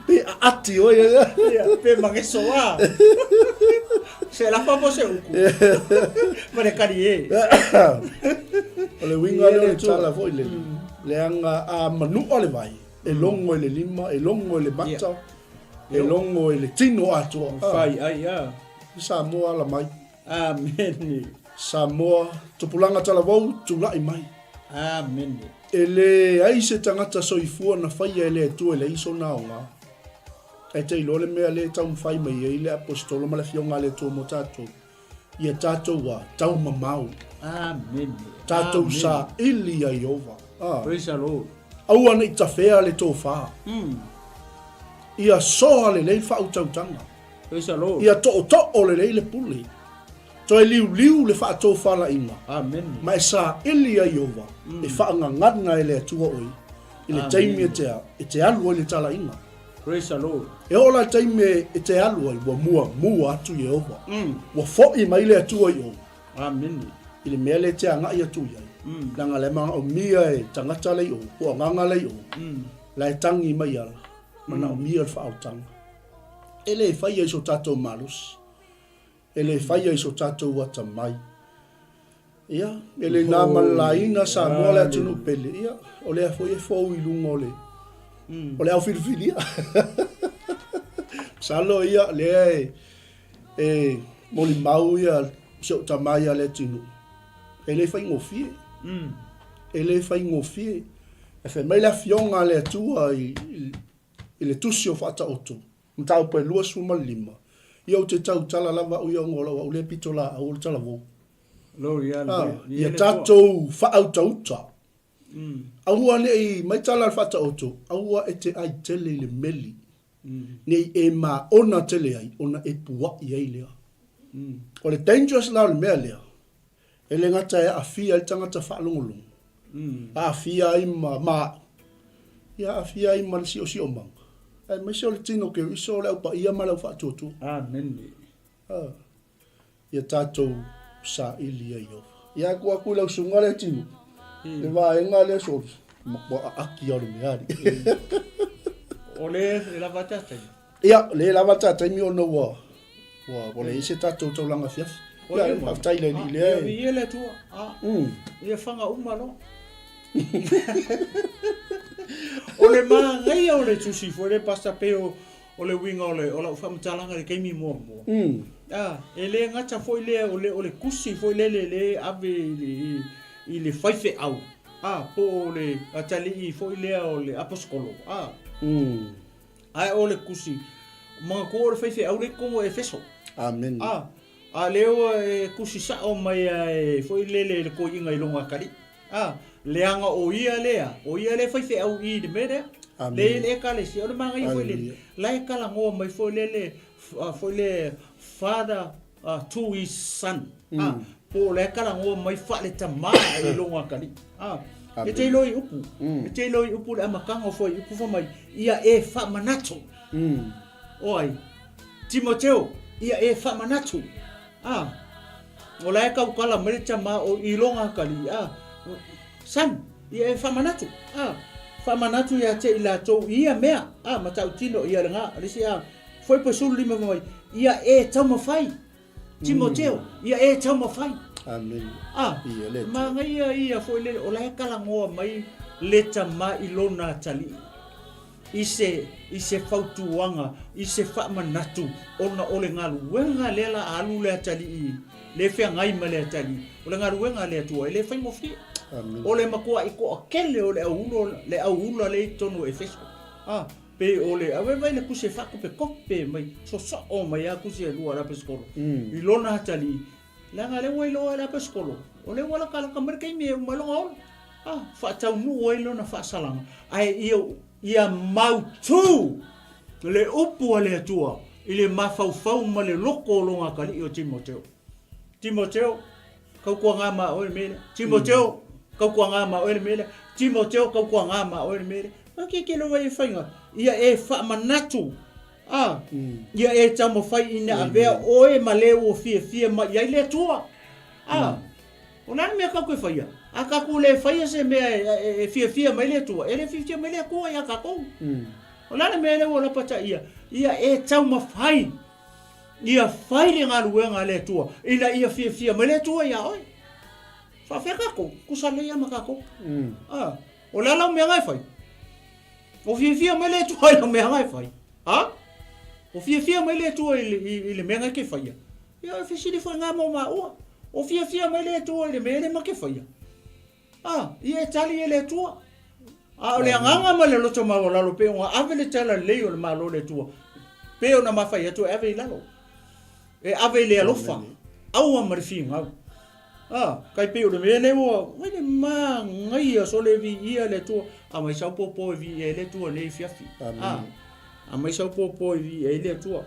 Pe ati o ia. Ia. Pe mangeso a. Se la fa po se uku. Pare karie. O le winga le o le tala foi le. Le anga a manu o le vai. e longo e le lima, e longo e le mata, e longo e le tino atua. Fai ai a. Samoa la mai. Amen. Samoa, tupulanga talavou, tulai mai. Amen. Ele ai se tangata soifua na whaia ele tu ele iso naonga. E te ilo le mea le tau mwhai mai e le apostolo ma le fionga le tu mo tatou. Ia tatou wa tau mamau. Amen. Tatou sa ili a Iova. Praise the Lord. Aua na itawhea le tō wha. Ia soa le lei wha utautanga. Praise the Lord. Ia to le lei le puli. Toi liu le wha tō whala inga. Amen. Ma e sa ili a Iova. E wha ngangana e le atua oi. I le taimi e te alu le tala inga. Praise the Lord. E ola taimi e te alu ai wa mua atu Iova. Wa fo'i mai le atua i o. Amen. I le mea le te anga i atu iai. Nanga le mga o mia e tangata lei o. Kua nganga lei o. La e tangi mai ala. Mana o mia le wha tanga. Ele e whaia iso tatou malus. Ele e whaia iso tatou wata mai. Ia, ele nā malaina sa mua le atunu pele. Ia, o le a foi e fau i lunga o le. O le au whiriwhiri ia. Salo ia, le e moli mau ia, sio tamai a le tinu. Ele e whai ngofie. Ele e whai ngofie. E whai mai la fionga le atua i le tusi o whata oto. Mtau pe lua suma lima. Ia o te tau tala lava o ia ngola wa ule pitola a ule tala wou. Ia tatou whaauta. Aua ne i mai tala whata oto. Aua e te ai tele le meli. Nei e ma ona tele ai. Ona e pua i ai lea. O le dangerous lao le mea lea. E le ngata e a fia i tangata whaalongolong. A fia i ma. Ia a fia i ma si o si o manga. Ai mai se o le tino ke iso le au pa ia ma lau whaatotu. Amen. Ia tatou sa ili a Iova. Ia kua kui lau sunga le tino. Le wa enga le so. Makwa aki au le meari. O le lava tatai. Ia, le lava tatai mi ono wa. Wa le ise tatou tau langa fiafi. Ia, haftai le li le. Ia le tua. Ia whanga umalo. O le mangai o le tusi fo le pasta peo o le winga o le whamatalanga le keimi mua mua. E le ngata fo le o le kusi fo le ave i le whaife au. Po le atali i fo le o le aposkolo. Ai o le kusi. Mga ko o le whaife au le kongo e feso. Amen. Leo e kusi sa o mai fo le ko inga i longa kari. Leanga o ia lea, o ia le whaife au i de mere, le ka le si, o le manga i fo le, lai kala ngoa mai fo le father to his son, po le kala ngoa mai fa le tama i longa kari, e te iloi upu le amakanga fo i upu fa mai, ia e fa manato, oi, Timoteo, ia e fa manato, o lai ka ukala mai le tama o i longa kari, San, ia e whamanatu. Whamanatu ia te ila tau ia mea. Matau tino ia renga. Risi foi pa sulu lima mai. Ia e tau mawhai. Timoteo, ia e tau mawhai. Amen. Manga ia foi le o lai kala ngoa mai leta ma ilona tali. Ise fautuanga, ise whamanatu. Ona ole ngalu. Wenga lela alu le tali. Le whea ngai ma le tali. Ole ngalu wenga le tua. Le whai mofi. O le makua i ko akele o le auula le tonu e fesko. Pe o le awe mai le kuse whako pe kope mai. So o mai a kuse e lua la peskolo. I lona hatali. Langa le wai loa la peskolo. O le wala kala kamarika i me umalonga ola. Whaatau nu o lona whaasalanga. Ai ia mautu le upu a le atua. I le mawhauwhau ma le loko o longa kali o Timoteo. Timoteo, kau kua ngā ma oe mele. Timoteo, kau kua ngā ma oe mele. Timoteo, kau kua ngā ma oe mele. Ke lo wai whainga. Ia e whaamanatu. Ia e tamo whai ina avea oe ma leo o fia ma iai le tua. O nana mea kakoi whaia. A kaku le whaia se mea e fia ma le tua. E le fia ma le kua ia kakou. O nana mea leo la pata ia. Ia e tamo whai. Ia whai le ngā luenga le tua. Ina ia fia ma le tua ia oi. Whawhia kako, kusale ia ma kako. O lalau mea ngai whai. O fia mai le tua i me ngai fai. Ha? O fia mai le tua i le me ngai ke fai. Ia fe sili foi nga mo ma o. O fia mai le tua i le me le ma ke fai. Ah, ia tali le tua. Ah, le nganga ma le loto ma o lalo pe o ave le tala le o le malo le tua. Pe o na ma fai atu ave lalo. E ave le alofa. Au ma fi nga. Ah, kai pe o le me le o, mai le ma ngai so le vi ia le tua. A mai sau popo vi e le tua le fiafi. Ah. A mai sau popo vi e le tua.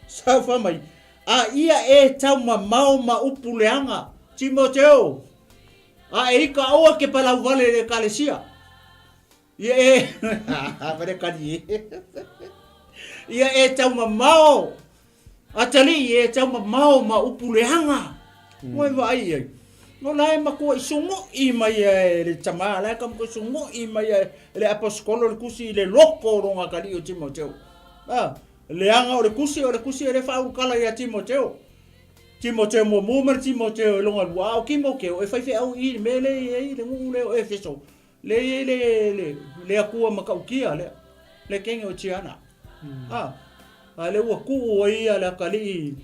Sa fa mai. A ia e tau ma mau ma upuleanga. Timoteo. A e ka oa ke palau vale le kalesia. Ia e. Vare kani. Ia e tau ma mau. A tali e tau ma mau ma upuleanga. Moi vai ai. No lai ma ko isungo I mai le tama la kam ko isungo I mai le apostolo le kusi le loko ronga kali o Timoteo. Ah. Leanga o le kusi le fa kala ia Timoteo. Timoteo mo mer Timoteo longa wa o kimo ke o fai au I mele I le ngu le o efeso. Le akua makaukia le kenge o tiana. Ah. Ale wa ku o ia la kali.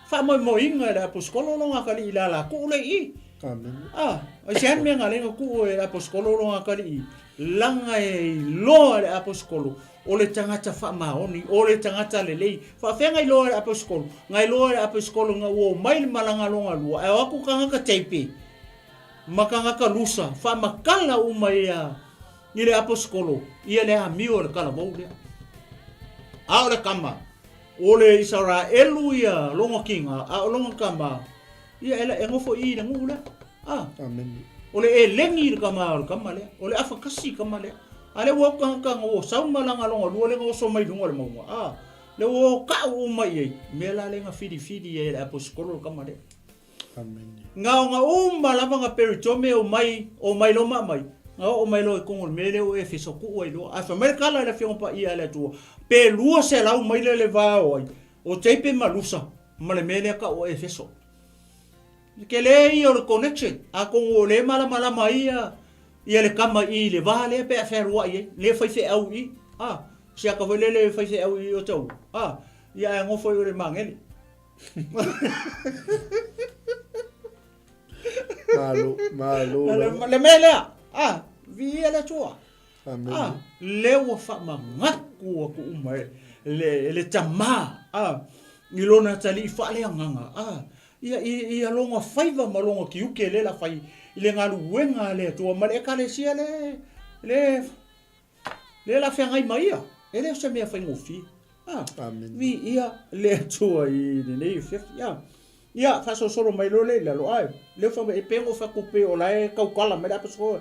Fa mo inga le apostolo longa kali la ku le I. Amen. Ah, o sian me ngalenga ku o le apostolo longa kali. Langa e lo le apostolo. O le tangata fa maoni, o le tangata lelei. Fa fenga I lo le apostolo. Ngai lo le apostolo nga o mai malanga longa lua. E aku kanga ka teipe. Makanga ka lusa. Fa makala umai I le apostolo. Ia le amio le kala mau le. A o le kama. O le Israelu ia longa kinga. A o longa kama. Ia ela e ngofo I le ngu le. Ah. Amen. O le e lengi le kama le. O le afakasi kama le. Ale wo kanga o sau malanga longa lua le ngo so mai lunga le maunga. Ah. Le wo ka o mai ai. Me la le nga fidi e le apostolo kama le. Amen. Nga o malava nga peritome o mai lo mai. Nga o mai lo e kongol mele o e fiso ku o lo. A fa mer kala le fiong pa ia le tu. Pe lua se la o mai le va o. O teipe malusa. Ma le mele ka o e fiso. Ke le I o le connection. A kong o le mala mai ia le kama I le vale pe fa rua I le fai fe au I. Ah, sia ka le fai fe au I o tau. Ah, ia ngo foi o le mangeli. Malo. Le mele. Ah, vi le tua. Amen. Ah, le wa fa mangaku ku umai le tama. Ah, I lona tali fa le nganga. Ah, ia longa faiva malonga ki uke le la fai le ngalu wenga le to male ka le sia le la fa ngai mai ele se me fa ngofi. Ah, Amen. vi ia le to I nei fe ia fa so solo mai lo le lo ai le fa e pengo fa kupe o la e kaukala me la paso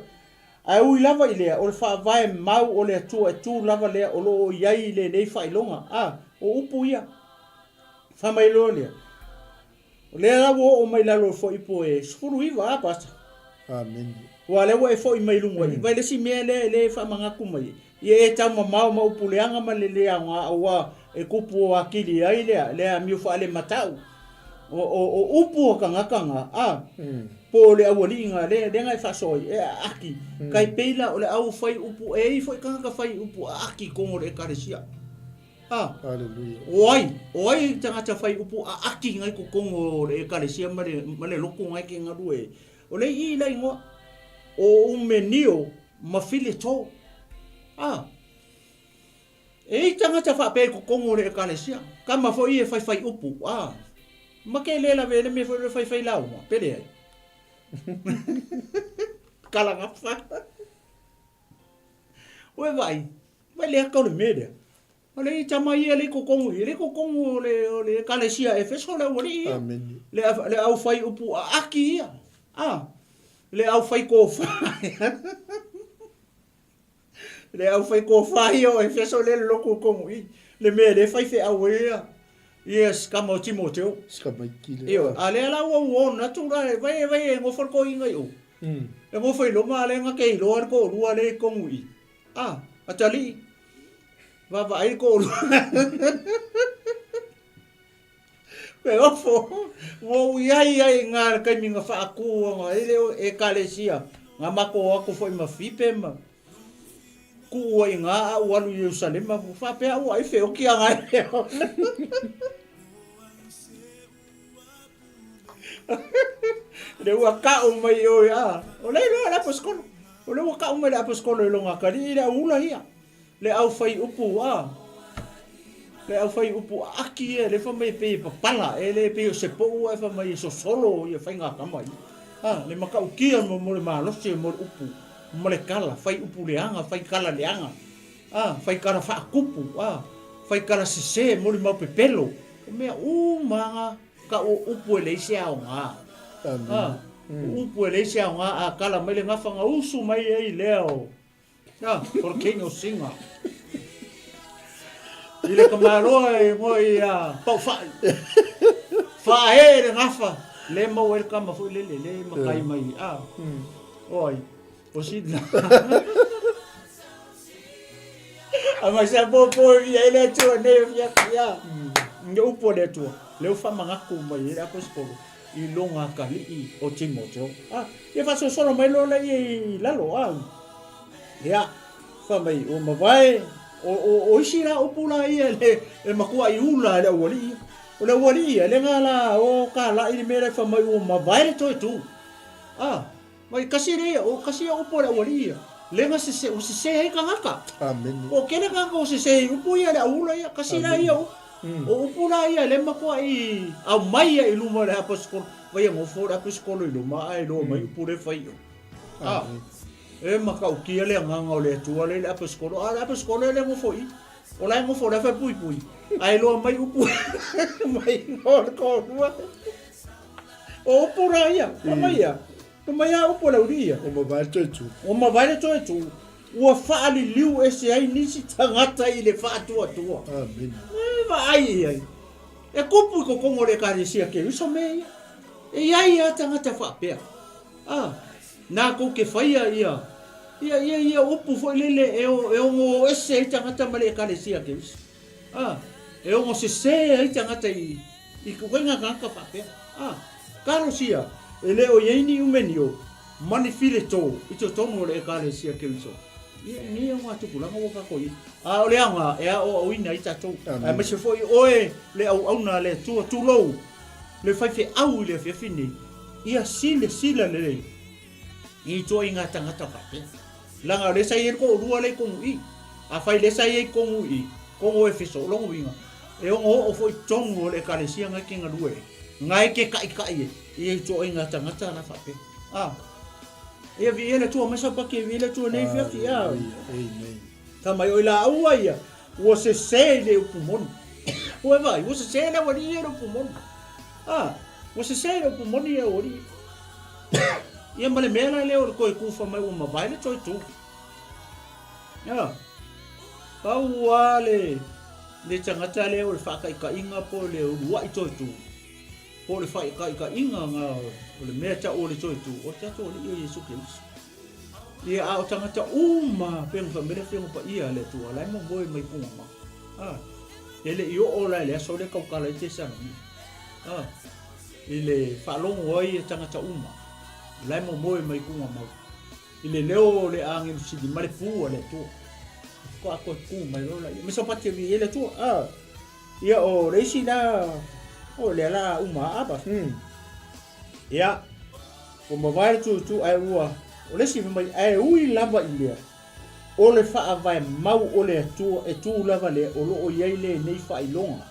ai ui lava I le o fa vai mau o le tu lava le o lo iai le nei fa ilonga. Ah, o upu ia fa mai lo le le la wo o mai la lo fo ipo e sfuru iwa basta. Amen. Wa le wo e fo I mai lunga I vai le si me le fa manga ku mai ye e tau mau ma upuleanga ma le anga wa e kupu akili ai le a mi fa le matau o upu kanga ah po le awali nga le ngai fa soi e aki kai peila o le au fai upu e foi kanga fai upu aki ko le karesia. Ah, hallelujah. Oi tanga fai upu aki ngai ko kongo le kalesia male loko ngai ke ngadue. O le I lai ngo o menio mafile to. Ah. E tanga fa pe ko kongo le kalesia. Kama fo I fai upu. Ah. Makele la vele me fai la uma. Pele. Kala ngapa. Oi vai le ka le media. Ole tama ia le kokongu le kalesia e feso le wori. Amen. Le au fai upu aki ia. Ah. Le au fai ko fai. Le au fai ko fai o e feso le loko kongu I. Le me le fai fe au ia. Yes, kama Timoteo. Ska mai kile. Io, ale la wo na tu la vai ngo for ko inga yo. E ngo fai lo ma le nga ke lo ar ko lua le kongu I. Ah, atali. Vai ko. Pe ofo. Wo ia nga ka mi nga fa aku nga ele e kalesia. Nga mako aku foi ma fipe ma. ku ua i ngā au alu Ierusalema whapea ua i wheo ki a ngai le ua kau mai o ia o le loa le aposkolo o le ua kau mai le aposkolo i longa kari i le ula ia le au whai upu le au whai upu aki e le whamai pe papala e le pe o se po ua e whamai so solo i a whai ngā kamai le makau kia mo le malosi mo le upu mo le kala whai upu leanga whai kala leanga whai kala whaakupu whai kala sese mo le mau pepelo o mea manga ka o upu e leise au ngā upu e leise au ngā a kala mai le ngawhanga usu mai e leo por kenyo singa i le kamaroa e mo i pau whai whae le ngawha le mau e kama fu le makai mai oi o sidna a mai sa po ia le tu ne ia nge upo le tu le fa mangaku mai le apostolo i longa kali i o Timoteo e fa solo mai lo le lalo ia fa mai o mavai o isira upo la ia le makua i ula le wali o le wali le ngala o kala i mera fa mai o mavai to tu mai kasire o kasia upo le wali le nga se he kangaka amen o kene kanga o se upo ia le ula ia kasira ia o upo la ia le makua i au mai i luma le apostol vai mo fora apostol i luma ai lo mai upo le fai e makau kia le nganga o le tua le apostol le mo foi o la mo fora fa pui ai lo mai upo mai no ko o upo la ia mai ia mai a upo la uria o ma vai tu ua faali liu ese ai nisi tangata i le faatua amen vai e kupu ko kongo le karesia ke uso me e ai a tangata faapea na ko ke faia ia upu foi lele e o ngo ese ai tangata male karesia ke uso e o ngo se ai tangata i ko wenga ngaka faapea karosia ele o yeini umenio mani file to ito tono le karesia ke uso ni o atu kula ngo ka koi o le anga e o ina ita to me se foi oe le au na le tu lo le fai fe au le fe fini ia sila le i to inga tangata fa pe langa le sai ko rua le ko i a fai le sai ko i ko e fe so lo winga e o foi tongo le karesia nga kinga due ngai ke kai i to inga tangata na fa pe e vi ele tu mesa pa ke vi ele tu nei fi amen tama yo la ua ia o se le o pulmon o vai o se le o ri o pulmon o se le o pulmon ia o ri ia male mela le o ko ku fa mai o ma vai le toi tu pa wale le tangata le o fa kai ka inga po le o wa i toi tu po le fa ka inga nga o le mea ta o le toi tu o ta to le Yesu Kristus ia au tangata peng fa mele fengo pa ia le tu ala mo boy mai punga ma ele io ola le so le kau kala te sa ile fa long oi tangata la mo boy mai punga ma ile leo le angin si di male pu le tu ko ako ku mai lo la me so pa te vi ele tu ia o le sina o le la aba ia o ma vai tu ai ua o le si mai ai ui lava i lea o le faa vai mau o le tu lava le o lo o iei le nei faa ilonga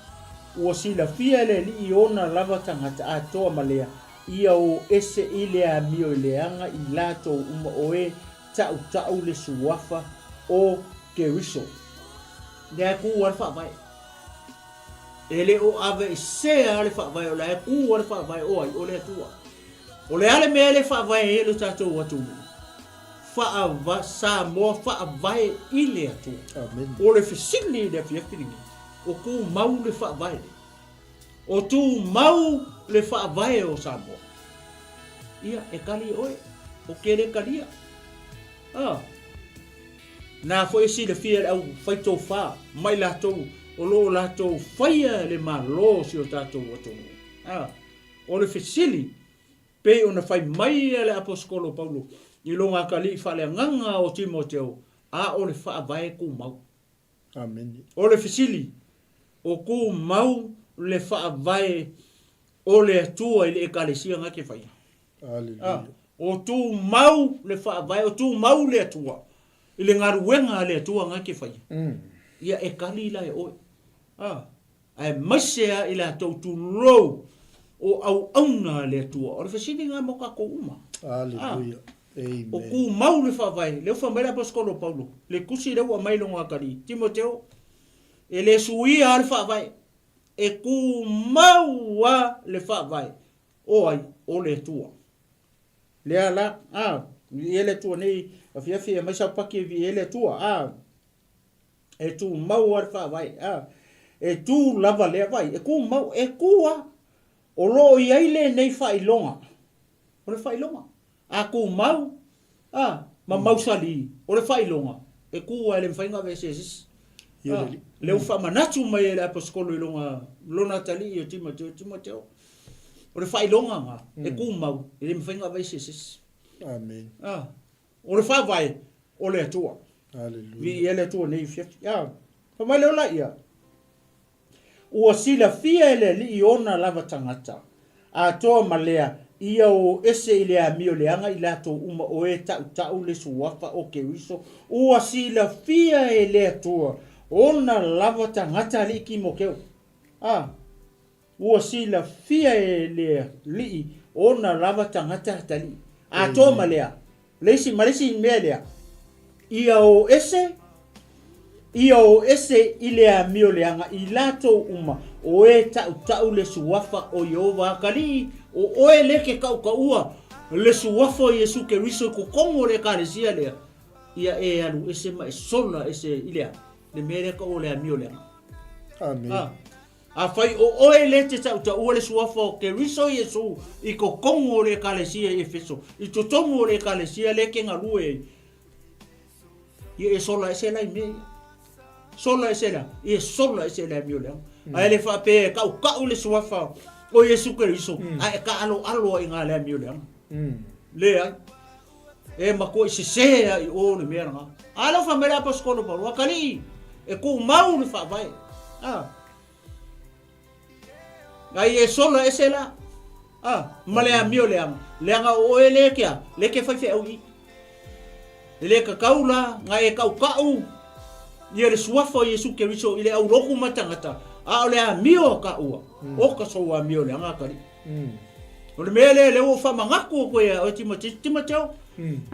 ua si la fia le li i ona lava tangata a toa malea ia o ese i le a mio i leanga i lato uma oe tau le suafa o ke riso le a ku wal faa vai ele o ave se a le faa vai o le a ku wal faa vai o ai o le tua o le ale me le faa vai e lo tatou watu fa sa mo fa vai ile atu amen o le fisini le fiafini o ku mau le fa vai o tu mau le fa vai o sa mo ia e kali oe o kere kalia na foi si le fia au fai to fa mai la to o lo la to faia le malo si o tatou atu o le fisili pe ona fai mai le apostolo Paulo i longa kali fa le nganga o Timoteo a o le whaavae ku mau. Amen. O le fisili, o ku mau le whaavae o le atua i le ekalesia ngake whai. Hallelujah. O tu mau le whaavae, o tu mau le atua. I le ngaruenga le atua ngake whai. Ia e kali la e oe. Ai maisea i le atou tu rou o au auna le atua. O le fasini ngā moka ko uma. Hallelujah. Amen. O ku mau le whaavai, leo whamera Apostolo Paulo, le kusi reu a mailo ngā kari, Timoteo, e le suia a le whaavai, e ku mau a le whaavai, o ai, o le tua. Lea la, i ele tua nei, a fiafi e maisa paki vi ele tua, e tu mau a le whaavai, e tu lava lea vai, e ku mau, e kua, o lo i aile nei whailonga, o le whailonga. A ku mau, ma mausali, o le whailonga, e kua e le mwhainga vesesis. Leo whamanatu mai e le Apostolo i longa, lona tali o Timoteo. O le whailonga nga, e ku mau, e le mwhainga vesesis. Amen. O le whaavai, o le atua. Hallelujah. Vi e le atua nei fiafi. Pamai leo la ia. Ua sila fia e le li i ona lava tangata. A toa malea, ia o ese i le amio leanga i lato uma o e tau le suafa o Keriso. Ua sila fia e le atua. Ona lava tangata li ki mo keo. Ua sila fia e le li ona lava tangata tali. A toa malea. Leisi malesi mea lea. Ia o ese i le amio leanga i lato uma o e tau le suafa o Yehova kali o oe leke kaua le suafa o Yesu Keriso ko kongo le karesia lea ia e alu ese ma e sola ese ilea le mere ka o le amio leanga. Amen. A fai o oe le te tau le suafa o Keriso Yesu i ko kongo le karesia e feso i to tongo le karesia leke ngalue ia e sola ese lai me sola ese la ia sola ese la amio leanga. Ai le fa pe kau le suafa o Yesu Keriso ai ka alo i ngā le amio leanga. Le ai e mako i se ai o le mea nga alo fa mera Apostolo Paulo akali e ku mau le fa vai ai e sola ese la ma le amio leanga o ele kia le ke fai fe au i le ka kaula nga e kau ia le suafa o Yesu Keriso i le au roku matangata o le amio ka ua o ka so amio le anga kari o le mele le o fa mangaku ko ia o Timoteo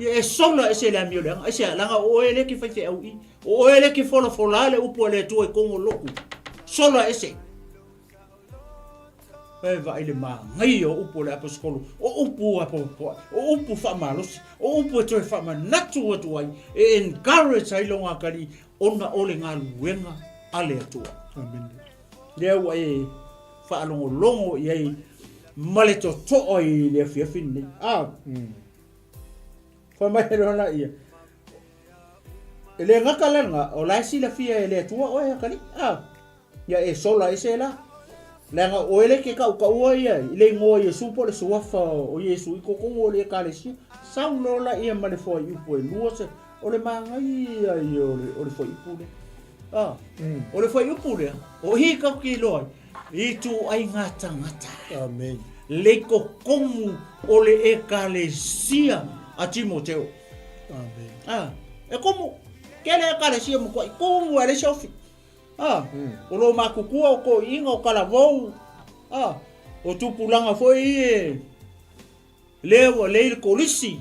ia e sola ese le amio le anga ese langa o ele ki fai au i o ele ki fola le upo le tu e kongo loku sola ese e va ile ma ngai o upo le Apostolo o upu fa malos o upu to fa manatu o tu ai e encourage ai longa kari ona ole ngā luenga ale atua. Amen. Leo e whaalongo i ei male to to'o i le fiafini. Whamai rona ia. E le ngakalanga o laisi la fia e le atua o e akari. Ia e sola e se la. Langa o ele ke kau ia i le ngō Yesu po le suafa o Yesu i kokongo le kalesi. Sau lola ia male fo i upo e lua se. O le mangai ai o le fo i pule. O le fo i pule. O hi ka ki loi. I tu ai ngata. Amen. Le kokongo o le ekalesia a Timoteo. Amen. E komo. Kele ekalesia mo koi. Komo ele sofi. O lo makukua o ko inga o kalavou. O tupulanga foi e. Lewa le kolisi.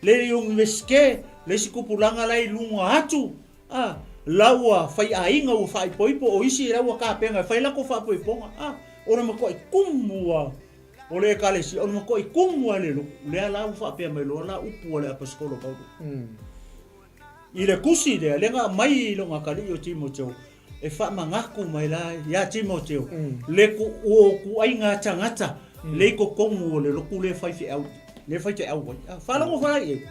Le yung meske. Le si kupulanga lai lunga atu. Laua fai ainga o fai poipo o isi laua ka penga fai la ko fa poiponga. Ora mako i kumua. O le kalesi o mako i kumua le lo. Le la fa pe mai lo la upu le Apostolo Paulo. I le kusi le lenga mai lo ngakali o Timoteo. E fa mangaku mai la ya Timoteo. Le ku ainga tangata. Le ko kongu le lo ku le fai fi au. Le fai te au. Fa la mo fa e.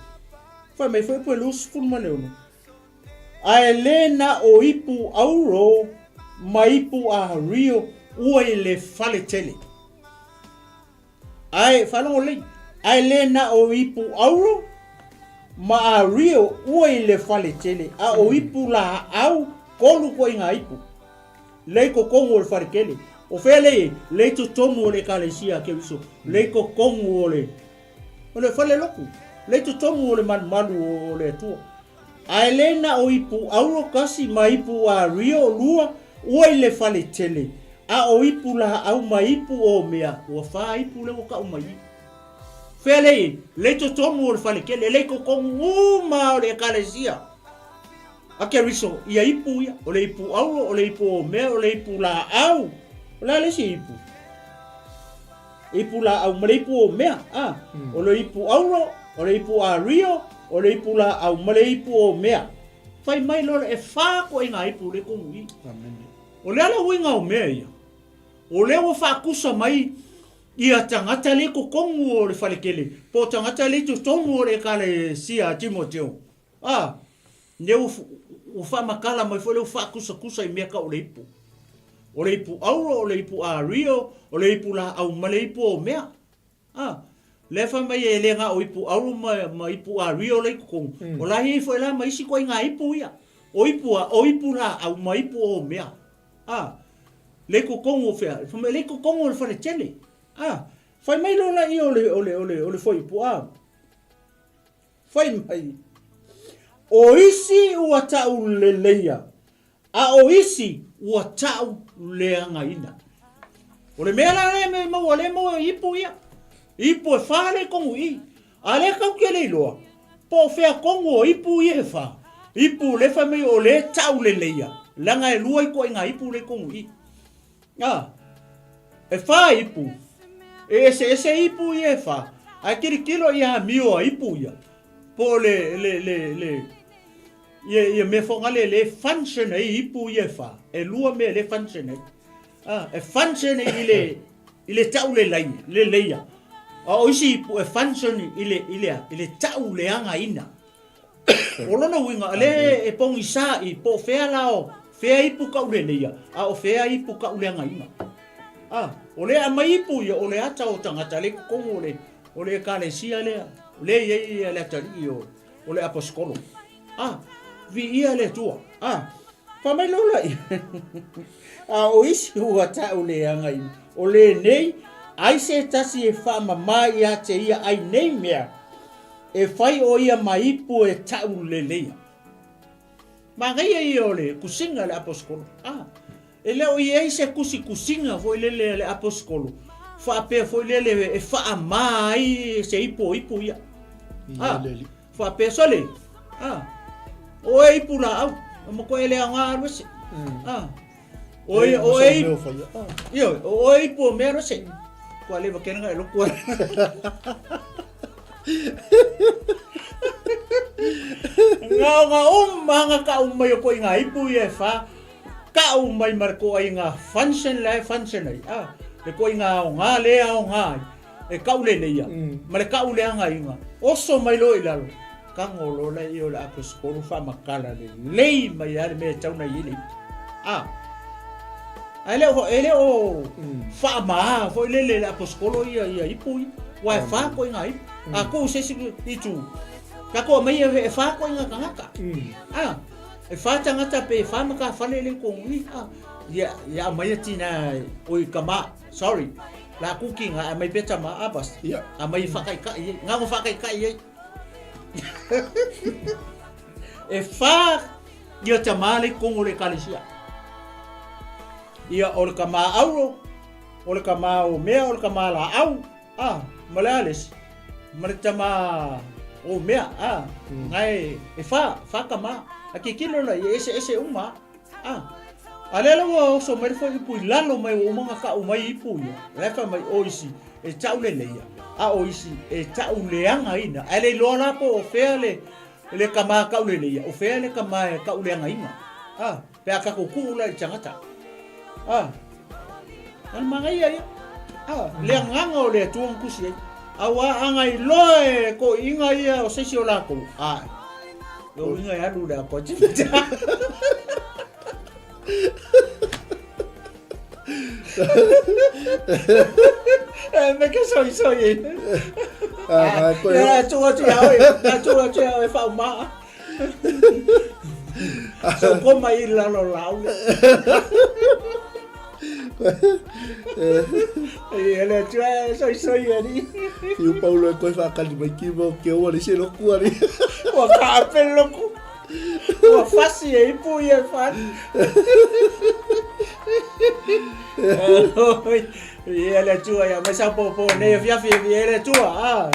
Fa mai foi po lus fun maleuno. A Elena o ipu auro maipu a rio ua le fale tele. Ai fala o lei. A Elena o ipu auro ma rio ua I le fale tele a o ipu la au kolu ko inga ipu lei ko kongo le fale kele o fele lei to tomu le kalesia ke viso lei ko kongo le fale loku lei to tomu le malu o le tua a elena o ipu auro kasi ma ipu a rio lua ua I le fale tele a o ipu la au ma ipu o mea ua fa ipu le o ka o mai fele le to tomu le fale kele le ko kongo ma o le kalesia ake riso ia ipu ia o le ipu auro o le ipu o mea o le ipu la au la le si ipu la au ma le ipu o mea o le ipu auro o le ipu a rio o le ipu la au ma le ipu o mea fai mai lora e fa ko inga ipu le kongo I o le ala winga o mea ia o le o fa kusa mai ia tangata le ko kongo o le fale kele po tangata le to tomu o le kale sia Timoteo ne o fa makala mai foi le fa kusa I mea ka o le ipu auro o le ipu a rio o le ipu la au ma le ipu o mea le fa mai e le nga o ipu auro ma ipu a rio le ko o la hi foi la mai si ko inga ipu ia o ipu la au ma ipu o mea le ko kongo fea fa mai le ko kongo le fale tele fai mai lo la I o le foi ipu fai mai o isi ua tau le leia o isi ua tau le angaina o le mea la le me mau le mau ipu ia ipu e fa le kongo I a le kau ke le iloa po fea kongo ipu I e fa ipu le fa mai o le tau le leia langa e lua I ko inga ipu le kongo I e fa ipu ese ipu I e fa a kiri kilo ia mio ipu ia po le ye me fonga le function ai ipu ia fa e lua me le function ai e function I le tau le leia o isi ipu e function I le tau le anga ina o lona winga le e pongi sa I po fea lao fea ipu ka le leia o fea ipu ka le anga ina o le ama ipu ia o le ata o tangata le kongo o le kalesia le ye le atari o le aposkolo vi ia le tua fa mai lola o isi ua tau le anga ina o le nei ai se tasi e fa mama ia te ia ai nei mea e fai o ia maipu e tau le leia ma ngai ia o le kusinga le aposkolo e leo ia se kusinga foi le aposkolo fa pe foi le e fa mai se ipu ia fa pe sole o e ipu la au mo ko ele anga rose o e ipu me rose ko le va kenga lo ko nga manga ka mai ko inga ipu ia fa ka mai marko inga function ai le ko inga nga le nga e ka ule le ia ma le ka ule anga inga oso mai lo ilalo ka ngolo la io la aposkolo fa makala le lei mai ale me tau na ile ele o fa ma foi le aposkolo ia ipu wa fa ko inga ipu ko se itu ka ko mai e fa ko inga kanga e fa tangata pe fa maka fa le ko ngi ya mai tina o kama sorry la cooking mai peta ma abas mai fa kai nga mo fa kai e fa ia tamale ko le kalesia ia o le kama auro o le kama o mea o le kama la au malales maritama o mea ngai e fa kama aki kilo la ese uma alelo o so mer foi pu lalo mai o manga ka o mai pu ia lefa mai oisi e tau le leia oisi e tau le anga ina ale lo la po fele le kama ka le leia o fele kama ka le anga ina pe aka ko kula i tangata al mangai ia le nganga o le tuang kusi awa angai loe ko inga ia o sesi o lako lo inga ia lu da ko chita me que soy Ia tua tia e whau maa. So ko mai lalo lau. Ele tua soi ani. Fiu Paulo koe whakali mai ki mo ke o le se lo kuari. Wa ka pelo ku. Wa fasi e ipu ia fan. Ele tua ia mesa popo ne fia ele tua.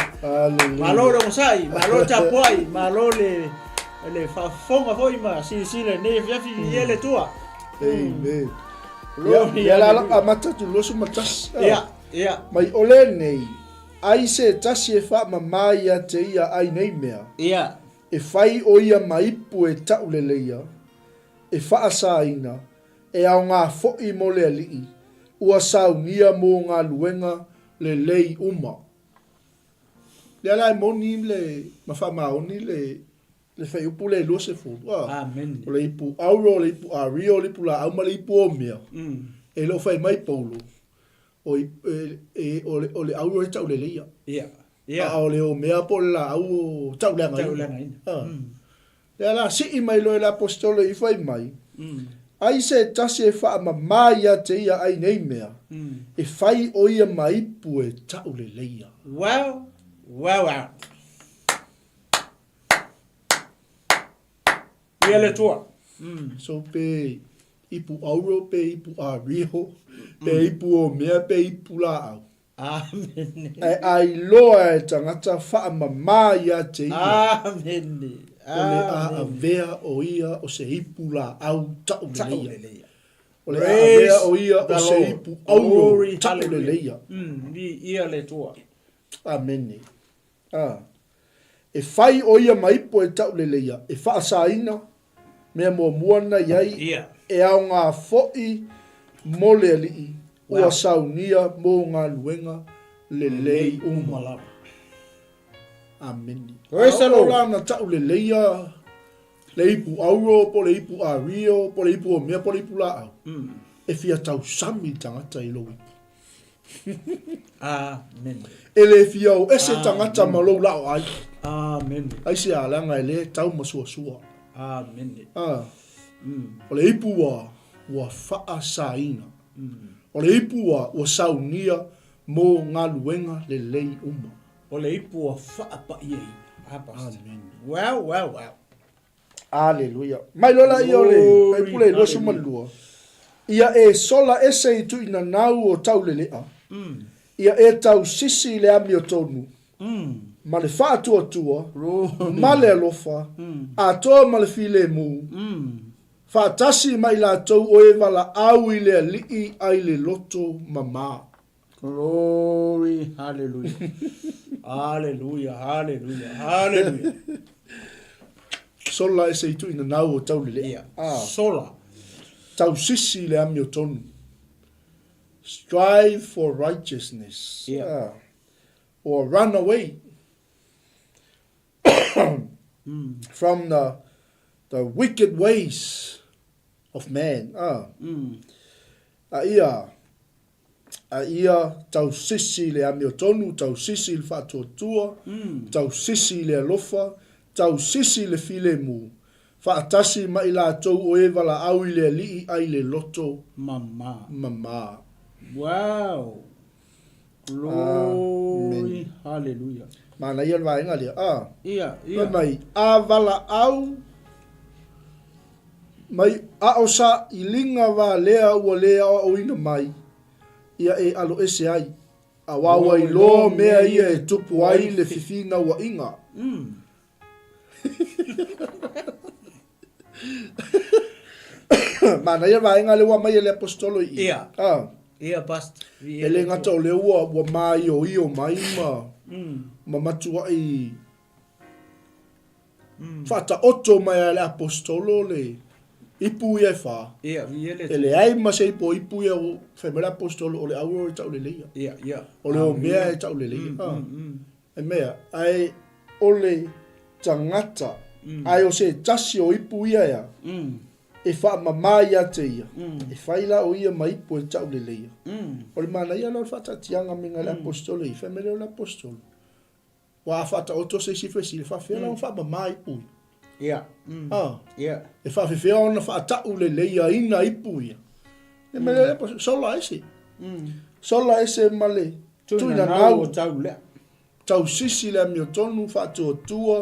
Malo dong sai, malo chapuai, malo le fa fonga foi ma si le ne fia ele tua. Amen. Ya la amata tu lo suma tas. Ya. Mai ole nei. Ai se tasi e fa mama ia te ia ai nei mea. Ya. E fai o ia maipu e tauleleia. E fa asaina. E au ngā fo'i mo le alii. Ua saungia mo ngā luenga le lei uma. Le ala e moni le mawha maoni le fai upu le lua se fu. Amen. O le ipu auro, le ipu ario, le ipu la auma, le ipu o mea. E lo fai mai paulo. O le auro e tau le leia. Ya. O le o mea po la au tau le angai. Le ala si mai lo e la apostolo i fai mai. Ai se tasi e wha ma ia te ia ai nei mea. E whai o ia maipu e tau le leia. Wow. Ia le tua. So pe ipu auro, pe ipu ario, pe ipu o mea, pe ipu la au. Amen. Ai loa e tangata wha ma ia te ia. Amen. O le a vea o ia o se ipu la au tau le leia. O le a vea o ia o se ipu auro tau le leia. Ia le tua. Amen. E whai o ia maipo e tau le leia. E wha asaina mea mua muana iai. E au ngā fo'i mo le alii. Ua saunia mo ngā luenga le lei umala. Amen. Praise the Lord. Lana tau le leia. Le ipu auro, po le ipu ario, po le ipu o mea, po le ipu la au. E fia tau sami tangata i lowi. Amen. E le fia o ese tangata malou lao ai. Amen. Ai se alanga e le tau masua sua. Amen. O le ipu wa faa saina. O le ipu wa saunia mo ngā luenga le lei uma. O le ipu a whaapa iei. Amen. Wow. Aleluia. Mai lola i o le, kai pule i losu malua. Ia e sola ese i tu ina nau o tau le lea. Ia e tau sisi le ami o tonu. Ma le wha atua, ma le alofa, atoa ma le file mu. Whaatasi mai la tau o e wala au i le alii ai le loto mama. Glory, hallelujah. Hallelujah. Sola e se itu ina nau o tau le lea. Sola. Tau sisi le ami o tonu. Strive for righteousness. Or run away from the wicked ways of man. Ia tau sisi le ami o tonu, tau sisi le whaatotua, tau sisi le alofa, tau sisi le file mu. Whaatasi mai la tau o e wala au i le alii ai le loto mama. Wow. Glory. Hallelujah. Mana ia vai nga lia. Ia. Mai a wala au mai a osa i linga wa lea ua lea o ina mai. Ia e alo ese ai. A wawa i lo mea ia e tupu ai le fifina wa inga. Mana ia vai nga le wa mai le apostolo i. Ia past. Ele ngata o le ua mai o io mai ma matua i. Fata oto mai le apostolo le ipu ia fa. Ele ai ma se ipu ia o femela apostolo o le au o tau le leia. O le o mea e tau le leia. E mea, ai o le tangata, ai o se tasi o ipu ia ia. E wha mama ia te ia. E whaila o ia mai ipu e tau le leia. O le mana ia lor whata tianga minga le apostolo i femele o le apostolo. wa fata o to se si fe si fa fe la fa ba mai pu ia ia e fa fe ona fa ta u le ia ina ipu ia e me le sola ese male tu ina nau tau sisi le mi tonu fa to tua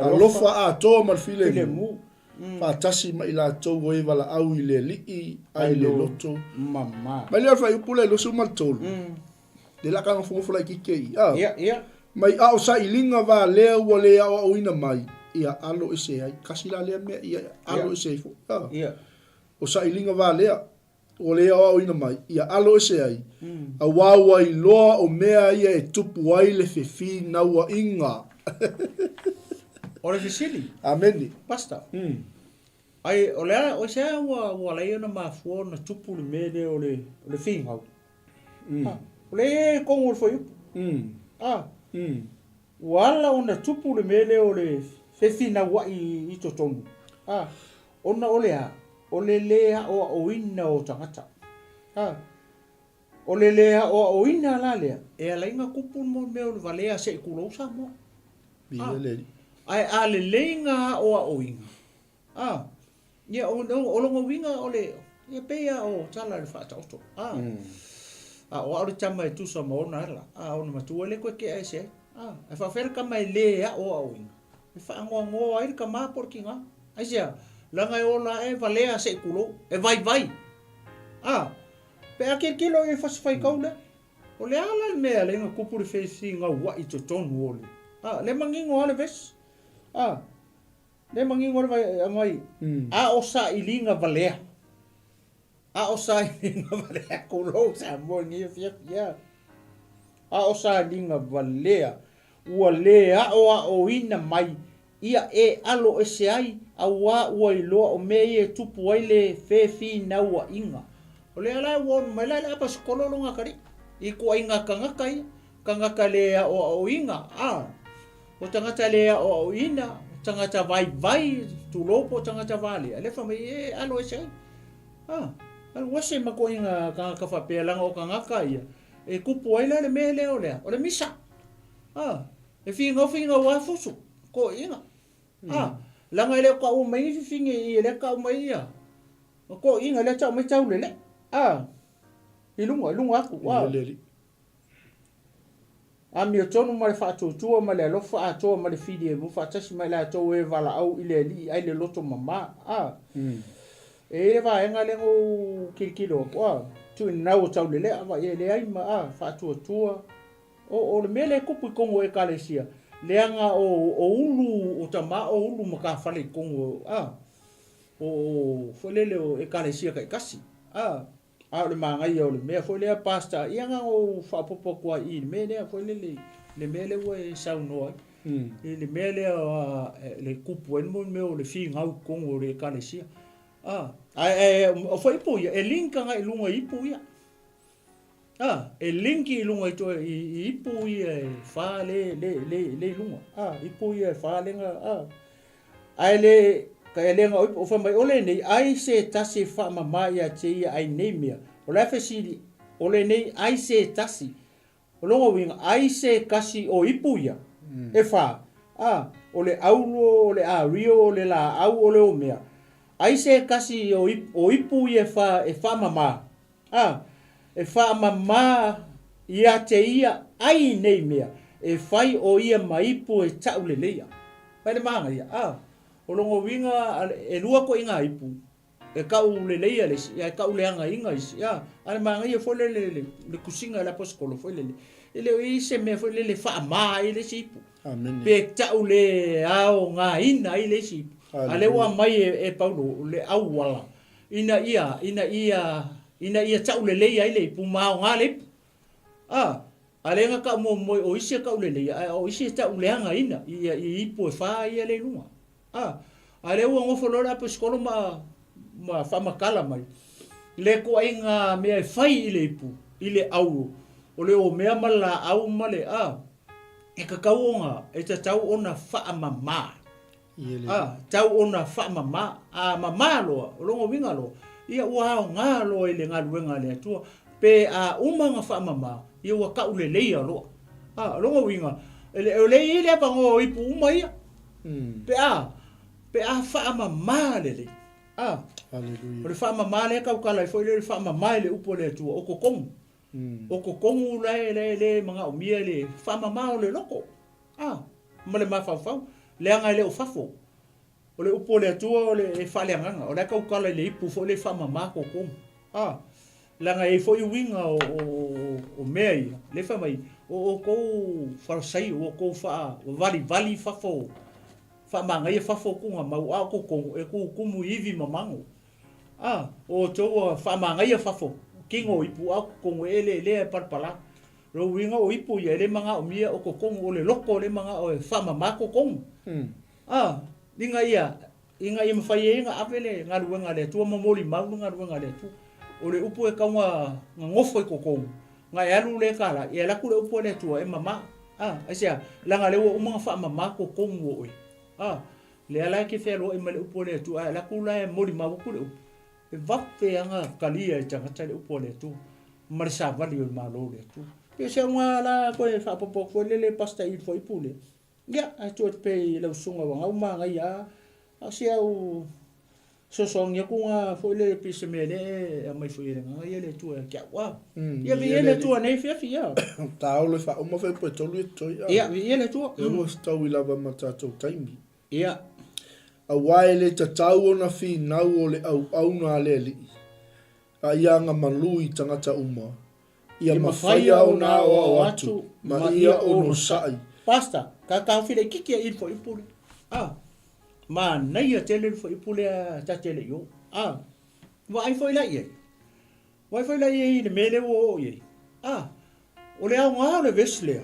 a lofa a to mal file mu fa tasi mai la to go e vala au ile li ai le loto mama mai le fa upule lo su mal tolu de la ka fo fo la kike ia mai au sa ilinga va le o le o ina mai ia alo ese ai kasi la le me ia alo ese fo ia o sa ilinga va le o le o ina mai ia alo ese ai a wawa i loa o mea ia e tupu ai le fefi na ua inga o le fisili ameni pasta ai o le se wa le na mafua na tupu le mele o le finga o le kongo foi wala ona tupu le mele o le fefi na wa i totonu ona o le lea o ina o tangata o le lea o ina la lea e ala inga kupu mo me o le valea se kulo sa mo ai a le lenga o inga ia o longo winga o le ia pea o tala le fata oto o le tama e tusa mo na la ona matua le ko ke ai se e fa fer ka mai lea o inga e fa ngo ai ka ma por kinga ai sia langa e ona e valea se kulo e vai pe ake kilo e fas fai kaula o le ala me ale nga kupu le fesi nga wa i tonu ole le mangingo ale ves le mangingo le mai o sa ilinga valea o sa ilinga valea kulo sa mo ni fia o sa ilinga valea ua lea o ina mai ia e alo ese ai ua i loa o me e tupu ai le fefi na ua inga o le ala won mai la apa skolo longa kari i ko inga kangaka le o inga o tangata le o ina tangata vai tu lopo tangata vale ale fa me alo ese al wase mako inga kangaka fa pelanga o kangaka ia e kupu ai le me le o le misa e finga wa fusu ko inga langa ile ka o mai finge ile ka o mai ia ko inga le cha mai chau le ilunga aku mi tonu mai fa tu mai le lo fa to mai fidi mu fa tasi mai la to e vala au ile li ai le loto mama e va enga le o kilo tu na o chau le va ile ai ma fa tu o le mele kupu kongo e kalesia leanga o ulu o tama o ulu maka fale kongo o folele o e kalesia kai kasi le manga ia o le mea folele pasta ianga o fa popo kwa I me le folele le mele o e sauno ai le mele le kupu en mo me o le finga o kongo le kalesia o foi po ia e linka ngai lunga ipu ia e linki lunga i to I ipu i fa le lunga ipu i fa le nga ai le ka le nga o fa mai ole nei ai se tasi fa mama ia te ia ai nei mea o la fesi ole nei ai se tasi o longa winga ai se kasi o ipu ia e fa ole aulo ole rio ole la au ole o mea ai se kasi o ipu ia e fa mama e fa mama ia te ia ai nei mea e fai o ia maipu e tau le leia pai le manga ia o longo winga e lua ko inga ipu e kau le leia le ia kau le anga inga isi ale manga ia fo le kusinga la poskolo fo le ele o ise me fo le fa ma ile sipu amen pe tau le ao nga ina ile sipu ale wa mai e paulo le au wala ina ia tau le leia ile pu ma nga le ale nga ka mo o ise ka le leia o ise tau le anga ina ia I pu fa ia le lunga ale wa ngo fo la poskolo ma fa makala mai le ko inga me fai ile pu ile au o le o mea mala au male e ka kaunga e ta tau ona fa mama tau ona fa mama mama lo longo winga lo ia wa nga lo ile nga luenga le tu pe uma nga fa mama ia wa ka ule leia lo longo winga ele ile pa ngo I pu mai pe a fa ma le Hallelujah. o le fa ma le ka ka la foi le fa ma le upo le tu o ko kong o ko kong le manga o mia le fa ma o le loko ma le ma fa le anga le o fafo o le upo le tu o le fa le anga o le ka ka le ipu fo le fa ma ko kong langa e foi winga o mei le fa mai o ko fa sai o ko fa vali fafo fa manga e fafo kunga mau a ko ko e ku kumu ivi mamango o to fa manga e fafo kingo ipu a ko le parpala ro winga o ipu ye le manga o mia o ko kongo le loko le manga o fa mama ko kongo inga ia mfai inga apele ngaluenga le tu momoli mau ngaluenga le tu o le upu e kaunga ngofo ko kongo nga yalu le kala ia la ku le upu le tu e mama asia langa le o mga fa mama ko kongo le ala ke felo e male upo le tu la kula e mori ma ku le e vape anga kalia e tanga tale upo le tu marisa vali o malo le tu ke se nga la ko e fa popo ko le pasta I foi pule ya a tu pe le sunga wa uma nga ya asia o so song ya ku nga foi le pise mele a mai foi nga ye le tu ke wa ya vi le tu nei fi ya ta o le fa o mo fe po to le to ya vi le tu e mo sta wi lava mata to taimi ya a waile ta tau ona fi nau o le au na le li a ianga malui tangata uma ia mawhaia o nā o atu ma ia o no sai pasta ka fi le kiki I foi pule ma nei a tele foi pule ta tele yo vai foi la ye le mele o ye o le au ngā le vesle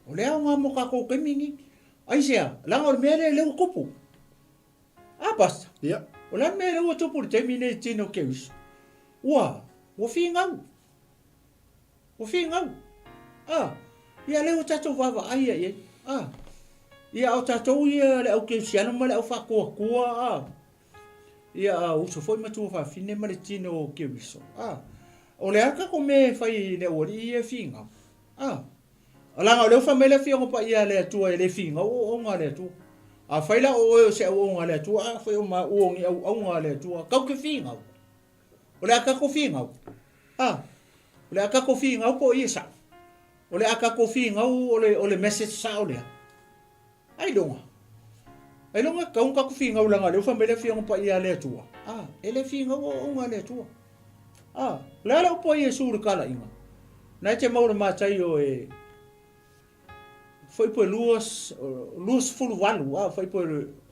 o le au ngā mo ka ko kemingi ai sea la o mele le kupu pasta ia o la mele o tupu te mine tino keus o fingau ia le o tato vava ai ye ia o tato ia le au keusiano ma le au whakua ia o so foi matu fa fine ma le tino keuso o le aka ko me fai le ori ia fingau alanga o le famele fingo pa ia le tua le fingau o nga le tu fai la o se o nga le tu fai o ma o ngi au nga le tu ka ke fingau o le aka ko fingau o le aka ko fingau po isa o le aka ko fingau o le message sa o le ai longa ka un ka ko fingau langa le famele fingo pa ia le tu ele fingau o nga le tu la po ia sur kala inga na te maura matai o foi por luz fulu valu foi por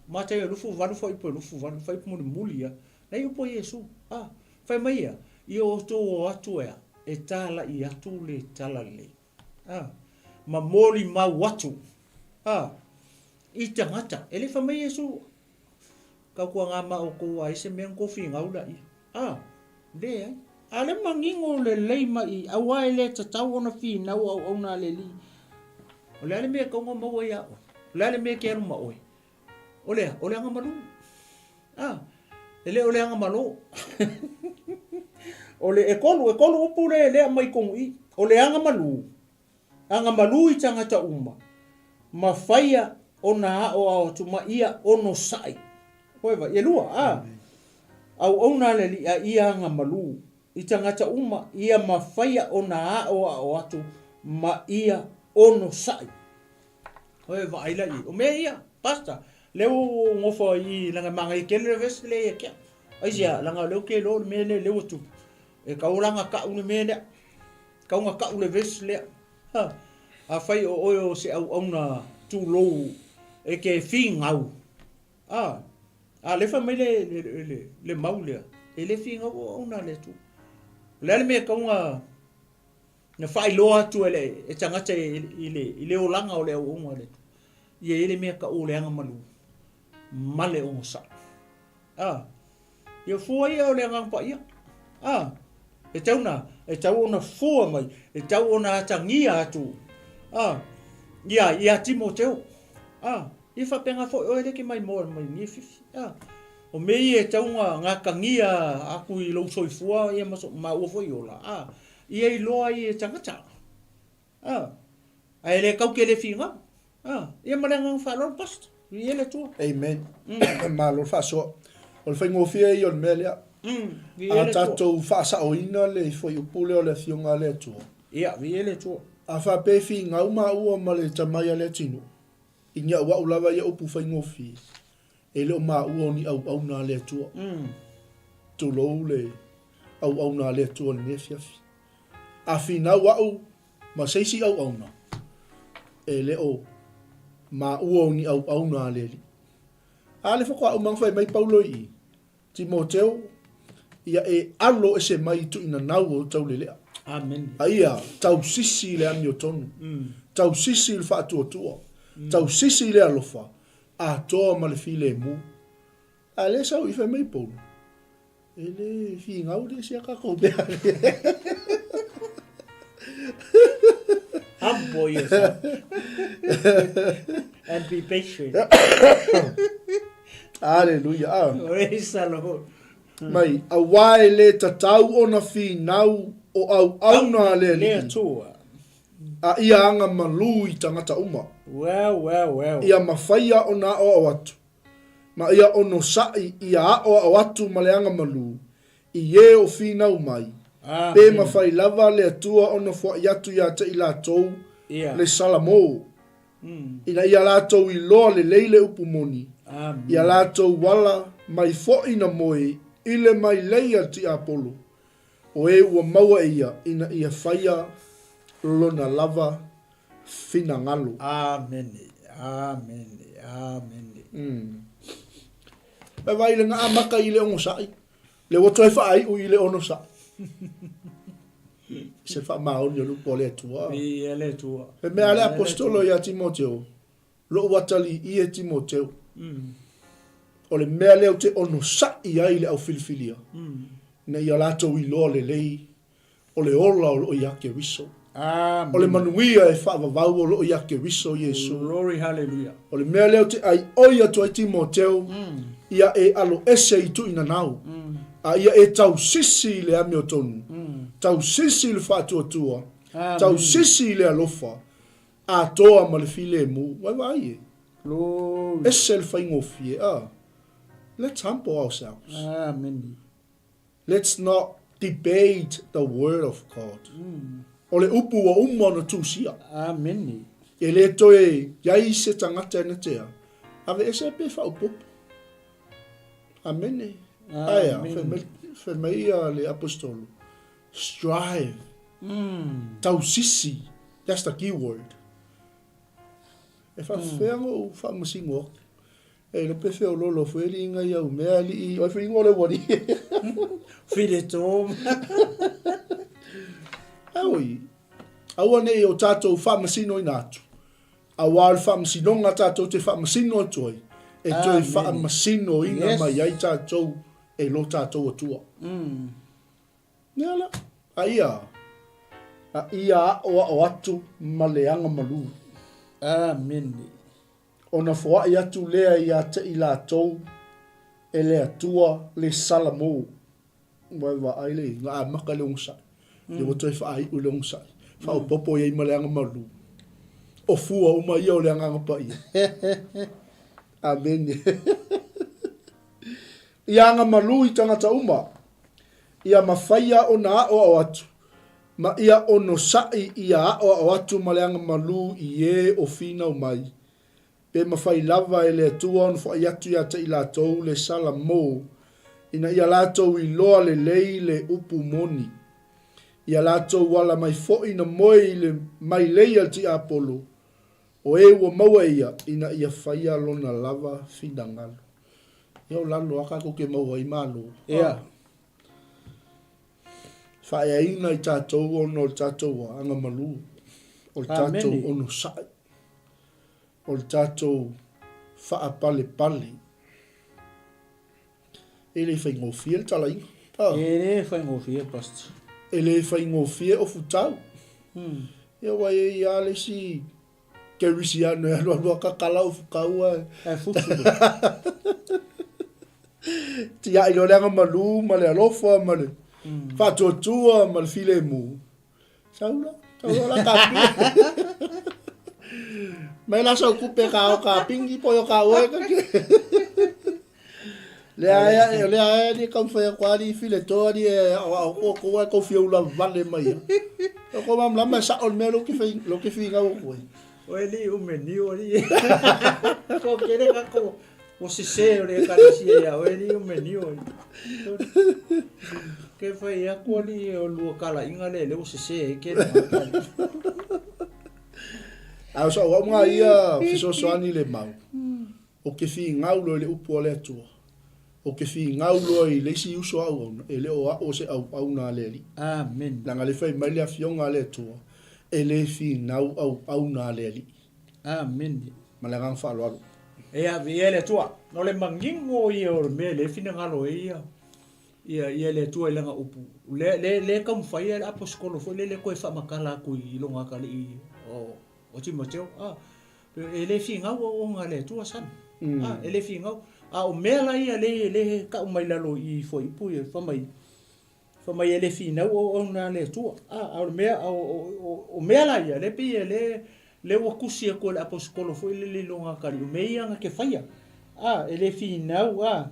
matai lufu valu foi por lufu valu foi por mulia nei o po Yesu foi mai I o to atu e tala I atu le tala le ma moli ma watu I tangata ele fa mai Yesu ka ko nga ma o ko ai se men ko finga ula de ale mangingo le leima I awai le tatau ona fi na o na le li o le ale me ka ngo mo ya o le ale me ke ma o le nga malu ele o le nga malu o le ekolu upule le mai kong I o le anga malu I tangata uma ma faia ona o tu ma ia ono sai koeva ye lua au ona le li ia anga malu I tangata uma ia ma faia ona o atu ma ia ono sai koeva ai lai o me ia pasta leo ngofo I langa manga I kele ves le kia ai sia langa leo ke lo me le leo tu e kaulanga ka une me le kaunga ka ule ves le a fai o se au ona tu lo e ke fingau le fa me le maule e le fingau ona le tu le me kaunga na fai lo atu ele e tangata I le olanga o le o le ye ele me ka o le anga malu male o sa ye foi o le anga pa ia e tau ona fua mai e tau ona tangia atu ia Timoteo I fa penga fo o ele ke mai mo mai ni fifi o me e tau nga kangia aku I lo soifua ia ma o foi ola ia I loa I tangata a ele kau ke le finga Ia marenga whalon past. Viele tua. Amen. Malo faso. O le whaingofia i o le mea lea. A tatou whaasao-ina le foi upule o le fionga le tua. Ia, viele tua. A whapefi ngau maa ua ma le tamai le tino. I nia ua ulawa ia upu whaingofia. E leo maa ua ni au na le tua. Tulou le au na le tua le nefiafi. A fina wau ma seisi au na. E leo maa ua ni au na le li. A le whakua au mangwhai mai paulo i. Timoteo, ia e alo e se mai tu ina nau o tau le lea. Amen. A ia, tau sisi le ami o tonu. Tau sisi le wha tua tua. Tau sisi le alofa. A toa ma le fi le mu. A le sau i whai mai paulo. E le fi ngau le si a kako bea le. Humble yourself. And be patient. Hallelujah. Praise the Lord. Mai, a wae le tatau o na fi nau o au na le li. Le tua. A ia anga malu i tangata uma. Well. Ia mawhaia o na o atu. Ma ia ono sai ia o atu ma le anga malu. I e o fi nau mai. Pe mawhai lava le atua o na fua i atu ia te ila tou. Le salamo. Ina ia la tou i loa le leile upu moni. Ia la tou wala mai fo ina moe. Ile mai leia ti apolo. O e ua maua ia ina ia whaia lona lava fina ngalo. Amen. Pe vai le ngā maka i le ono sai. Le wato e whaai u i le ono sai. Se wha maoni o lupo le tua. Le tua. Pe mea le apostolo ia Timoteo. Lo watali i e Timoteo. O le mea leo te ono sai ai le au filifilia. Na ia lato i loa le lei. O le ola o lo iake wiso. O le manuia e whaavavau o lo iake wiso Yesu. Glory, hallelujah. O le mea leo te ai oia tu ai Timoteo. Ia e alo ese i tu ina nau. A ia e tau sisi le ami o tonu. Tau sisi le whātua tua. Tau sisi le alofa. A toa ma le file mu. Wai wai e. Glory. Ese le whaingofie. Let's humble ourselves. Amen. Let's not debate the word of God. O le upu wa umana tusia. Amen. E le toe iai se tangata na tea. Ave ese pe whaupopo. Amen. Aya, whemea le apostolo. Strive. Tau sisi. That's the key word. E whawhengo u whamasingo. E le pe wheo lolo wheri inga iau mea li i. Oi whingo le wari. Fide tom. Aoi. Aua nei o tātou whamasino i nātu. Awa le whamasino ngā tātou te whamasino atoi. E toi whamasino i ngā mai ai tātou. E lo tātou atua. Nela. A ia. A ia o atu ma leanga malu. Amen. O na fua i atu lea i ate i la tou. E le atua le salamo. Wai wa aile. Ngā maka le ungsai. Le wato e whaai u le ungsai. Whao popo i ma leanga malu. O fua uma ia o leanga ngapa ia. Amen. Ia nga malu i tangata uma. Ia mawhaia o na o atu. Ma ia ono sai ia o atu ma leanga malu i e o fina o mai. Pe mawhai lava e le atua on whai atu ia te i lātou le salamo. Ina ia lātou i loa le lei le upu moni. Ia lātou wala mai fo'i na moe i le mai leia ti apolo. O e ua maua ia ina ia whaia lona lava fina ngalo. Iau lalo aka ko ke maua i malo. Ia. Whaia ina i tātou ono o tātou a anga malu. O tātou ono sai. O tātou wha pale pale. E le whaingofia tala inga. E le whaingofia pastor. E le whaingofia o futau. Ia wai e ia le si kerisi anu e alua kakala o fukaua. E fufu. Ti ia ilo leanga malu, ma le alofa, ma le whatuatua, ma le file mu. Saula la kapi. Mai la sa kupe ka pingi po yo ka oe ka ke. Le aya ni kam fa kwa di file to di ko fi ula vale mai. Ko mam la ma sa on me lo ke fi nga ko. Oe li umeni o li. Ko kere ka ko. O se o le karasia ya oe li umeni o. Ke fa ia ko li o lu kala inga le o se ke na. A so wa nga ia fiso soani le mau. O ke fi ngaulo le upo le tu. O ke fi ngaulo i le si uso au e le o se au na le li. Amen. La ngale fai mai le afionga le tu. E le fi nau au na le li. Amen. Malagang fa lo. E a le tu. No le mangingo i o me le fina ngalo ia. Ia le tu le nga upu. Le kam fai le aposkolo fo le ko fa makala ku i longa kali o Timoteo ele finga o ngale tu san ele finga o mela ia le ka mai lalo i foi pu fa mai ele finga o ngale tu o mela ia le pi le o kusia ko le aposkolo foi le longa kali o meia nga ke faia ele finga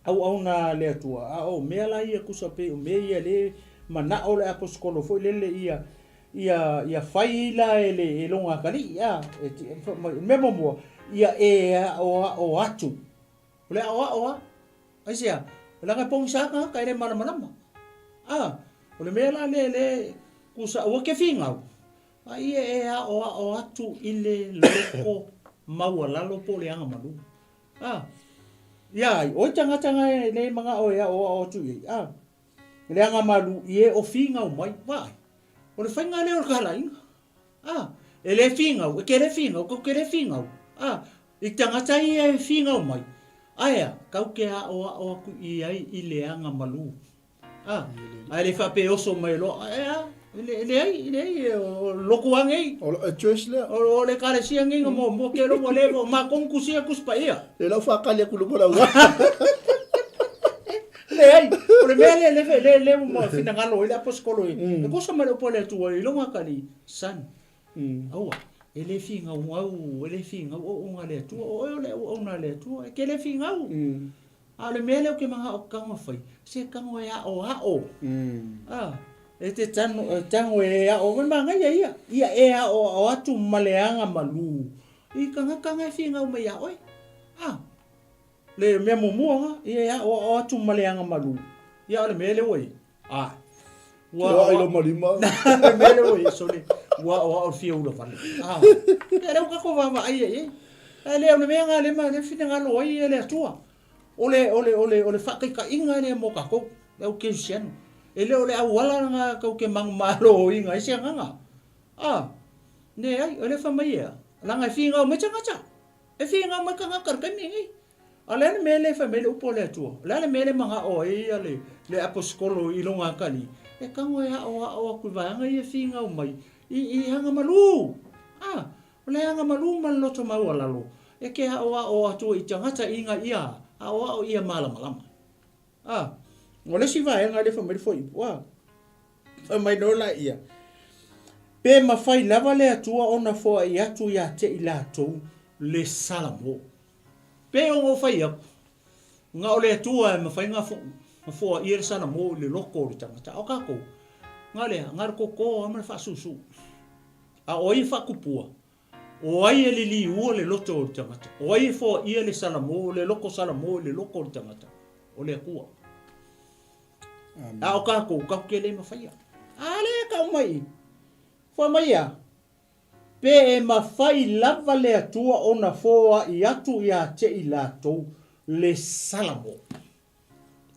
au na le tu o mela ia kusa pe o meia le mana o le aposkolo foi le ia faila ele longa kali memo mo ia o atu le o asia la ka pong saka ka ele mana o le mela le kusa o ke finga ia o atu ile loko mawala lo po le anga malu ia o tanga le manga o tu le anga malu ie o finga o mai vai o le whainga leo o kalainga. E le whinga, e ke le whinga, ko ke le whinga. I tangata i e whinga o mai. Aia, kau ke o aku i ai i le anga malu. Ai le whape oso mai lo. Le ai, o loko angei. O church le. O le kare si angei mo ke lo mo le, ma kongku si akus pa ia. Le lau whakali aku lupura ua. Ai, o le mele le mo fina ngalo ile aposkolo e ko sa male pole tu i longa kali san aua ele finga au ele finga o ngale tu o na le tu ke le finga au le mele o ke manga o kanga fai se kanga ya o e te tango e o manga ia e o atu maleanga malu I kanga finga o me ya oi le me momuanga ia o atu maleanga malu ia le mele oi wa ilo malima mele oi so le wa o fia ula vale era o kako va ai le o menga le ma le fina ngalo ai le atua ole fakai ka inga le mo kako le o kesian ele ole awala nga ka ke mang malo inga sia nga ne ai ole fa mai la nga finga o me changa e finga mo ka kar ka mingi ale mele fa mele upo le tu le mele manga o ia le aposkolo I longa kali e kango ia o ku vanga ia finga o mai I hanga malu le hanga malu man loto mau alalo e ke o atu I tangata inga ia o ia malama ngole si vai nga le fa mele foi fa mai no la ia pe ma fai lava le atu ona fo ia tu ia te ila tu le salamo pe o fai nga ole tua ma fai nga fo ir sana mo le loko le tanga o kako nga le ngar ko ma fa susu oi fa kupua oi le li u le loto le tanga oi fo ir le sana mo le loko le loko le tanga o le ku o kako ka ke le ma fai ale ka mai fo mai pe ma fai lava le atua ona foa I atu ia te I latou le salamo.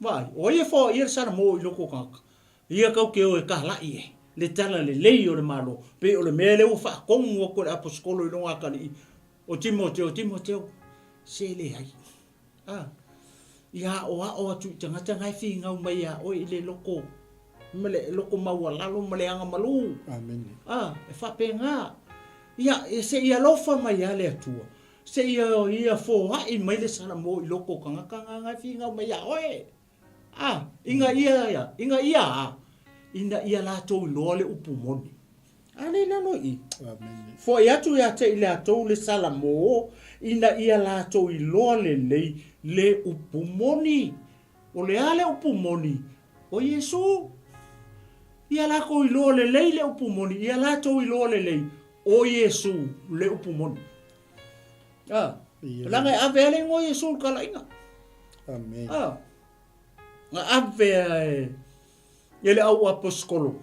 Vai, o ia foa ia salamo I loko kaka. Ia kau ke o e kahlai le tala le lei o le malo. Pe o le mele o wha kongu o kore aposkolo I longa kali o Timoteo. Se le hai. Ia o atu tangata ngai whinga o mai o I le loko. Mele loko maua lalo mele anga malu. Amen. E wha pe ngā. Ia se ia lofa mai ale atua se ia fo I mai le sana mo I loko kanga ngai finga mai oe inga ia ina ia la to lo le upu moni Ale na no I. Amen. Fo ia tu ia te ile atou le sala mo ina ia la atou I loa le upumoni. O le ale upumoni. O Yesu. Ia la ko I loa le upumoni. Ia la atou I loa le o Yesu le upumoni. Langa ave ale ngo Yesu kala inga. Amen. Nga ave ele au aposkolo.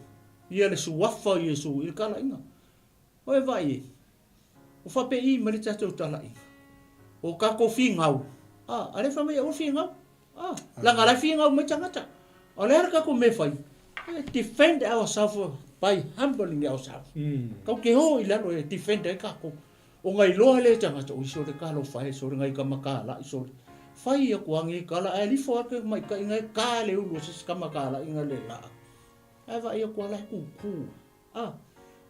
Ia le suwafa Yesu I kala inga. Oe vai. O fape I mari tatou tala inga. O kako fingau. Ale fa mai o fingau. Langa la fingau me tangata. Ale ar kako me fai. Defend ourselves by humbling ourselves. Kau ke ho I lalo defend e kako. O ngai loa le tangata o iso le kalo fai so ngai kamakala iso. Fai aku angi kala ali fo ake mai ka ingai ka le ulu se kamakala inga le la. Ai vai aku ala ku.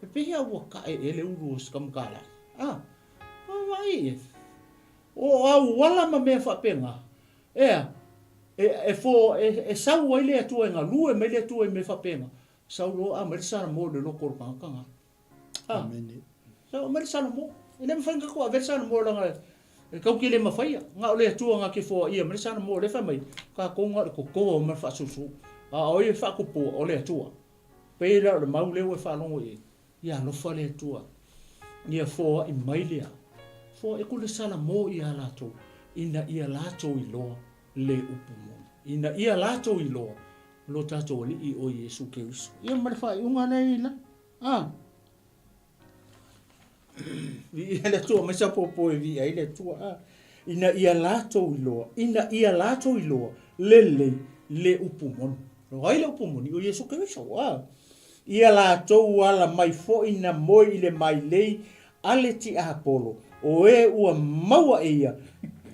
E pehi au ka e le ulu se kamakala. Vai. O au wala ma me fa penga. E sau ai le atu nga lue me le atu me fa penga. Sau lo a merisa mo le loko kanga. Amen. Sau merisa mo. Ele me fanga ko versa mo langa. Kau ki le mafai nga o le atu nga ke fo ia merisa mo le fa mai. Ka ko nga ko ma fa susu. O ia fa ko po o le atu. Pe la le mau le o fa longo e. Ia no fa le atu. Ia fo I mai le. Fo e ko le sala mo ia la to. Ina ia la to I lo le upumo. Ina ia la to I lo. Lo tato li I o Yesu Keristo. Ia ma fa unga nei la. Vi ele tua mai sa popo e vi ele tua ina ia lato I loa ina ia lato I loa le upumon ai le upumon o Yesu Keristo ia lato wala mai fo ina moi le mai lei ale ti apolo o e ua maua ia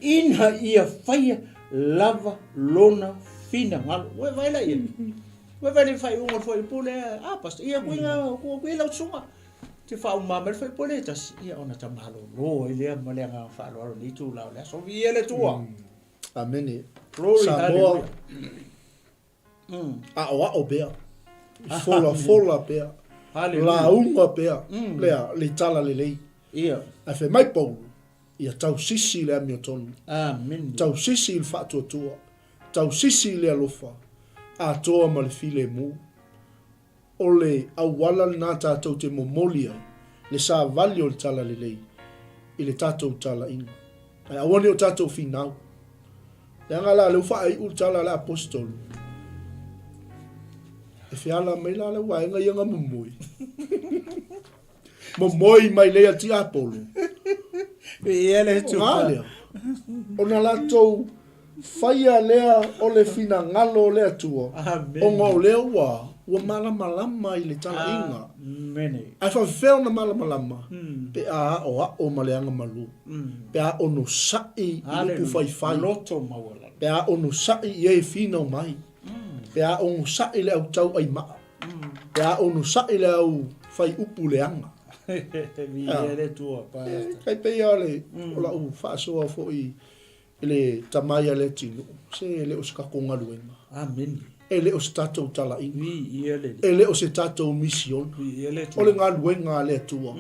ina ia faia lava lona fina ngal we vai la ia we vai fai un fo I pule pastor ia kuinga ko la sunga te fa uma mer foi poletas ia ona tamalo lo ile malenga fa lo ni tu la so vi ele tua Amen. Glory Samoa. hallelujah O bea. Fola bea. hallelujah La unga bea. Lea le tala le lei. ia A fe mai pau. Ia tau sisi le amiotonu. amen Tau sisi il fatu tua. Tau sisi le alofa. A toa ma le file mu. O le awala na tātou te momolia le sa vali o le tala le lei I le tātou tala inga. Ai awane o tātou finau. Le anga la le ufa ai u tala le apostol. E fiala mai la le waenga ianga momoi. Momoi mai le ati apolo. ele tu Ngalia. O na la tou faia lea o le fina ngalo lea tua. amen O ngau lea wa. Ua malama I le tala inga. amen Ai fa feo na malama. Pe a o maleanga malu. Pe a ono sai I lupu fai. loto mawala Pe a ono sai I e fina o mai. Pe a ono sai le au tau ai maa. Pe a ono sai le au fai upu leanga. vi ele tua pastor Kai pe ia le o la u fa so fo I le tamaya le tino. Se le o ska konga luenga. amen Ele o se tatou tala inga. vi ele Ele o se tatou mission. vi ele O le ngā luenga le tua.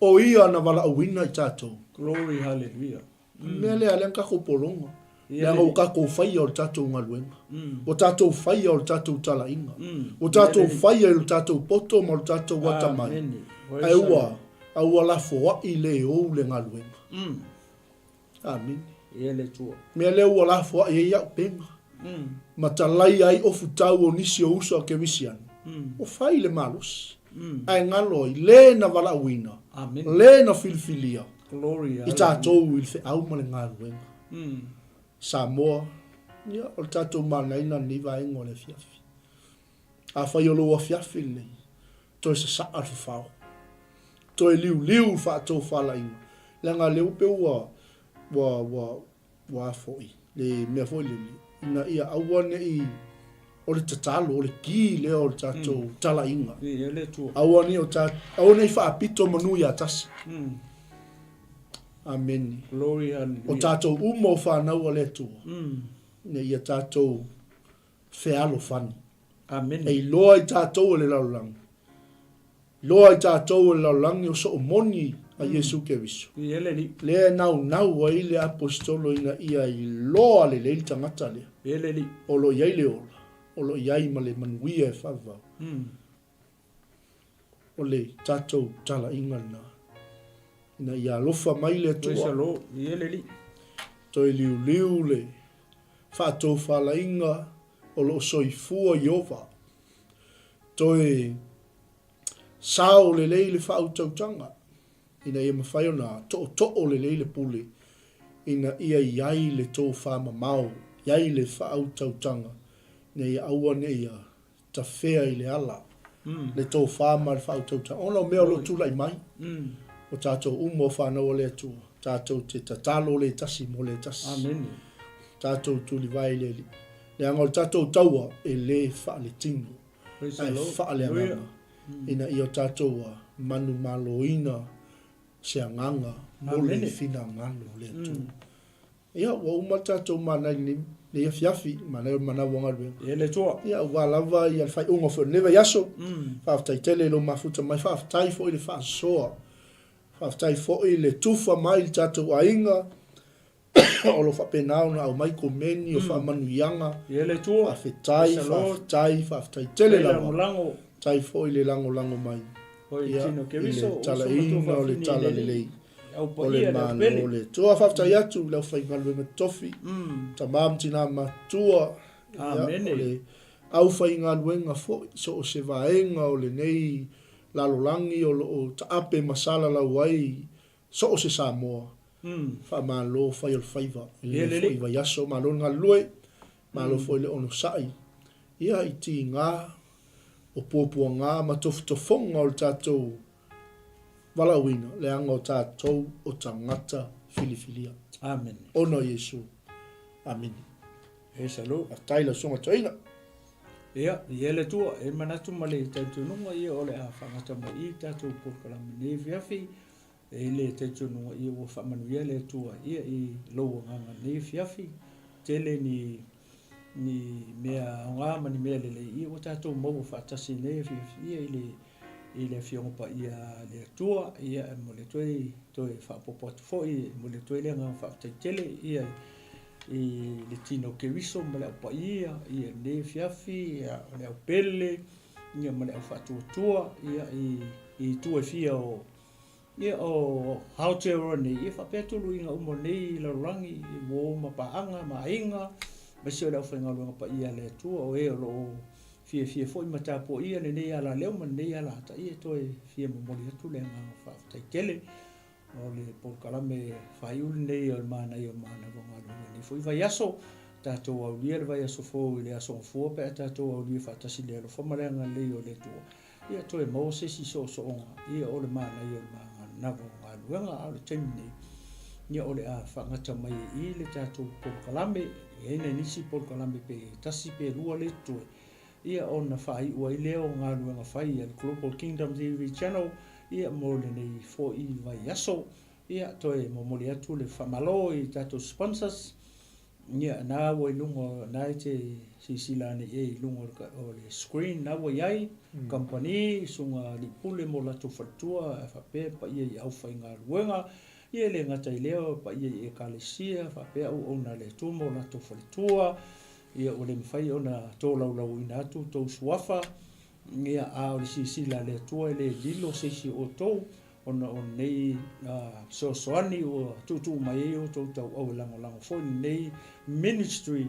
O ia na wala awina I tatou. glory hallelujah Mea lea lea kako polonga. Ia Lea le- ngau kako whaia o le tatou ngā luenga. O tatou whaia o le tatou tala inga. O Ia tatou le- whaia I le tatou poto ma le tatou watamai. amen Ai ua la foa I le o le ngā luenga. Amen. ele tua Mea lea ua la foa I iau penga. Ma talai ai o futau o nisi o uso a ke visian. O whai le malos. Ai ngalo I le na wala awina. amen Le na filfilia. glory I tātou I le whi au ma le ngā luenga. mm Samoa, ia, o le tātou manaina ni vaenga o le fiafi. A whai o loa fiafi nei. Toi se saa al whao. Toi liu whātou whala inga. Le ngā leo pe wa foi. Le mea foi le li. Ina ia awane I o le tatalo, o le ki leo o le tātou tala inga. vi ele tua Awane o tātou, awane I whaapito manu ia tasi. Amen. glory O hallelujah tātou umo whanau a le tua. Ne ia tātou whealo whani. amen Ei loa I tātou o le laulang. loa I tātou e laulangi o so o moni a Iesu Keriso. Ele li. Lea nau ai le apostolo ina ia I loa le le tangata lea. Ele li. O lo iai le ola. O lo iai ma le manuia e whawau. O le tātou tala inga na. Ina ia lofa mai le tua. Praise the Lord. Ele li. Toi liu le. Whātou whala inga. O lo soifua Iova. Toi sao le le whautautanga. Ina ia mawhai ona to'o le le pule. Ina ia iai le tō whama mau. Iai le whautautanga. Ina ia aua ne ia ta whea I le ala. Le tō whama le whautautanga. Ona mea lo tūlai mai. O tātou umo whanau le atua. Tātou te tatalo le tasi mo le tasi. Amen. Tātou tūli vai le li. Le anga o tātou taua e le wha le tingo. Praise the Ai Lord. wha le anga. Ina ia tātou manu malo ina se anganga. Mo le fina ngalo le atua. Ia wa uma tātou manai ni le fiafi manai Manava ngalwe. Ele tua. Ia wa lava ia fai unga fo neva yaso. Whaftai tele lo mafuta mai whaftai fo I le whaasoa. Whaftai fo I le tufa mai tātou ainga. O lo whapenao na au mai komeni o whamanuianga. Ele tua. Whaftai tele lava. Lango. Tai fo I le lango mai. Hoi Ia, tino ke viso. I le tala inga o le tala lelei. Au pa O le ia le mano pele. o le toa whaftai atu lau whai ngalwe me tofi. Ta mamtina matua. Amen. O le au whai ngalwenga fo so o se vaenga o le nei lalolangi o ta ape masala lau ai so o se Samoa. Wha malo whai o whaiva. Ile fo I wa yaso malo ngalue. Malo fo I le ono sai. Ia I ti ngā o pōpua ngā ma tofonga o le tātou walawina le anga o tātou o tangata filifilia. Amen. Ono Iesu. Amen. Praise the Lord. A taila songa taina. Ia, ele tua, e manatu ma le taitununga ia o le a whangata mai I tātou pōkalama ne fiafi. E le taitununga ia o whamanuia le tua ia I loa nganga ne fiafi. Tele ni mea ngā mani mea lele ia o tātou mau whaatasi ne fiafi ia I le fionga pa ia le tua ia mo le toi whaapopo atu fo I mo le toi le ngā whaataitele ia I le tino ke wiso ma le au pa ia ne fiafi ia le au pele ia ma le au whaatuatua ia I tua fia o ia o Aotearoa ia whapeatulu inga umo nei la rangi I mo mapaanga ma inga ma se o le au whaingaluanga pa ia le tua o e o lo fia foi mata po ia le nei ala leo man nei ala ta ia toi fia momoli atu le nga fa tai tele o le polkalame faiul nei o Manai o Manava ni foi vai aso ta to o lia vai aso fo le aso fo pe ta to o lia fa ta si le fo male nga le o le to ia toi mo se si so ia o le Manai o Manava nga o le temi ia o le a fa ngata mai I le ta to polkalame e nei nisi polkalame pe tasi pe lua le to ia ona whai ua I leo ngā ruanga whai al Global Kingdom TV channel ia mo le nei fo I vai aso ia toe mo moli atu le whamalo I tātou sponsors ia nā ua I lungo nā te sisilane I lungo o le screen nā ua iai company sunga li pule mo lato whatua whape pa ia I au whai ngā ruanga ia le ngata I leo pa ia I ekalesia whape au ona le tumo lato whatua ia o le mwhai ona tō laulau ina atu tō suafa ia a o le sisila le atua le lilo seisi o tō ona o nei soasoani o tutu mai o tō tau au lango fo nei ministry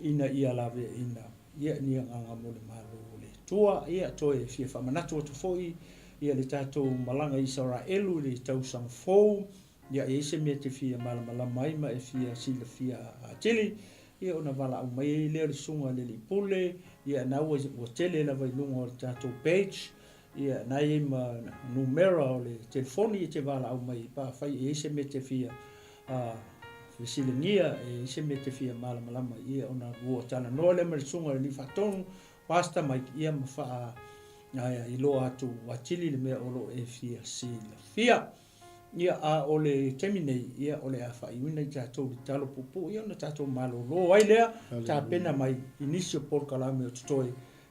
ina ia lawe ina ia nia nganga mo le malo o le tua ia toe fia whamanatu atu foi ia le tātou malanga Israelu le tausang fōu ia e se mea te fia malamala mai ma e fia sila fia tili ia ona wala au mai leo le sunga le li pule ia na ua tele la vai lunga o tātou page ia na i ma numera o le telefoni te wala au mai pa fai e se me te fia visilingia e se me te fia malamalama ia ona ua tala noa le ma le sunga le li fatonu pasta mai ia ma faa I loa atu watili le mea olo e fia sila fia ia a ole teminei ia ole a whaiwina I tātou li talo pupu ia na tātou malo lo ai lea tā pena mai inisio polkalame o tutoe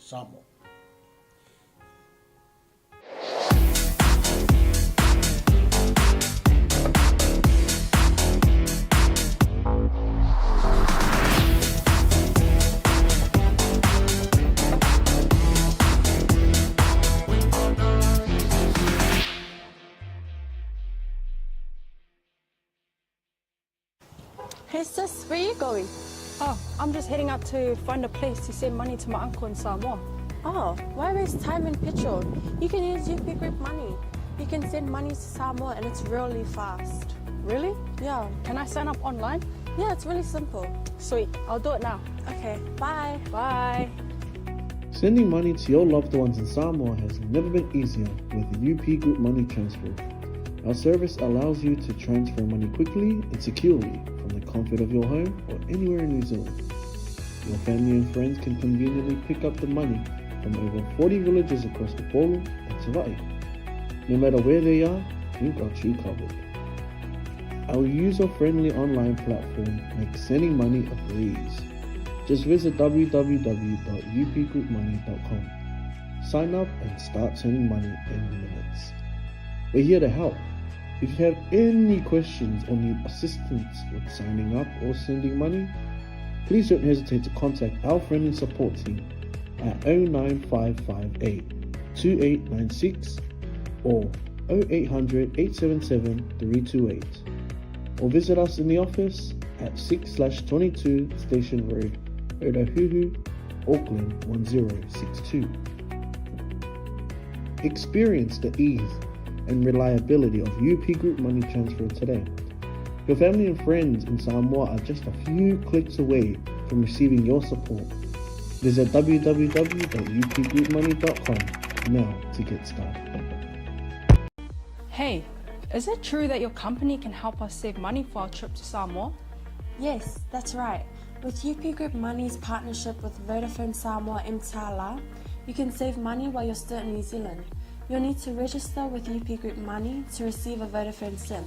Samoa. Hey sis, where are you going? Oh, I'm just heading out to find a place to send money to my uncle in Samoa. Oh, why waste time and petrol? You can use UP Group Money. You can send money to Samoa and it's really fast. Really? Yeah. Can I sign up online? Yeah, it's really simple. Sweet, I'll do it now. Okay, bye. Bye. Sending money to your loved ones in Samoa has never been easier with the UP Group Money Transfer. Our service allows you to transfer money quickly and securely from the comfort of your home or anywhere in New Zealand. Your family and friends can conveniently pick up the money from over 40 villages across the Polu and 𝚟𝚒𝚍𝚍. No matter where they are, we've got you covered. Our user-friendly online platform makes sending money a breeze. Just visit www.upgroupmoney.com. Sign up and start sending money in minutes. We're here to help. If you have any questions or need assistance with signing up or sending money, please don't hesitate to contact our friendly support team at 09558-2896 or 0800-877-328, or visit us in the office at 6/22 Station Road, Ōtahuhu, Auckland 1062. Experience the ease and reliability of UP Group Money Transfer today. Your family and friends in Samoa are just a few clicks away from receiving your support. Visit www.upgroupmoney.com now to get started. Hey, is it true that your company can help us save money for our trip to Samoa? Yes, that's right. With UP Group Money's partnership with Vodafone Samoa 𝚘𝚘𝚢𝚘, you can save money while you're still in New Zealand. You'll need to register with UP Group Money to receive a Vodafone SIM.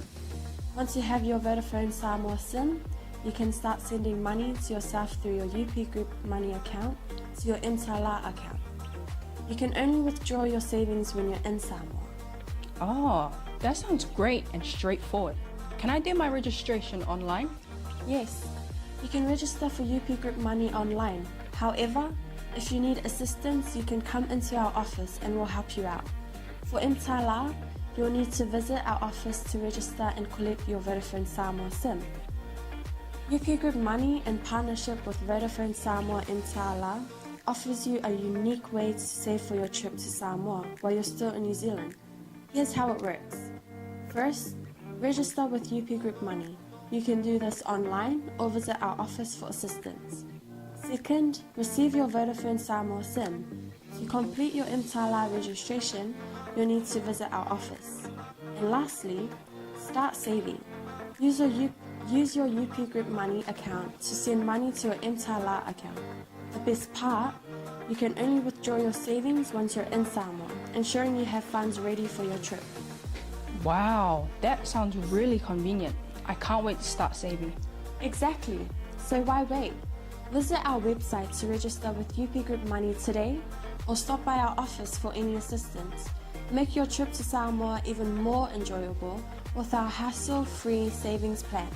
Once you have your Vodafone Samoa SIM, you can start sending money to yourself through your UP Group Money account to your 𝚘𝚘𝚢𝚘 account. You can only withdraw your savings when you're in Samoa. Oh, that sounds great and straightforward. Can I do my registration online? Yes, you can register for UP Group Money online. However, if you need assistance, you can come into our office and we'll help you out. For 𝚘𝚘𝚢𝚘, you'll need to visit our office to register and collect your Vodafone Samoa SIM. UP Group Money, in partnership with Vodafone Samoa 𝚘𝚘𝚢𝚘, offers you a unique way to save for your trip to Samoa while you're still in New Zealand. Here's how it works. First, register with UP Group Money. You can do this online or visit our office for assistance. Second, receive your Vodafone Samoa SIM. To complete your 𝚘𝚘𝚢𝚘 registration, you'll need to visit our office. And lastly, start saving. Use your Use your UP Group Money account to send money to your 𝚘𝚘𝚢 account. The best part, you can only withdraw your savings once you're in Samoa, ensuring you have funds ready for your trip. Wow, that sounds really convenient. I can't wait to start saving. Exactly. So why wait? Visit our website to register with UP Group Money today or stop by our office for any assistance. Make your trip to Samoa even more enjoyable with our hassle-free savings plan.